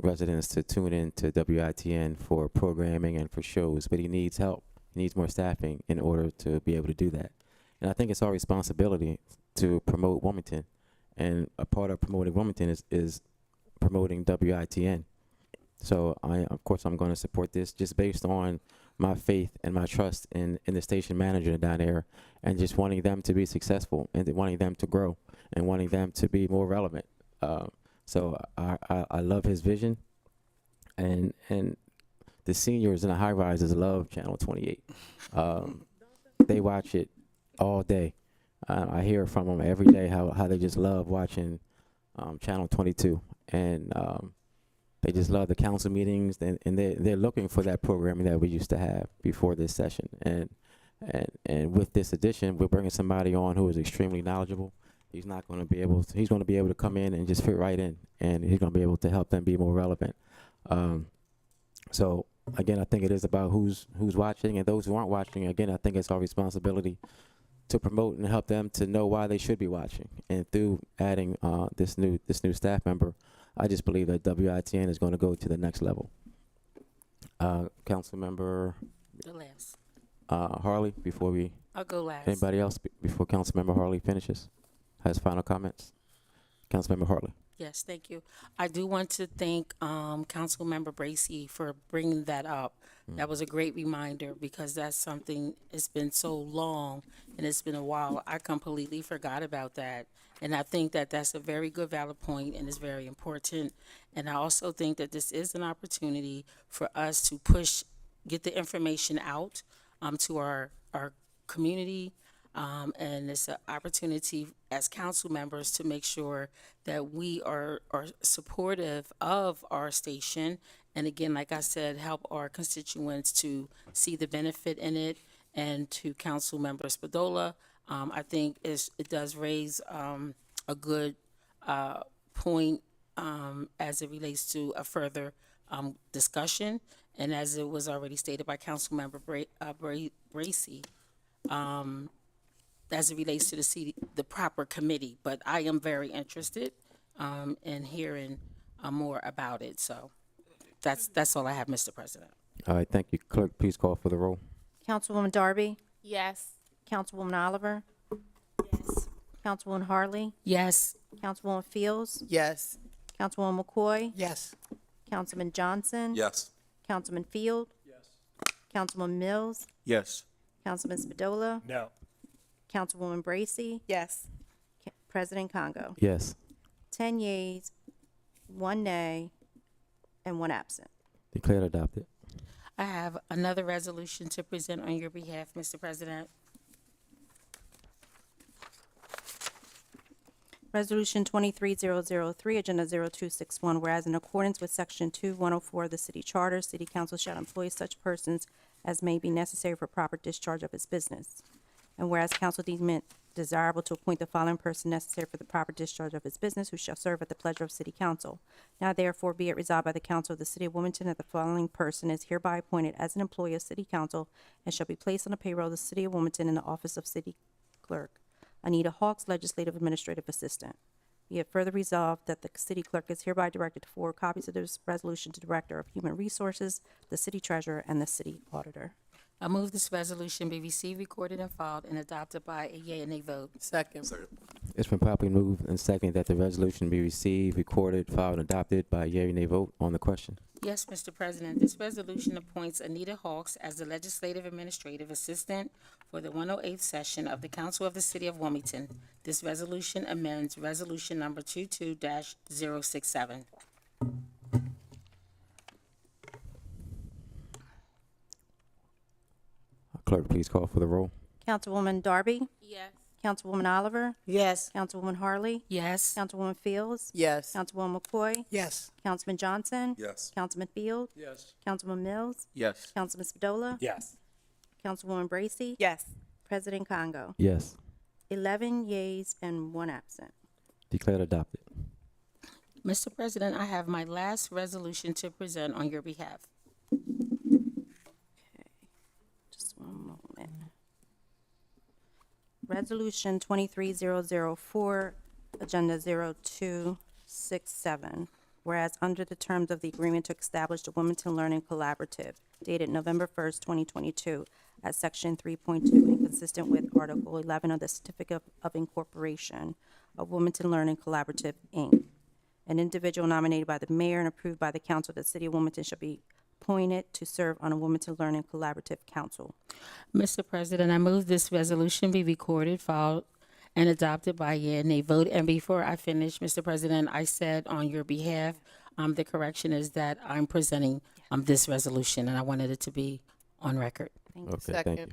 residents to tune in to WITN for programming and for shows, but he needs help. He needs more staffing in order to be able to do that. And I think it's our responsibility to promote Wilmington, and a part of promoting Wilmington is promoting WITN. So of course, I'm going to support this just based on my faith and my trust in the station manager down there, and just wanting them to be successful, and wanting them to grow, and wanting them to be more relevant. So I love his vision, and the seniors and the high rises love Channel 28. They watch it all day. I hear from them every day how they just love watching Channel 22, and they just love the council meetings, and they're looking for that programming that we used to have before this session. And with this addition, we're bringing somebody on who is extremely knowledgeable. He's going to be able to come in and just fit right in, and he's going to be able to help them be more relevant. So again, I think it is about who's watching, and those who aren't watching. Again, I think it's our responsibility to promote and help them to know why they should be watching. And through adding this new staff member, I just believe that WITN is going to go to the next level. Councilmember Harley, before we... I'll go last. Anybody else before Councilmember Harley finishes? Has final comments? Councilmember Harley. Yes, thank you. I do want to thank Councilmember Bracy for bringing that up. That was a great reminder, because that's something, it's been so long and it's been a while. I completely forgot about that. And I think that that's a very good, valid point, and it's very important. And I also think that this is an opportunity for us to get the information out to our community, And it's an opportunity as council members to make sure that we are supportive of our station. And again, like I said, help our constituents to see the benefit in it. And to Council Member Spadola, I think it does raise a good point as it relates to a further discussion. And as it was already stated by Council Member Bracy, as it relates to the proper committee. But I am very interested in hearing more about it. So that's all I have, Mr. President. All right, thank you. Clerk, please call for the roll. Councilwoman Darby? Yes. Councilwoman Oliver? Yes. Councilwoman Harley? Yes. Councilwoman Fields? Yes. Councilwoman McCoy? Yes. Councilman Johnson? Yes. Councilman Field? Yes. Councilman Mills? Yes. Councilman Spadola? No. Councilwoman Bracy? Yes. President Congo? Yes. 10 yeas, 1 nay, and 1 absent. Declared adopted. I have another resolution to present on your behalf, Mr. President. Resolution 23003, Agenda 0261, whereas in accordance with Section 2104 of the City Charter, City Council shall employ such persons as may be necessary for proper discharge of its business. And whereas council deems it desirable to appoint the following person necessary for the proper discharge of its business, who shall serve at the pleasure of City Council. Now therefore be it resolved by the Council of the City of Wilmington that the following person is hereby appointed as an employee of City Council and shall be placed on the payroll of the City of Wilmington in the office of City Clerk. Anita Hawks, Legislative Administrative Assistant. Be it further resolved that the city clerk is hereby directed to forward copies of this resolution to the Director of Human Resources, the city treasurer, and the city auditor. I move this resolution be received, recorded, and filed, and adopted by a yea and nay vote. Second. It's been properly moved and seconded that the resolution be received, recorded, filed, and adopted by a yea or nay vote on the question. Yes, Mr. President, this resolution appoints Anita Hawks as the Legislative Administrative Assistant for the 108th session of the Council of the City of Wilmington. This resolution amends Resolution Number 22-067. Clerk, please call for the roll. Councilwoman Darby? Yes. Councilwoman Oliver? Yes. Councilwoman Harley? Yes. Councilwoman Fields? Yes. Councilwoman McCoy? Yes. Councilman Johnson? Yes. Councilman Field? Yes. Councilman Mills? Yes. Councilman Spadola? Yes. Councilwoman Bracy? Yes. President Congo? Yes. 11 yeas and 1 absent. Declared adopted. Mr. President, I have my last resolution to present on your behalf. Just one moment. Resolution 23004, Agenda 0267. Whereas under the terms of the agreement to establish the Wilmington Learning Collaborative dated November 1st, 2022, at Section 3.2 and consistent with Article 11 of the Certificate of Incorporation of Wilmington Learning Collaborative, Inc. An individual nominated by the mayor and approved by the council of the City of Wilmington shall be appointed to serve on a Wilmington Learning Collaborative Council. Mr. President, I move this resolution be recorded, filed, and adopted by a yea and nay vote. And before I finish, Mr. President, I said on your behalf, the correction is that I'm presenting this resolution, and I wanted it to be on record. Okay, thank you.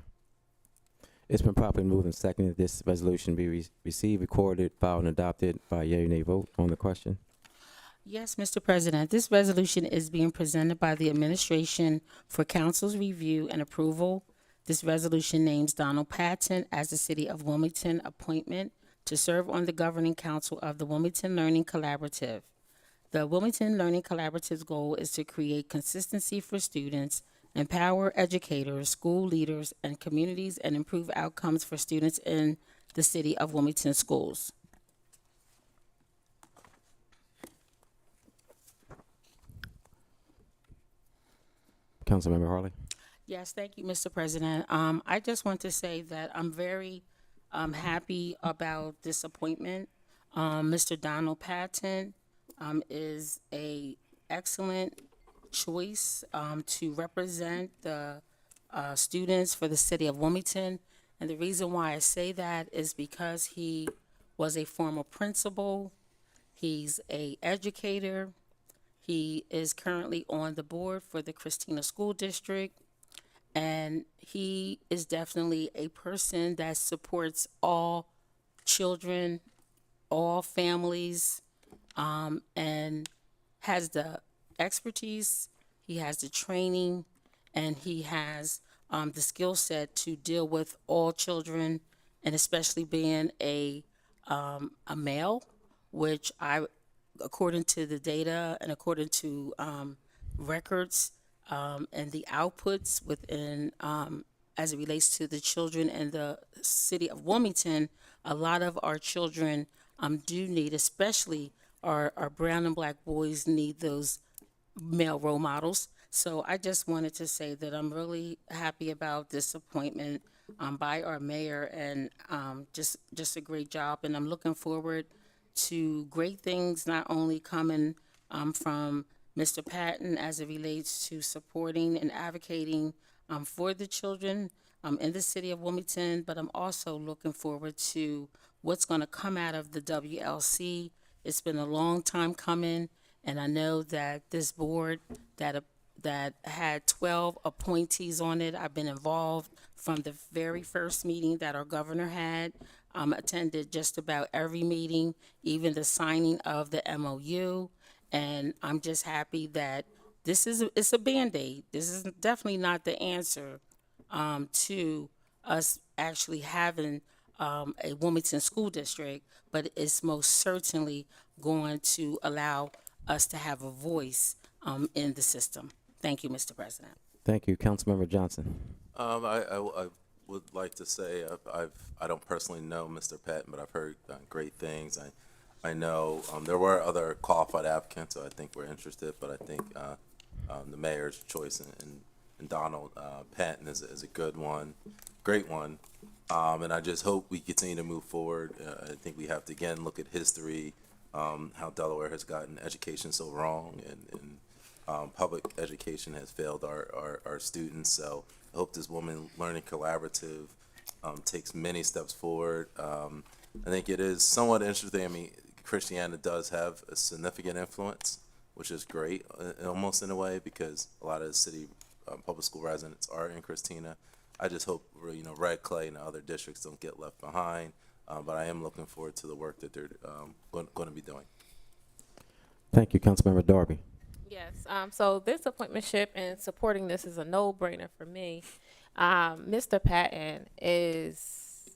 It's been properly moved and seconded that this resolution be received, recorded, filed, and adopted by a yea or nay vote on the question. Yes, Mr. President, this resolution is being presented by the administration for council's review and approval. This resolution names Donald Patton as the City of Wilmington appointment to serve on the governing council of the Wilmington Learning Collaborative. The Wilmington Learning Collaborative's goal is to create consistency for students, empower educators, school leaders, and communities, and improve outcomes for students in the City of Wilmington schools. Councilmember Harley. Yes, thank you, Mr. President. I just want to say that I'm very happy about this appointment. Mr. Donald Patton is a excellent choice to represent the students for the City of Wilmington. And the reason why I say that is because he was a former principal, he's an educator, he is currently on the board for the Christina School District, and he is definitely a person that supports all children, all families, and has the expertise, he has the training, and he has the skill set to deal with all children, and especially being a male, which according to the data and according to records and the outputs within as it relates to the children in the city of Wilmington, a lot of our children do need, especially our brown and black boys, need those male role models. So I just wanted to say that I'm really happy about this appointment by our mayor, and just a great job. And I'm looking forward to great things, not only coming from Mr. Patton as it relates to supporting and advocating for the children in the city of Wilmington, but I'm also looking forward to what's going to come out of the WLC. It's been a long time coming, and I know that this board that had 12 appointees on it, I've been involved from the very first meeting that our governor had, attended just about every meeting, even the signing of the MOU, and I'm just happy that it's a Band-Aid. This is definitely not the answer to us actually having a Wilmington school district, but it's most certainly going to allow us to have a voice in the system. Thank you, Mr. President. Thank you, Councilmember Johnson. I would like to say I don't personally know Mr. Patton, but I've heard great things. I know there were other qualified applicants, so I think we're interested, but I think the mayor's choice in Donald Patton is a good one, great one. And I just hope we continue to move forward. I think we have to, again, look at history, how Delaware has gotten education so wrong, and public education has failed our students. So I hope this Women Learning Collaborative takes many steps forward. I think it is somewhat interesting. I mean, Christiana does have a significant influence, which is great, almost in a way, because a lot of the city public school residents are in Christina. I just hope, Red Clay and the other districts don't get left behind. But I am looking forward to the work that they're going to be doing. Thank you, Councilmember Darby. Yes, so this appointmentship and supporting this is a no-brainer for me. Mr. Patton is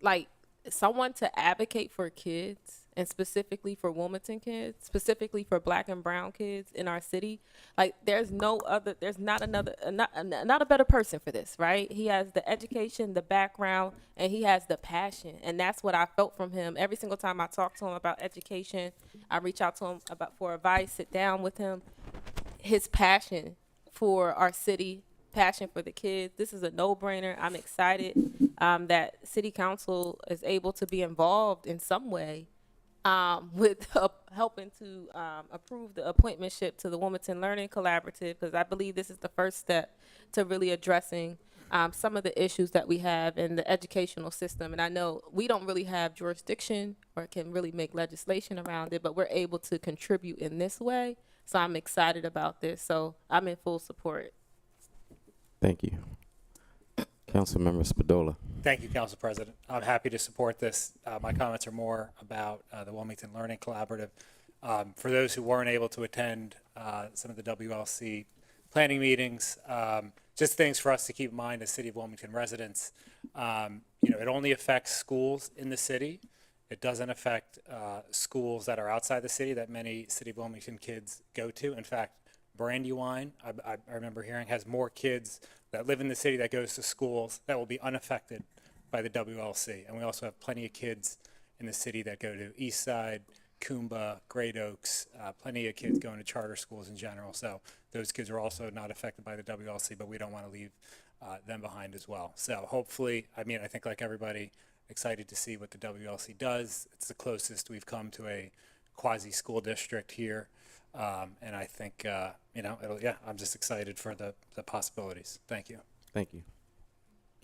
like someone to advocate for kids, and specifically for Wilmington kids, specifically for black and brown kids in our city. Like there's not a better person for this, right? He has the education, the background, and he has the passion. And that's what I felt from him. Every single time I talk to him about education, I reach out to him for advice, sit down with him. His passion for our city, passion for the kids. This is a no-brainer. I'm excited that City Council is able to be involved in some way with helping to approve the appointmentship to the Wilmington Learning Collaborative, because I believe this is the first step to really addressing some of the issues that we have in the educational system. And I know we don't really have jurisdiction or can really make legislation around it, but we're able to contribute in this way. So I'm excited about this. So I'm in full support. Thank you. Councilmember Spadola. Thank you, Council President. I'm happy to support this. My comments are more about the Wilmington Learning Collaborative. For those who weren't able to attend some of the WLC planning meetings, just things for us to keep in mind as City of Wilmington residents. It only affects schools in the city. It doesn't affect schools that are outside the city that many City of Wilmington kids go to. In fact, Brandywine, I remember hearing, has more kids that live in the city that goes to schools that will be unaffected by the WLC. And we also have plenty of kids in the city that go to Eastside, Coomba, Great Oaks, plenty of kids going to charter schools in general. So those kids are also not affected by the WLC, but we don't want to leave them behind as well. So hopefully, I think like everybody, excited to see what the WLC does. It's the closest we've come to a quasi-school district here. And I think, I'm just excited for the possibilities. Thank you. Thank you.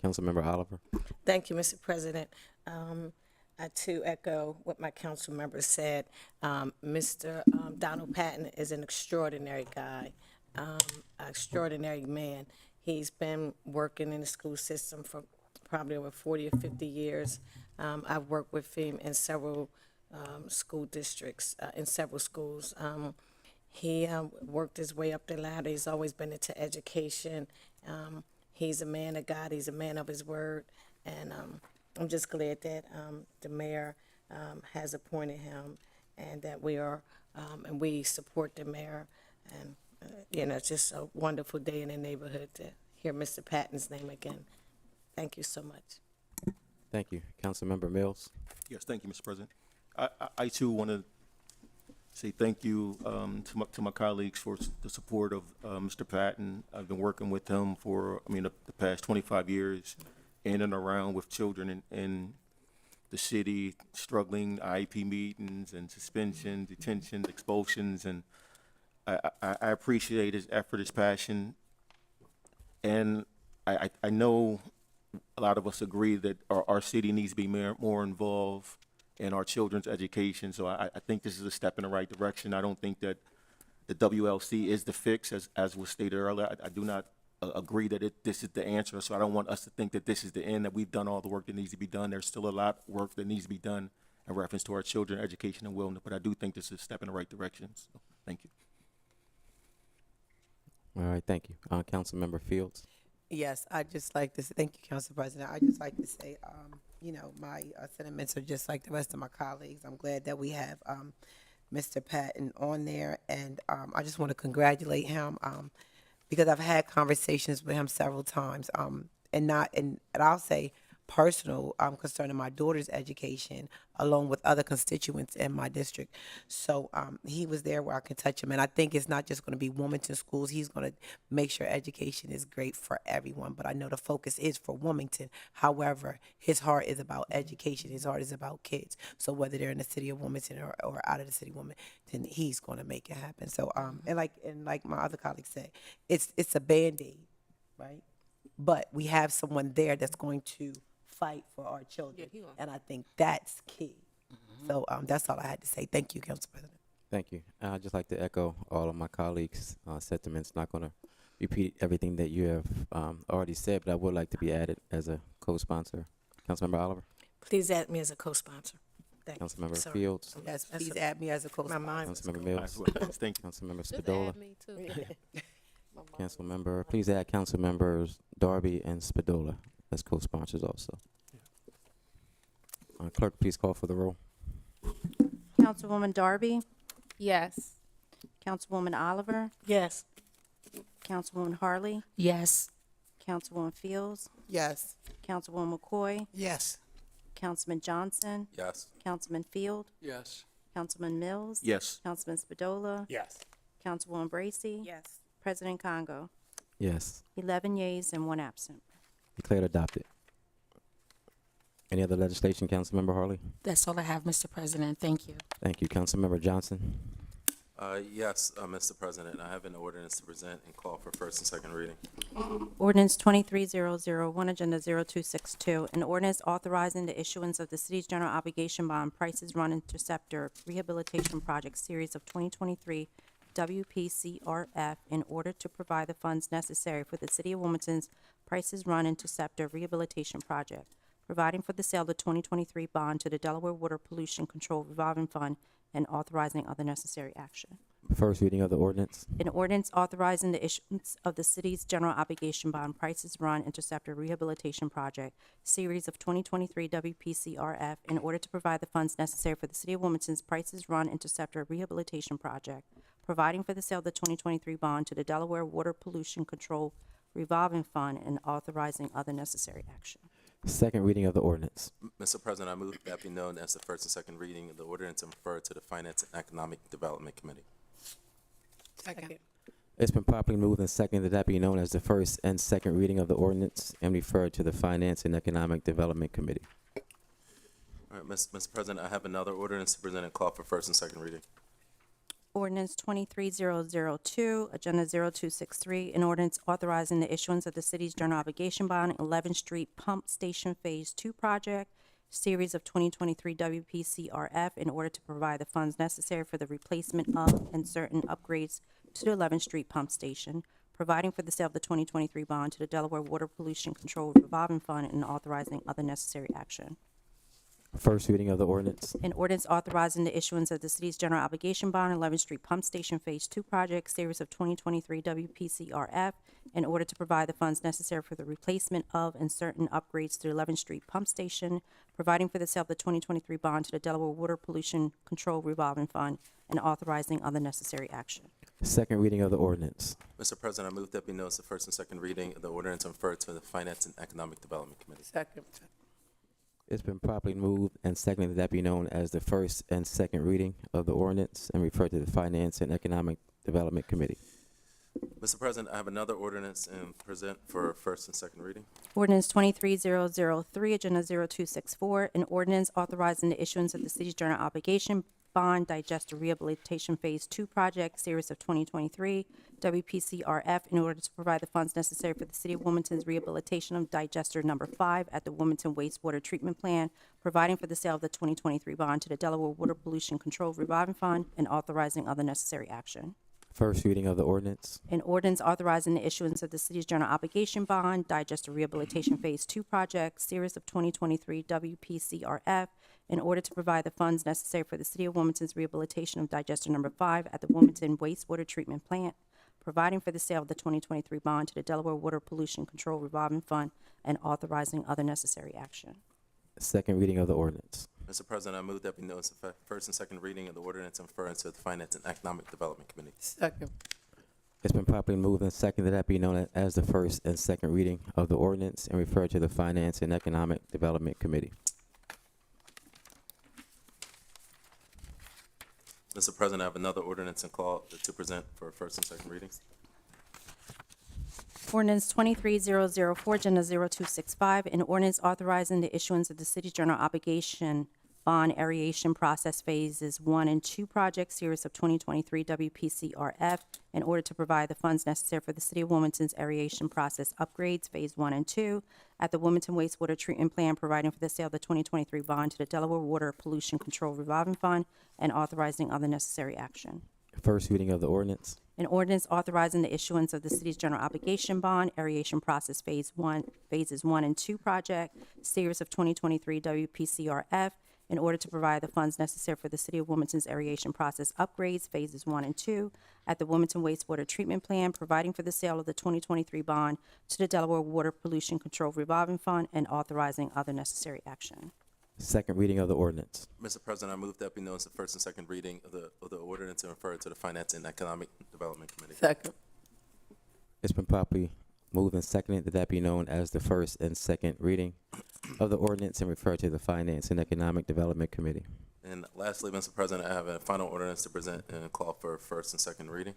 Councilmember Oliver. Thank you, Mr. President. I too echo what my council members said. Mr. Donald Patton is an extraordinary guy, an extraordinary man. He's been working in the school system for probably over 40 or 50 years. I've worked with him in several school districts, in several schools. He worked his way up the ladder. He's always been into education. He's a man of God. He's a man of his word. And I'm just glad that the mayor has appointed him, and that we are, and we support the mayor. And, you know, it's just a wonderful day in the neighborhood to hear Mr. Patton's name again. Thank you so much. Thank you. Councilmember Mills. Yes, thank you, Mr. President. I too want to say thank you to my colleagues for the support of Mr. Patton. I've been working with him for, the past 25 years in and around with children in the city, struggling IEP meetings and suspension, detention, expulsions, and I appreciate his effort, his passion, and I know a lot of us agree that our city needs to be more involved in our children's education. So I think this is a step in the right direction. I don't think that the WLC is the fix, as was stated earlier. I do not agree that this is the answer. So I don't want us to think that this is the end, that we've done all the work that needs to be done. There's still a lot of work that needs to be done in reference to our children's education and wellness. But I do think this is a step in the right direction. So thank you. All right, thank you. Councilmember Fields. Yes, I'd just like to say, thank you, Council President. I'd just like to say, my sentiments are just like the rest of my colleagues. I'm glad that we have Mr. Patton on there, and I just want to congratulate him because I've had conversations with him several times, and I'll say personal concerning my daughter's education, along with other constituents in my district. So he was there where I can touch him, and I think it's not just going to be Wilmington schools. He's going to make sure education is great for everyone, but I know the focus is for Wilmington. However, his heart is about education. His heart is about kids. So whether they're in the city of Wilmington or out of the city of Wilmington, he's going to make it happen. So and like my other colleagues said, it's a Band-Aid, right? But we have someone there that's going to fight for our children, and I think that's key. So that's all I had to say. Thank you, Council President. Thank you. I'd just like to echo all of my colleagues' sentiments. Not going to repeat everything that you have already said, but I would like to be added as a co-sponsor. Councilmember Oliver. Please add me as a co-sponsor. Thank you. Councilmember Sorry. Fields. Yes, please add me as a co-sponsor. My mind was Councilmember going. Mills. Thank you. Councilmember Just Spadola. add me too. Councilmember, please add Councilmembers Darby and Spadola as co-sponsors also. Clerk, please call for the roll. Councilwoman Darby, Yes. Councilwoman Oliver, Yes. Councilwoman Harley, Yes. Councilwoman Fields, Yes. Councilwoman McCoy, Yes. Councilman Johnson, Yes. Councilman Field, Yes. Councilman Mills, Yes. Councilman Spadola, Yes. Councilwoman Bracy, Yes. President Congo. Yes. 11 yeas and 1 absent. Declared adopted. Any other legislation, Councilmember Harley? That's all I have, Mr. President. Thank you. Thank you. Councilmember Johnson. Yes, Mr. President, I have an ordinance to present and call for first and second reading. Ordinance 23001, Agenda 0262, an ordinance authorizing the issuance of the city's general obligation bond Prices Run Interceptor Rehabilitation Project Series of 2023 WPCRF in order to provide the funds necessary for the City of Wilmington's Prices Run Interceptor Rehabilitation Project, providing for the sale of the 2023 bond to the Delaware Water Pollution Control Revolving Fund, and authorizing other necessary action. First reading of the ordinance. An ordinance authorizing the issuance of the city's general obligation bond Prices Run Interceptor Rehabilitation Project, Series of 2023 WPCRF, in order to provide the funds necessary for the City of Wilmington's Prices Run Interceptor Rehabilitation Project, providing for the sale of the 2023 bond to the Delaware Water Pollution Control Revolving Fund, and authorizing other necessary action. Second reading of the ordinance. Mr. President, I move that be known as the first and second reading of the ordinance and refer to the Finance and Economic Development Committee. Second. It's been properly moved and seconded that be known as the first and second reading of the ordinance and referred to the Finance and Economic Development Committee. All right, Mr. President, I have another ordinance to present and call for first and second reading. Ordinance 23002, Agenda 0263, an ordinance authorizing the issuance of the city's general obligation bond, 11th Street Pump Station Phase 2 Project, Series of 2023 WPCRF, in order to provide the funds necessary for the replacement of and certain upgrades to the 11th Street Pump Station, providing for the sale of the 2023 bond to the Delaware Water Pollution Control Revolving Fund, and authorizing other necessary action. First reading of the ordinance. An ordinance authorizing the issuance of the city's general obligation bond, 11th Street Pump Station Phase 2 project, series of 2023 WPCRF, in order to provide the funds necessary for the replacement of and certain upgrades to the 11th Street Pump Station, providing for the sale of the 2023 bond to the Delaware Water Pollution Control Revolving Fund, and authorizing other necessary action. Second reading of the ordinance. Mr. President, I move that be noticed the first and second reading of the ordinance and referred to the Finance and Economic Development Committee. Second. It's been properly moved and seconded that be known as the first and second reading of the ordinance and referred to the Finance and Economic Development Committee. Mr. President, I have another ordinance and present for first and second reading. Ordinance 23003, Agenda 0264, an ordinance authorizing the issuance of the city's general obligation bond digester rehabilitation phase 2 project, series of 2023 WPCRF, in order to provide the funds necessary for the city of Wilmington's rehabilitation of digester number 5 at the Wilmington wastewater treatment plant, providing for the sale of the 2023 bond to the Delaware Water Pollution Control Revolving Fund, and authorizing other necessary action. First reading of the ordinance. An ordinance authorizing the issuance of the city's general obligation bond, digester rehabilitation phase 2 project, series of 2023 WPCRF, in order to provide the funds necessary for the city of Wilmington's rehabilitation of digester number 5 at the Wilmington wastewater treatment plant, providing for the sale of the 2023 bond to the Delaware Water Pollution Control Revolving Fund, and authorizing other necessary action. Second reading of the ordinance. Mr. President, I move that be noticed the first and second reading of the ordinance and referred to the Finance and Economic Development Committee. Second. It's been properly moved and seconded that be known as the first and second reading of the ordinance and referred to the Finance and Economic Development Committee. Mr. President, I have another ordinance and call to present for first and second readings. Ordinance 23004, Agenda 0265, an ordinance authorizing the issuance of the city's general obligation bond aeration process phases 1 and 2 project, series of 2023 WPCRF, in order to provide the funds necessary for the city of Wilmington's aeration process upgrades, phase 1 and 2, at the Wilmington wastewater treatment plant, providing for the sale of the 2023 bond to the Delaware Water Pollution Control Revolving Fund, and authorizing other necessary action. First reading of the ordinance. An ordinance authorizing the issuance of the city's general obligation bond, aeration process phases 1 and 2 project, series of 2023 WPCRF, in order to provide the funds necessary for the city of Wilmington's aeration process upgrades, phases 1 and 2, at the Wilmington wastewater treatment plant, providing for the sale of the 2023 bond to the Delaware Water Pollution Control Revolving Fund, and authorizing other necessary action. Second reading of the ordinance. Mr. President, I move that be noticed the first and second reading of the ordinance and referred to the Finance and Economic Development Committee. Second. It's been properly moved and seconded that be known as the first and second reading of the ordinance and referred to the Finance and Economic Development Committee. And lastly, Mr. President, I have a final ordinance to present and call for first and second reading.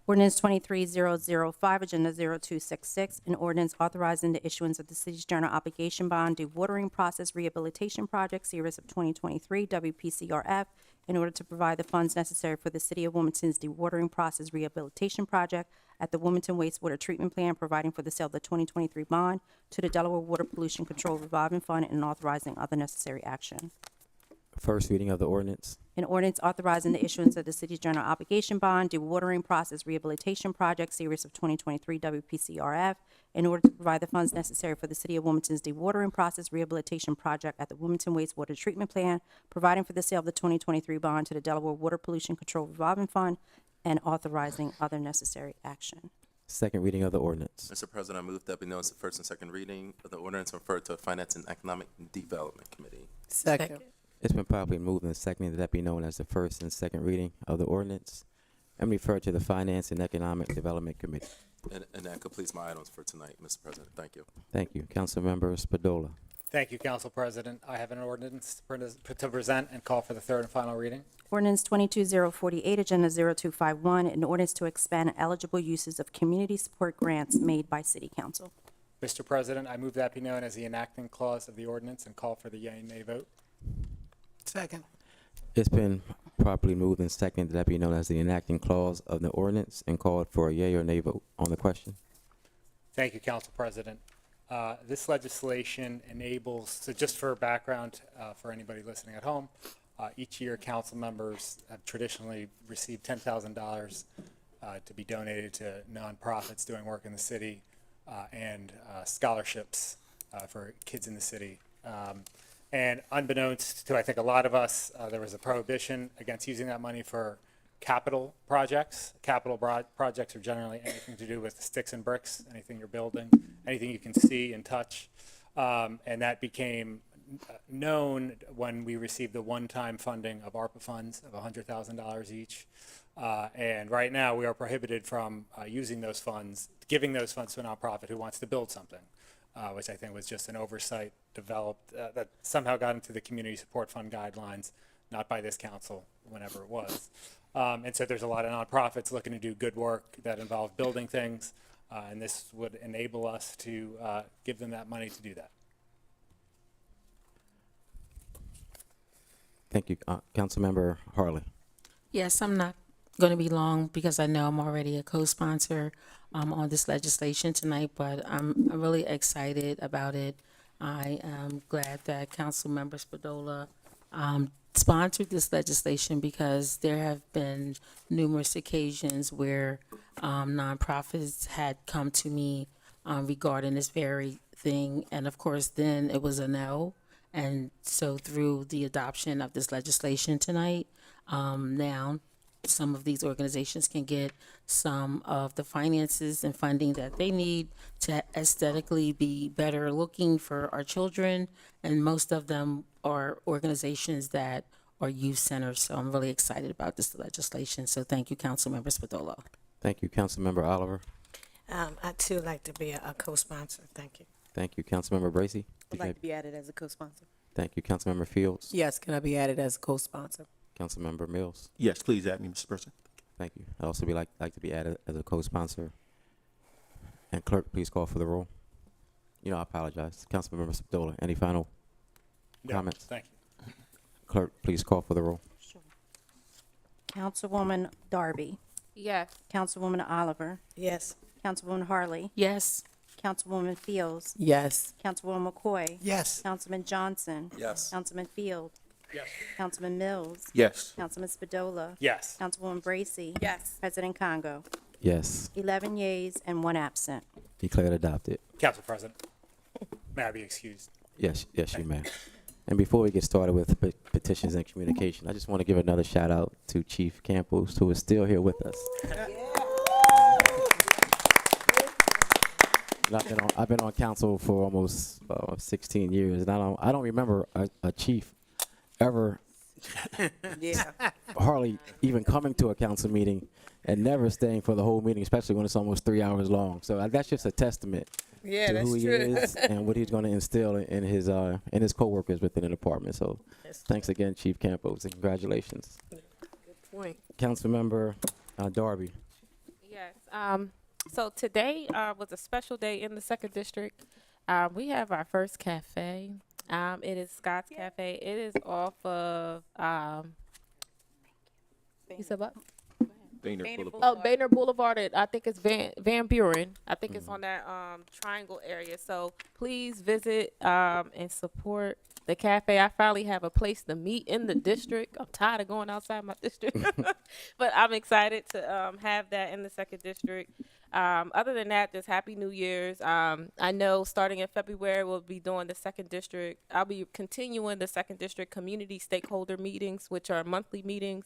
Ordinance 23005, Agenda 0266, an ordinance authorizing the issuance of the city's general obligation bond dewatering process rehabilitation project, series of 2023 WPCRF, in order to provide the funds necessary for the city of Wilmington's dewatering process rehabilitation project at the Wilmington wastewater treatment plant, providing for the sale of the 2023 bond to the Delaware Water Pollution Control Revolving Fund, and authorizing other necessary action. First reading of the ordinance. An ordinance authorizing the issuance of the city's general obligation bond dewatering process rehabilitation project, series of 2023 WPCRF, in order to provide the funds necessary for the city of Wilmington's dewatering process rehabilitation project at the Wilmington wastewater treatment plant, providing for the sale of the 2023 bond to the Delaware Water Pollution Control Revolving Fund, and authorizing other necessary action. Second reading of the ordinance. Mr. President, I move that be noticed the first and second reading of the ordinance and referred to the Finance and Economic Development Committee. Second. It's been properly moved and seconded that be known as the first and second reading of the ordinance and referred to the Finance and Economic Development Committee. And that completes my items for tonight, Mr. President. Thank you. Thank you. Councilmember Spadola. Thank you, Council President. I have an ordinance to present and call for the third and final reading. Ordinance 22048, Agenda 0251, an ordinance to expand eligible uses of community support grants made by City Council. Mr. President, I move that be known as the enacting clause of the ordinance and call for the yea and nay vote. Second. It's been properly moved and seconded that be known as the enacting clause of the ordinance and called for a yea or nay vote on the question. Thank you, Council President. This legislation enables, so just for background for anybody listening at home, each year council members have traditionally received $10,000 to be donated to nonprofits doing work in the city, and scholarships for kids in the city. And unbeknownst to, I think, a lot of us, there was a prohibition against using that money for capital projects. Projects are generally anything to do with sticks and bricks, anything you're building, anything you can see and touch. And that became known when we received the one-time funding of ARPA funds of $100,000 each. And right now we are prohibited from using those funds, giving those funds to a nonprofit who wants to build something, which I think was just an oversight developed that somehow got into the community support fund guidelines, not by this council, whenever it was. And so there's a lot of nonprofits looking to do good work that involve building things, and this would enable us to give them that money to do that. Thank you. Councilmember Harley. Yes, I'm not going to be long because I know I'm already a co-sponsor on this legislation tonight, but I'm really excited about it. I am glad that Councilmember Spadola sponsored this legislation because there have been numerous occasions where nonprofits had come to me regarding this very thing, and of course then it was a no. And so through the adoption of this legislation tonight, now some of these organizations can get some of the finances and funding that they need to aesthetically be better looking for our children. And most of them are organizations that are youth centers. So I'm really excited about this legislation. So thank you, Councilmember Spadola. Thank you, Councilmember Oliver. I too like to be a co-sponsor. Thank you. Thank you, Councilmember Bracy. Would like to be added as a co-sponsor. Thank you, Councilmember Fields. Yes, can I be added as a co-sponsor? Councilmember Mills. Yes, please add me, Mr. President. Thank you. I'd also like to be added as a co-sponsor. And clerk, please call for the roll. I apologize. Councilmember Spadola, any final comments? Thank you. Clerk, please call for the roll. Councilwoman Darby. Yes. Councilwoman Oliver. Yes. Councilwoman Harley. Yes. Councilwoman Fields. Yes. Councilwoman McCoy. Yes. Councilman Johnson. Yes. Councilman Field. Yes. Councilman Mills. Yes. Councilman Spadola. Yes. Councilwoman Bracy. Yes. President Congo. Yes. 11 yeas and 1 absent. Declared adopted. Council President, may I be excused? Yes, you may. And before we get started with petitions and communication, I just want to give another shout out to Chief Campos, who is still here with us. I've been on council for almost 16 years, and I don't remember a chief ever hardly even coming to a council meeting and never staying for the whole meeting, especially when it's almost 3 hours long. So that's just a testament to who he is and what he's going to instill in his coworkers within the department. So thanks again, Chief Campos, and congratulations. Good point. Councilmember Darby. Yes. So today was a special day in the 2nd District. We have our first cafe. It is Scott's Cafe. It is off of, you said what? Boulevard. Oh, Boehner Boulevard. I think it's Van Buren. I think it's on that triangle area. So please visit and support the cafe. I finally have a place to meet in the district. I'm tired of going outside my district, but I'm excited to have that in the 2nd District. Other than that, just Happy New Year's. I know starting in February, we'll be doing the 2nd District. I'll be continuing the 2nd District community stakeholder meetings, which are monthly meetings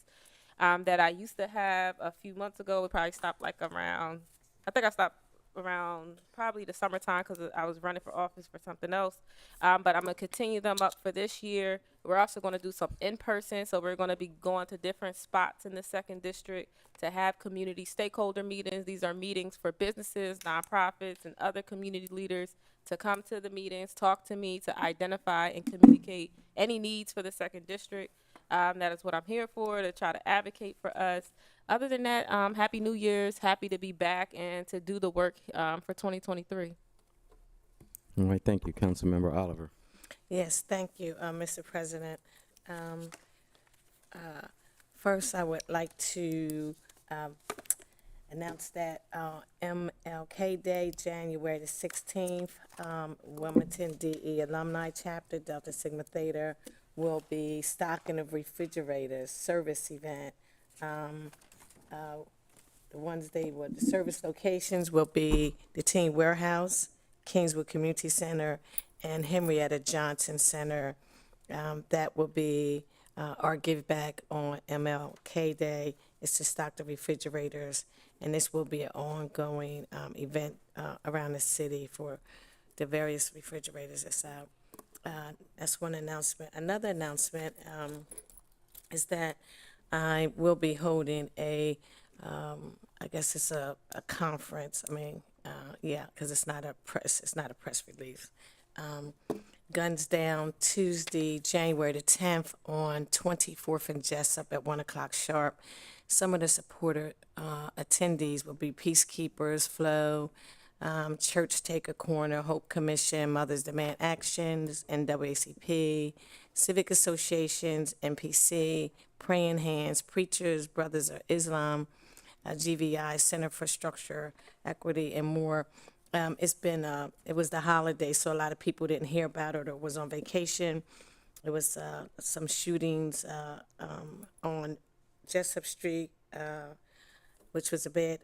that I used to have a few months ago. We probably stopped I stopped around probably the summertime because I was running for office for something else. But I'm going to continue them up for this year. We're also going to do some in-person. So we're going to be going to different spots in the 2nd District to have community stakeholder meetings. These are meetings for businesses, nonprofits, and other community leaders to come to the meetings, talk to me, to identify and communicate any needs for the 2nd District. That is what I'm here for, to try to advocate for us. Other than that, Happy New Year's. Happy to be back and to do the work for 2023. All right, thank you, Councilmember Oliver. Yes, thank you, Mr. President. First, I would like to announce that MLK Day, January the 16th, Wilmington DE Alumni Chapter, Delta Sigma Theta, will be stocking of refrigerators service event. the service locations will be the Teen Warehouse, Kingswood Community Center, and Henrietta Johnson Center. That will be our give back on MLK Day. It's to stock the refrigerators, and this will be an ongoing event around the city for the various refrigerators that's out. That's one announcement. Another announcement is that I will be holding I guess it's a conference. I mean, yeah, because it's not a press release. Guns Down Tuesday, January the 10th on 24th and Jessup at 1 o'clock sharp. Some of the supporter attendees will be Peacekeepers, Flow, Church Take a Corner, Hope Commission, Mothers Demand Actions, NAACP, Civic Associations, NPC, Praying Hands, Preachers, Brothers of Islam, GVI, Center for Structure, Equity, and more. It was the holiday, so a lot of people didn't hear about it or was on vacation. There was some shootings on Jessup Street, which was a bit,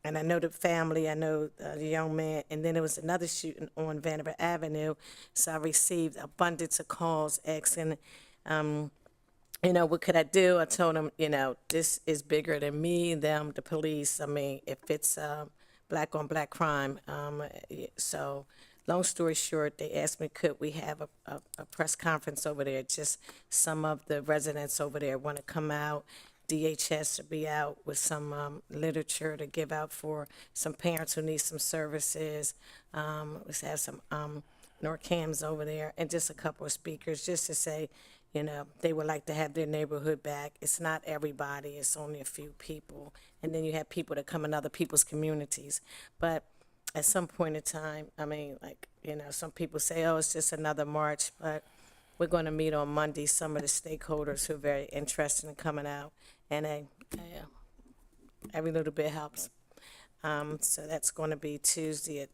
and I know the family, I know the young man, and then there was another shooting on Vanderbilt Avenue, so I received abundance of calls asking, what could I do? I told them, this is bigger than me, them, the police. I mean, if it's black on black crime. So long story short, they asked me, could we have a press conference over there? Just some of the residents over there want to come out. DHS to be out with some literature to give out for some parents who need some services. Let's have some NORCAMs over there and just a couple of speakers just to say, they would like to have their neighborhood back. It's not everybody, it's only a few people. And then you have people that come in other people's communities. But at some point in time, I mean, some people say, oh, it's just another march, but we're going to meet on Monday, some of the stakeholders who are very interested in coming out. And every little bit helps. So that's going to be Tuesday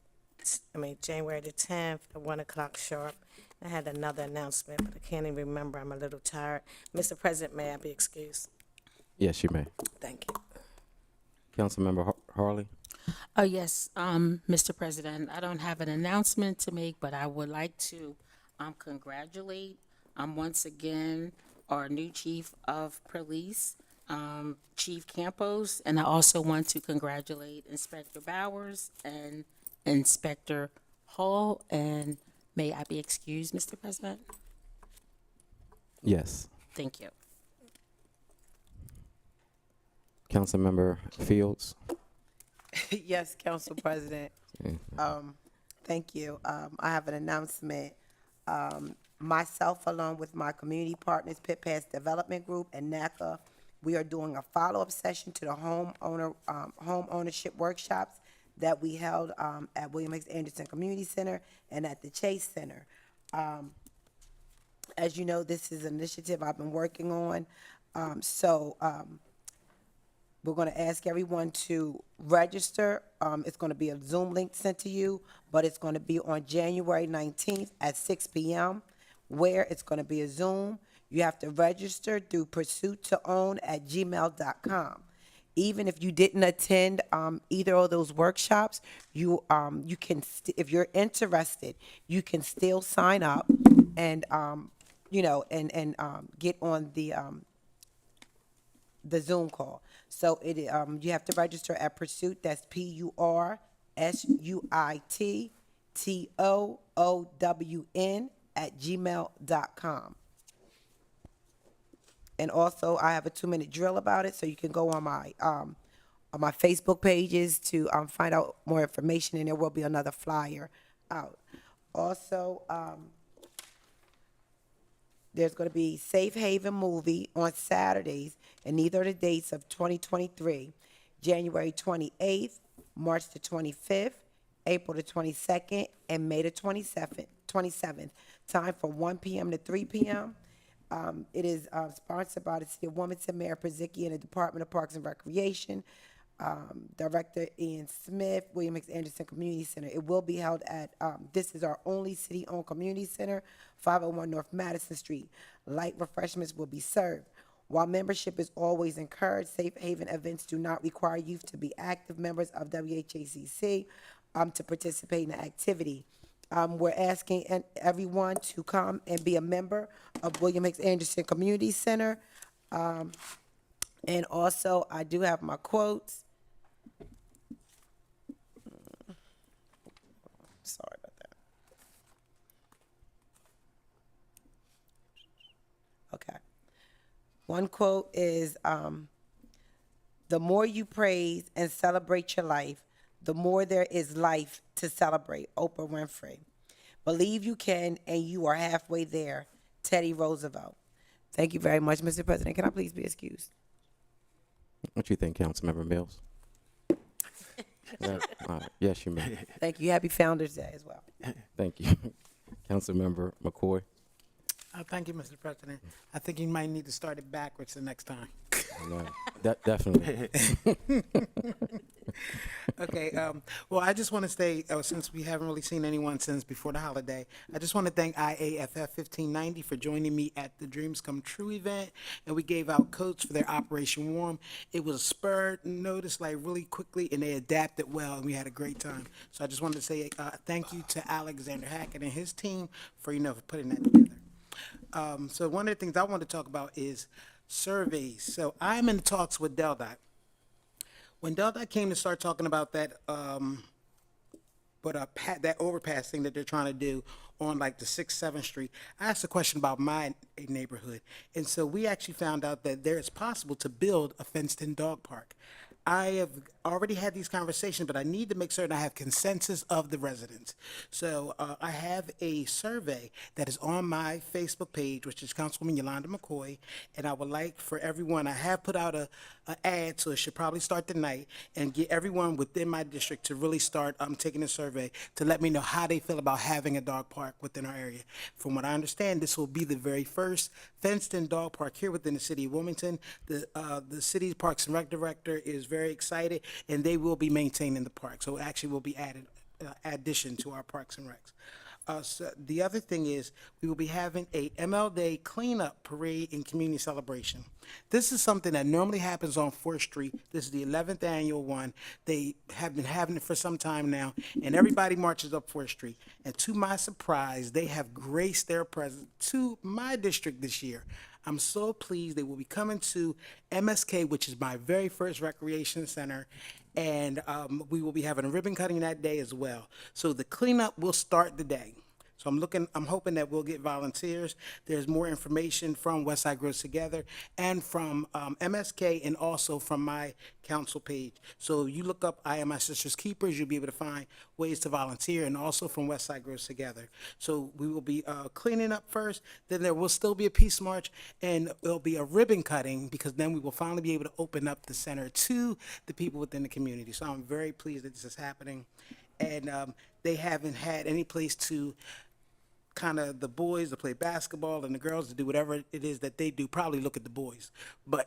January the 10th at 1 o'clock sharp. I had another announcement, but I can't even remember. I'm a little tired. Mr. President, may I be excused? Yes, you may. Thank you. Councilmember Harley. Yes, Mr. President, I don't have an announcement to make, but I would like to congratulate once again our new chief of police, Chief Campos, and I also want to congratulate Inspector Bowers and Inspector Hall. And may I be excused, Mr. President? Yes. Thank you. Councilmember Fields. Yes, Council President. Thank you. I have an announcement. Myself, along with my community partners, Pit Pass Development Group and NACA, we are doing a follow-up session to the home ownership workshops that we held at William X. Anderson Community Center and at the Chase Center. As you know, this is an initiative I've been working on. We're going to ask everyone to register. It's going to be a Zoom link sent to you, but it's going to be on January 19th at 6 p.m., where it's going to be a Zoom. You have to register through pursuitToOwn@gmail.com. Even if you didn't attend either of those workshops, you can, if you're interested, you can still sign up and get on the Zoom call. So you have to register at Pursuit. That's PURSUITTOOWN@gmail.com. And also, I have a 2-minute drill about it, so you can go on my Facebook pages to find out more information, and there will be another flyer out. Also, there's going to be Safe Haven movie on Saturdays, and these are the dates of 2023, January 28th, March the 25th, April the 22nd, and May the 27th. Time from 1 p.m. to 3 p.m. It is sponsored by the City of Wilmington, Mayor Pazicki, and the Department of Parks and Recreation, Director Ian Smith, William X. Anderson Community Center. It will be held at, this is our only city-owned community center, 501 North Madison Street. Light refreshments will be served. While membership is always encouraged, safe haven events do not require youth to be active members of WHACC to participate in the activity. We're asking everyone to come and be a member of William Hicks Anderson Community Center. And also, I do have my quotes. Sorry about that. Okay. One quote is, the more you praise and celebrate your life, the more there is life to celebrate. Oprah Winfrey. Believe you can, and you are halfway there. Teddy Roosevelt. Thank you very much, Mr. President. Can I please be excused? What you think, Councilmember Mills? Yes, you may. Thank you. Happy Founders Day as well. Thank you. Councilmember McCoy. Thank you, Mr. President. I think you might need to start it backwards the next time. No, definitely. Okay, well, I just want to say, since we haven't really seen anyone since before the holiday, I just want to thank IAFF 1590 for joining me at the Dreams Come True event, and we gave out coats for their Operation Warm. It was spurred notice, like, really quickly, and they adapted well, and we had a great time. So I just wanted to say thank you to Alexander Hackett and his team for, for putting that together. So one of the things I want to talk about is surveys. So I'm in talks with DelDOT. When DelDOT came to start talking about that, that overpass thing that they're trying to do on like the 6th, 7th Street, I asked a question about my neighborhood. And so we actually found out that there is possible to build a fenced-in dog park. I have already had these conversations, but I need to make certain I have consensus of the residents. So I have a survey that is on my Facebook page, which is Councilwoman Yolanda McCoy, and I would like for everyone, I have put out a ad, so it should probably start tonight, and get everyone within my district to really start taking a survey to let me know how they feel about having a dog park within our area. From what I understand, this will be the very first fenced-in dog park here within the city of Wilmington. The city's Parks and Rec director is very excited, and they will be maintaining the park. So it actually will be added addition to our Parks and Recs. So the other thing is we will be having a ML Day cleanup parade and community celebration. This is something that normally happens on 4th Street. This is the 11th annual one. They have been having it for some time now, and everybody marches up 4th Street. And to my surprise, they have graced their presence to my district this year. I'm so pleased. They will be coming to MSK, which is my very first recreation center, and we will be having a ribbon cutting that day as well. So the cleanup will start the day. So I'm hoping that we'll get volunteers. There's more information from Westside Grows Together and from MSK, and also from my council page. So you look up I Am My Sister's Keepers, you'll be able to find ways to volunteer, and also from Westside Grows Together. So we will be cleaning up first, then there will still be a peace march, and there'll be a ribbon cutting, because then we will finally be able to open up the center to the people within the community. So I'm very pleased that this is happening. And they haven't had any place to kind of the boys to play basketball and the girls to do whatever it is that they do, probably look at the boys. But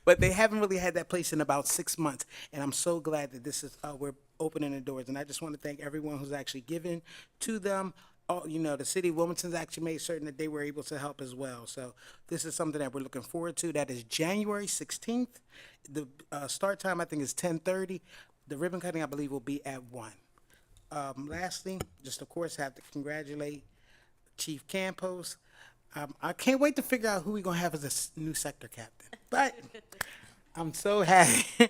but they haven't really had that place in about 6 months. And I'm so glad that this is, we're opening the doors. And I just want to thank everyone who's actually given to them. The city of Wilmington's actually made certain that they were able to help as well. So this is something that we're looking forward to. That is January 16th. The start time, I think, is 10:30. The ribbon cutting, I believe, will be at 1. Lastly, just of course have to congratulate Chief Campos. I can't wait to figure out who we're gonna have as a new sector captain. But I'm so happy.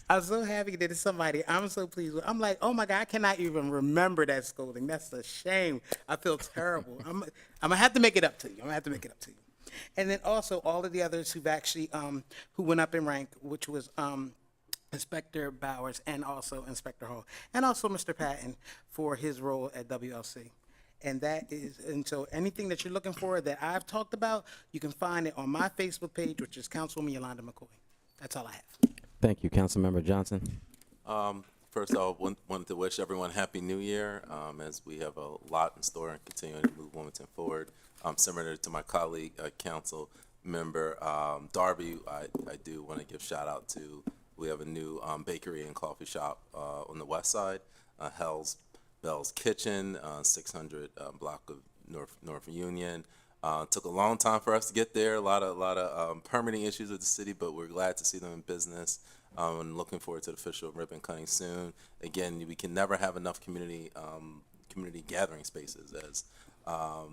I'm so happy that it's somebody I'm so pleased with. I'm like, oh my God, I cannot even remember that scolding. That's a shame. I feel terrible. I'm gonna have to make it up to you. And then also all of the others who've actually who went up in rank, which was Inspector Bowers and also Inspector Hall, and also Mr. Patton for his role at WLC. And so anything that you're looking for that I've talked about, you can find it on my Facebook page, which is Councilwoman Yolanda McCoy. That's all I have. Thank you, Councilmember Johnson. First of all, wanted to wish everyone Happy New Year, as we have a lot in store and continuing to move Wilmington forward. Similar to my colleague, council member Darby, I do want to give shout out to, we have a new bakery and coffee shop on the west side, Hell's Bell's Kitchen, 600 block of North Union. Took a long time for us to get there. A lot of permitting issues with the city, but we're glad to see them in business. And looking forward to the official ribbon cutting soon. Again, we can never have enough community gathering spaces. As I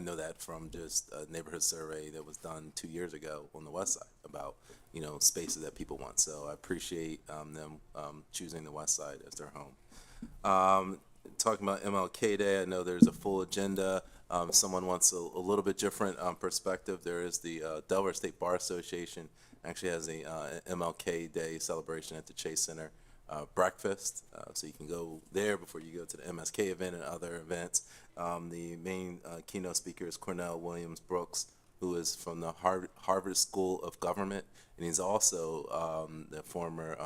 know that from just a neighborhood survey that was done 2 years ago on the west side about spaces that people want. So I appreciate them choosing the west side as their home. Talking about MLK Day, I know there's a full agenda. Someone wants a little bit different perspective. There is the Delaware State Bar Association actually has a MLK Day celebration at the Chase Center breakfast. So you can go there before you go to the MSK event and other events. The main keynote speaker is Cornell Williams Brooks, who is from the Harvard School of Government, and he's also the former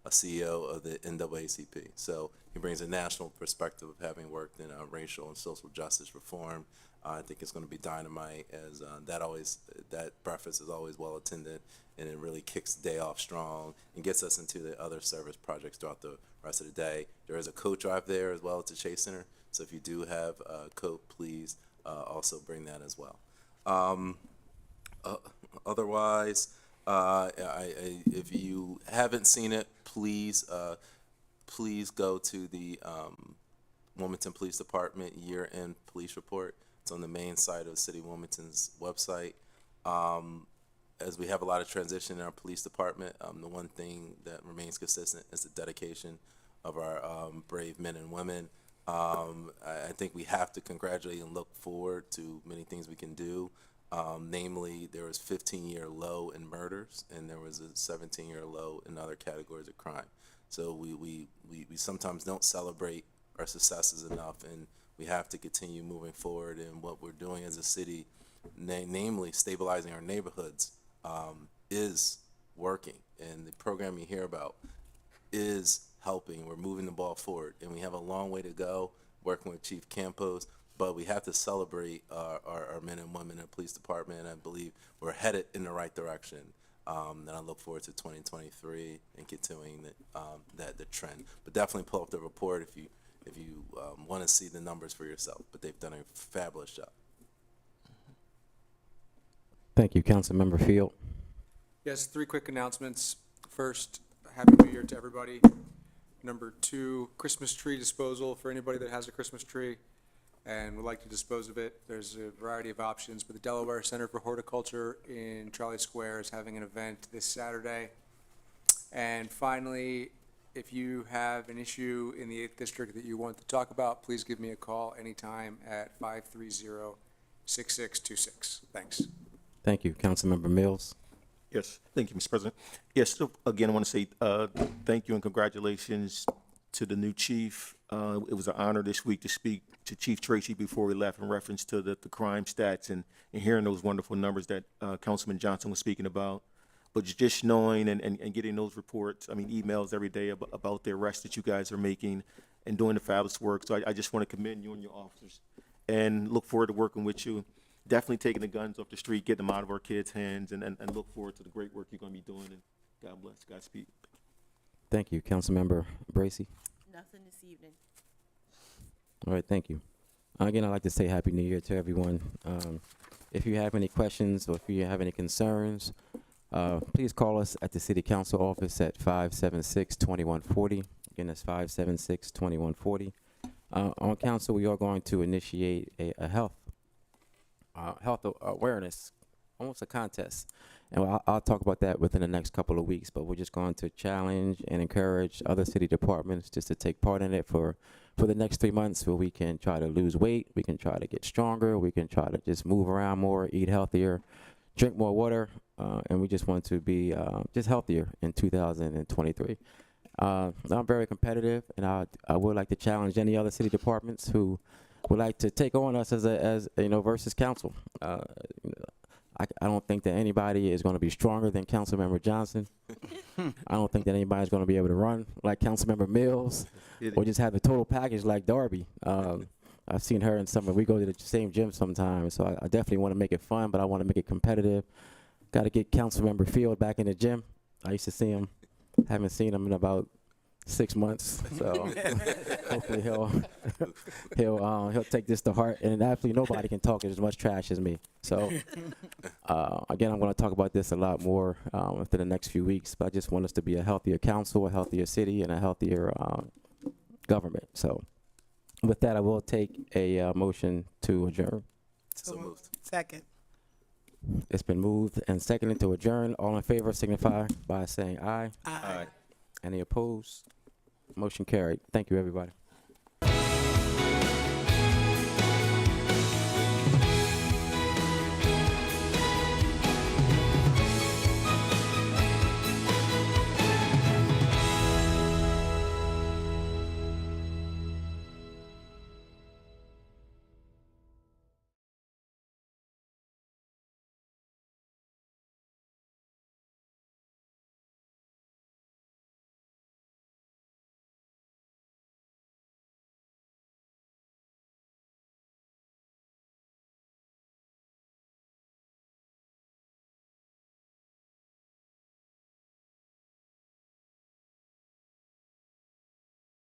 CEO of the NAACP. So he brings a national perspective of having worked in racial and social justice reform. I think it's going to be dynamite, as that breakfast is always well attended, and it really kicks the day off strong and gets us into the other service projects throughout the rest of the day. There is a coat drive there as well at the Chase Center, so if you do have a coat, please also bring that as well. Otherwise, if you haven't seen it, please go to the Wilmington Police Department year-end police report. It's on the main site of the City of Wilmington's website. As we have a lot of transition in our police department, the one thing that remains consistent is the dedication of our brave men and women. I think we have to congratulate and look forward to many things we can do. Namely, there was 15-year low in murders, and there was a 17-year low in other categories of crime. So we sometimes don't celebrate our successes enough, and we have to continue moving forward in what we're doing as a city, namely stabilizing our neighborhoods, is working. And the program you hear about is helping. We're moving the ball forward, and we have a long way to go working with Chief Campos, but we have to celebrate our men and women in the police department, and I believe we're headed in the right direction. And I look forward to 2023 and continuing the trend. But definitely pull up the report if you want to see the numbers for yourself. But they've done a fabulous job. Thank you, Councilmember Field. Yes, 3 quick announcements. First, Happy New Year to everybody. Number 2, Christmas tree disposal for anybody that has a Christmas tree and would like to dispose of it. There's a variety of options, but the Delaware Center for Horticulture in Charlie Square is having an event this Saturday. And finally, if you have an issue in the 8th District that you want to talk about, please give me a call anytime at 530-6626. Thanks. Thank you, Councilmember Mills. Yes, thank you, Mr. President. Yes, so again, I want to say thank you and congratulations to the new chief. It was an honor this week to speak to Chief Tracy before we left in reference to the crime stats and hearing those wonderful numbers that Councilman Johnson was speaking about. But just knowing and getting those reports, I mean, emails every day about the arrests that you guys are making and doing the fabulous work. So I just want to commend you and your officers and look forward to working with you. Definitely taking the guns off the street, getting them out of our kids' hands, and look forward to the great work you're going to be doing. And God bless. Godspeed. Thank you, Councilmember Bracy. Nothing this evening. All right, thank you. Again, I'd like to say Happy New Year to everyone. If you have any questions or if you have any concerns, please call us at the City Council office at 576-2140. Again, that's 576-2140. On council, we are going to initiate a health awareness, almost a contest. And I'll talk about that within the next couple of weeks, but we're just going to challenge and encourage other city departments just to take part in it for the next 3 months, where we can try to lose weight, we can try to get stronger, we can try to just move around more, eat healthier, drink more water, and we just want to be just healthier in 2023. I'm very competitive, and I would like to challenge any other city departments who would like to take on us as versus council. I don't think that anybody is going to be stronger than Councilmember Johnson. I don't think that anybody's going to be able to run like Councilmember Mills or just have the total package like Darby. I've seen her in some, we go to the same gym sometimes, so I definitely want to make it fun, but I want to make it competitive. Got to get Councilmember Field back in the gym. I used to see him. Haven't seen him in about 6 months. So hopefully he'll take this to heart. And absolutely nobody can talk as much trash as me. So again, I'm going to talk about this a lot more within the next few weeks. But I just want us to be a healthier council, a healthier city, and a healthier government. So with that, I will take a motion to adjourn. So moved. Second. It's been moved and seconded to adjourn. All in favor signify by saying aye. Aye. Any opposed? Motion carried. Thank you, everybody.